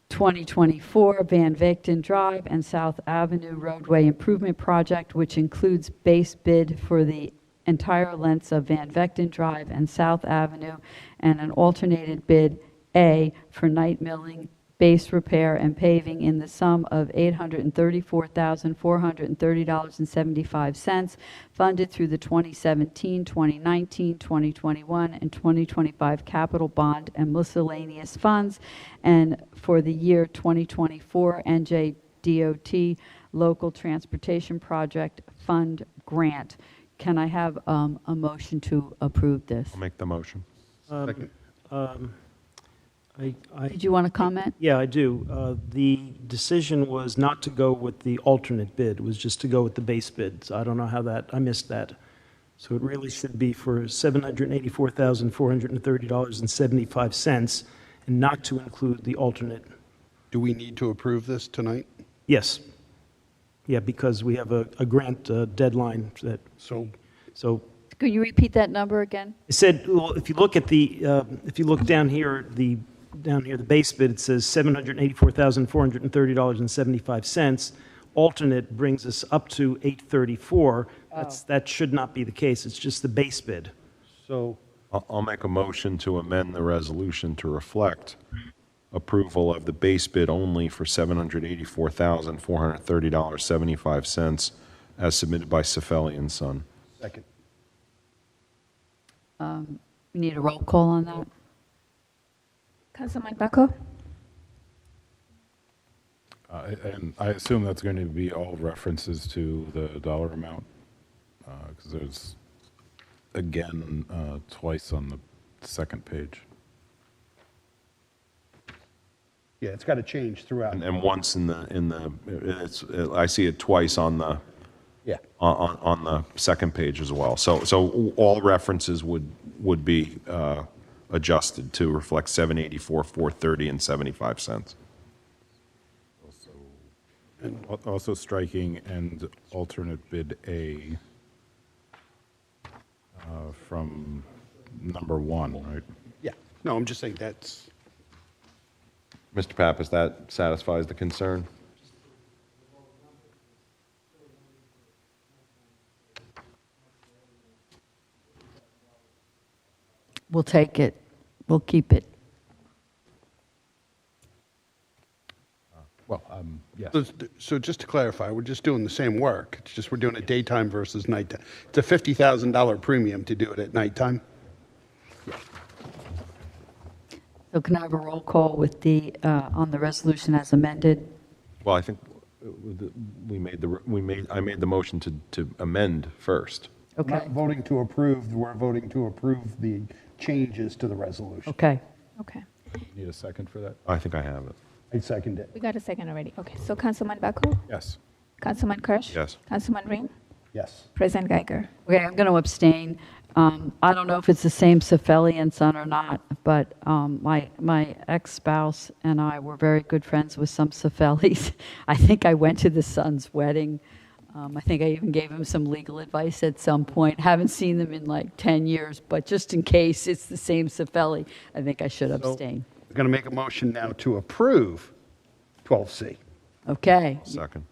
2024 Van Vechten Drive and South Avenue Roadway Improvement Project, which includes base bid for the entire lengths of Van Vechten Drive and South Avenue, and an alternated bid A for night milling, base repair, and paving in the sum of $834,430.75, funded through the 2017, 2019, 2021, and 2025 capital bond and miscellaneous funds, and for the year 2024 NJ DOT Local Transportation Project Fund Grant. Can I have a motion to approve this? I'll make the motion. Second. Did you want to comment? Yeah, I do. The decision was not to go with the alternate bid, was just to go with the base bid. So I don't know how I missed that. So it really should be for $784,430.75 and not to include the alternate. Do we need to approve this tonight? Yes. Yeah, because we have a grant deadline that, So Could you repeat that number again? it said, well, if you look at if you look down here, the base bid, it says $784,430.75. Alternate brings us up to $834. That should not be the case. It's just the base bid. So I'll make a motion to amend the resolution to reflect approval of the base bid only for $784,430.75 as submitted by Sefeli and Son. second. We need a roll call on that? Councilman Baco? And I assume that's going to be all references to the dollar amount, because there's, again, twice on the second page. Yeah, it's got to change throughout. And once I see it twice on the, Yeah. on the second page as well. So all references would be adjusted to reflect 784, 430, and 75 cents. Also striking and alternate bid A from number 1, right? Yeah. No, I'm just saying that's, Mr. Pappas, that satisfies the concern? We'll take it. We'll keep it. Well, yes. so just to clarify, we're just doing the same work. It's just we're doing it daytime versus nighttime. It's a $50,000 premium to do it at nighttime. So can I have a roll call with on the resolution as amended? Well, I think I made the motion to amend first. We're not Okay, voting to approve, we're voting to approve the changes to the resolution. okay. Okay. Need a second for that? I think I have it. I second it. We got a second already. Okay, so Councilman Baco? Yes. Councilman Kirsch? Yes. Councilman Ring? Yes. President Geiger? Okay, I'm going to abstain. I don't know if it's the same Sefeli and Son or not, but my ex-spouse and I were very good friends with some Sefelis. I think I went to the son's wedding. I think I even gave him some legal advice at some point. Haven't seen them in like 10 years, but just in case it's the same Sefeli, I think I should abstain. We're going to make a motion now to approve 12C. Okay, Second.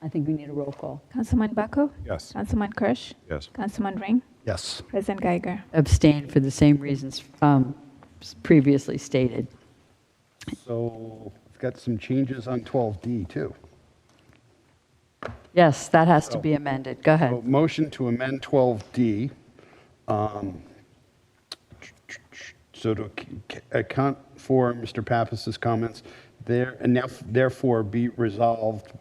I think we need a roll call. Councilman Baco? Yes. Councilman Kirsch? Yes. Councilman Ring? Yes. President Geiger? Abstain for the same reasons previously stated. So we've got some changes on 12D too. Yes, that has to be amended. Go So ahead. motion to amend 12D. So to account for Mr. Pappas's comments, therefore be resolved,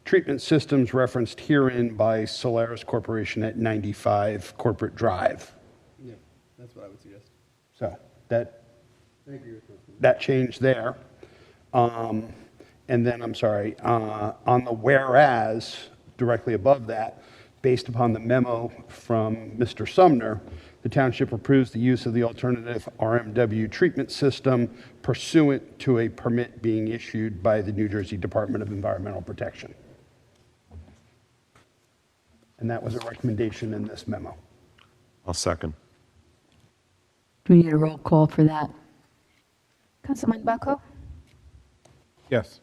treatment systems referenced herein by Solaris Corporation at 95 Corporate Drive. Yeah, that's what I would suggest. So that change there. And then, I'm sorry, on the whereas, directly above that, based upon the memo from Mr. Sumner, the township approves the use of the alternative RMW treatment system pursuant to a permit being issued by the New Jersey Department of Environmental Protection. And that was a recommendation in this memo. I'll second. Do we need a roll call for that? Councilman Baco? Yes.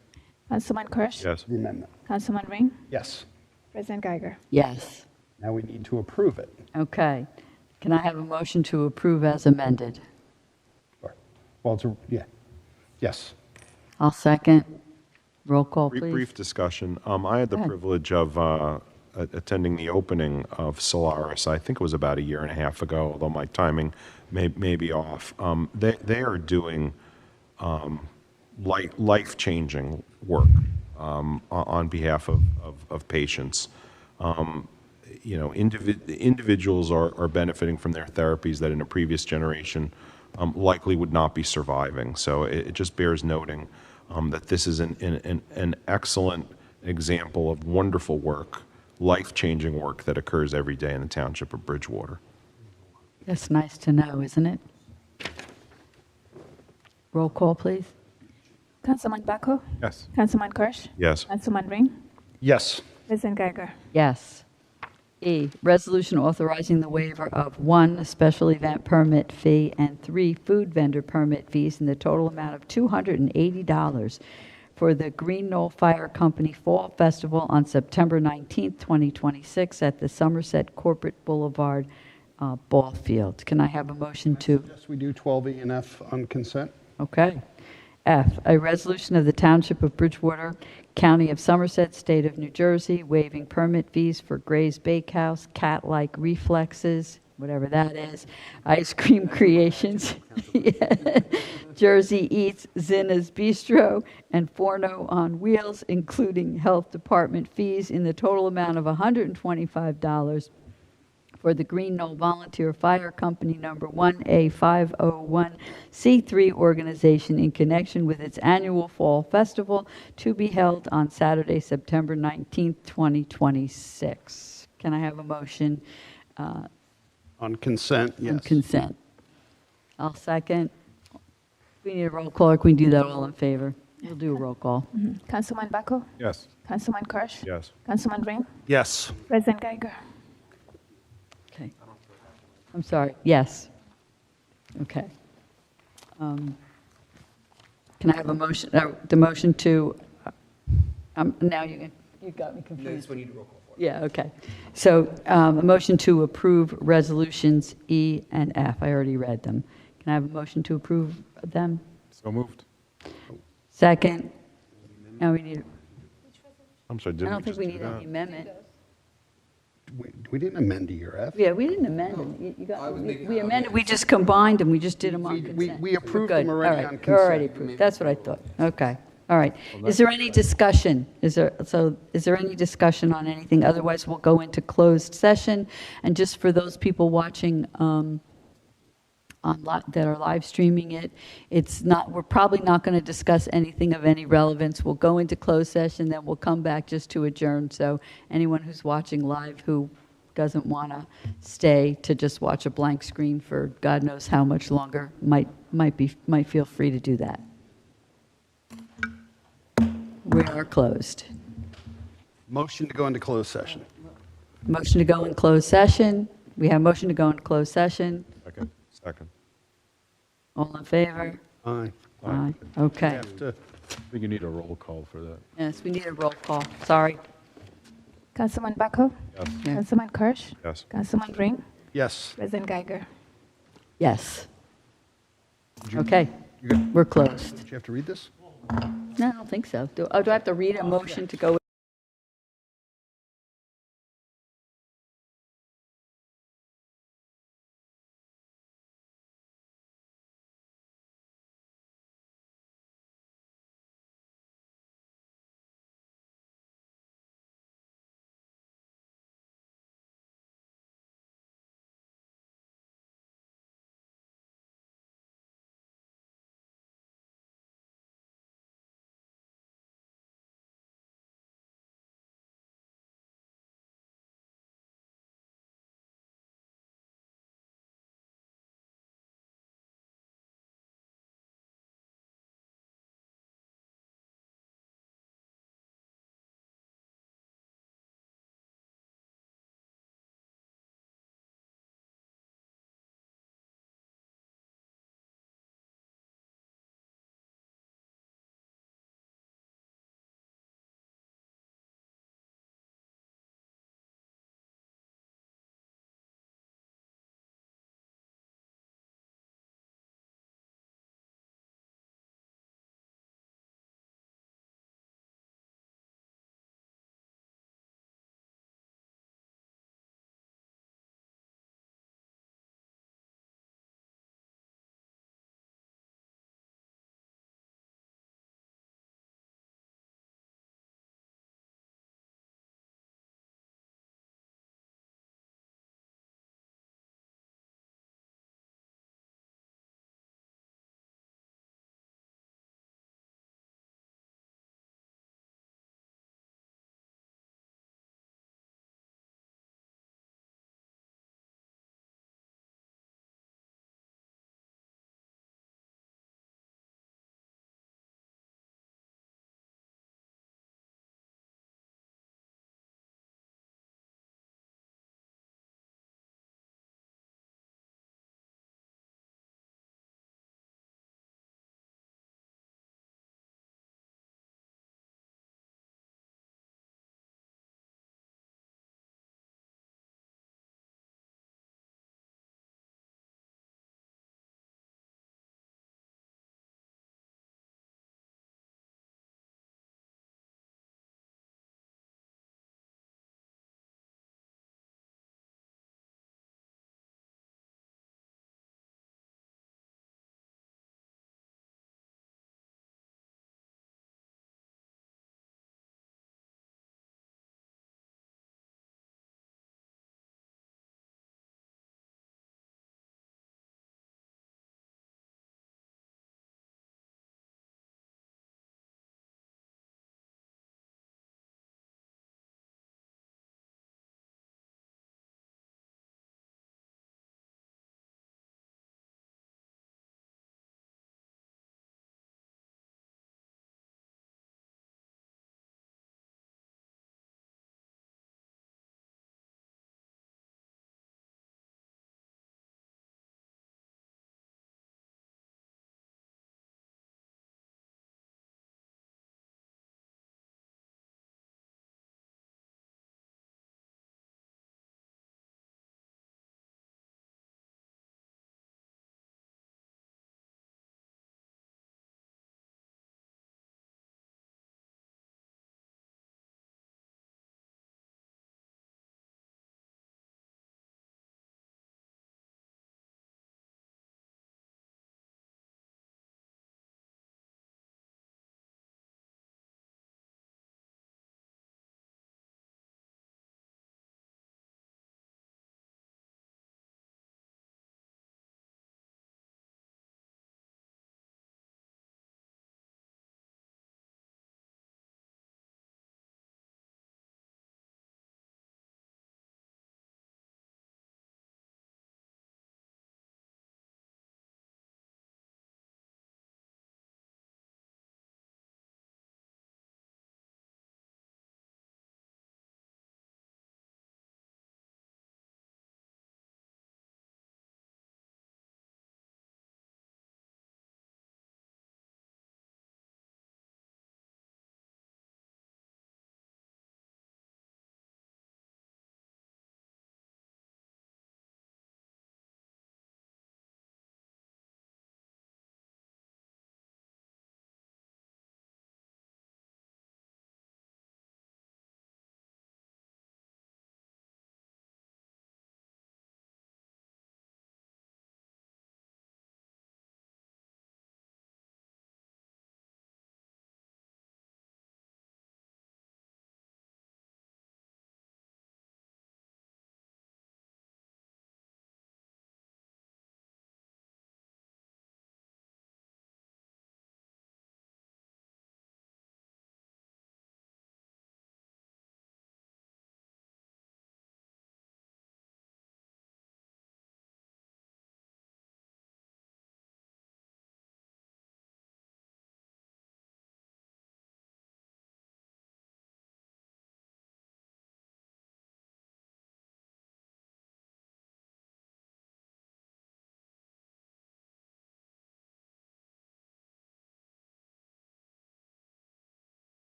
Councilman Kirsch? Yes. The amendment. Councilman Ring? Yes. President Geiger? Yes. Now we need to approve it. Okay. Can I have a motion to approve as amended? Well, yeah. Yes. I'll second. Roll call, please. Brief discussion. I had the Go ahead. privilege of attending the opening of Solaris. I think it was about a year and a half ago, although my timing may be off. They are doing life-changing work on behalf of patients. Individuals are benefiting from their therapies that in a previous generation likely would not be surviving. So it just bears noting that this is an excellent example of wonderful work, life-changing work that occurs every day in the township of Bridgewater. That's nice to know, isn't it? Roll call, please. Councilman Baco? Yes. Councilman Kirsch? Yes. Councilman Ring? Yes. President Geiger? Yes. E, resolution authorizing the waiver of 1, a special event permit fee, and 3, food vendor permit fees in the total amount of $280 for the Green Knoll Fire Company Fall Festival on September 19th, 2026 at the Somerset Corporate Boulevard Ball Field. Can I have a motion to? Yes, we do 12E and F on consent. Okay. F, a resolution of the Township of Bridgewater, County of Somerset, State of New Jersey, waiving permit fees for Gray's Bakehouse, Cat-Like Reflexes, whatever that is, Ice Cream Creations, yeah, Jersey Eats, Zinna's Bistro, and Forno on Wheels, including health department fees in the total amount of $125 for the Green Knoll Volunteer Fire Company Number 1A501c3 organization in connection with its annual Fall Festival to be held on Saturday, September 19th, 2026. Can I have a motion On consent, yes. on consent? I'll second. We need a roll call, or can we do that all in favor? We'll do a roll call. Councilman Buckle? Yes. Councilman Kirsch? Yes. Councilman Ring? Yes. President Geiger? Okay. I'm sorry, yes. Okay. Can I have a motion, the motion to, now you got me confused. This one you need a roll call for. Yeah, okay. So a motion to approve resolutions E and F. I already read them. Can I have a motion to approve them? So moved. Second? Now we need, I'm sorry, I didn't don't we think just we do need that? any amendment. We didn't amend E or F. Yeah, we didn't amend them. You I got, was making- we amended, we just combined them, we just did them on We- consent. we approved We're good. them already All right, on they're already consent. approved. That's what I thought. Okay, all right. Is there any discussion? Is there any discussion on anything? Otherwise, we'll go into closed session. And just for those people watching that are live streaming it, we're probably not going to discuss anything of any relevance. We'll go into closed session, then we'll come back just to adjourn. So anyone who's watching live who doesn't want to stay to just watch a blank screen for God knows how much longer might feel free to do that. We are closed. Motion to go into closed session. Motion to go in closed session. We have motion to go into closed session. Second. All in favor? Aye. Aye. Okay. Have to- I think you need a roll call for that. Yes, we need a roll call. Sorry. Councilman Buckle? Yes. Yeah. Councilman Kirsch? Yes. Councilman Ring? Yes. President Geiger? Yes. Okay. We're closed. Did you have to read this? No, I don't think so. Do I have to read a motion to go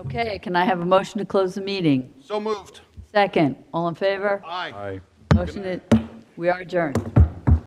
Okay, can I have a motion to close the meeting? So moved. Second, all in favor? Aye. Aye. Motion is, we are adjourned.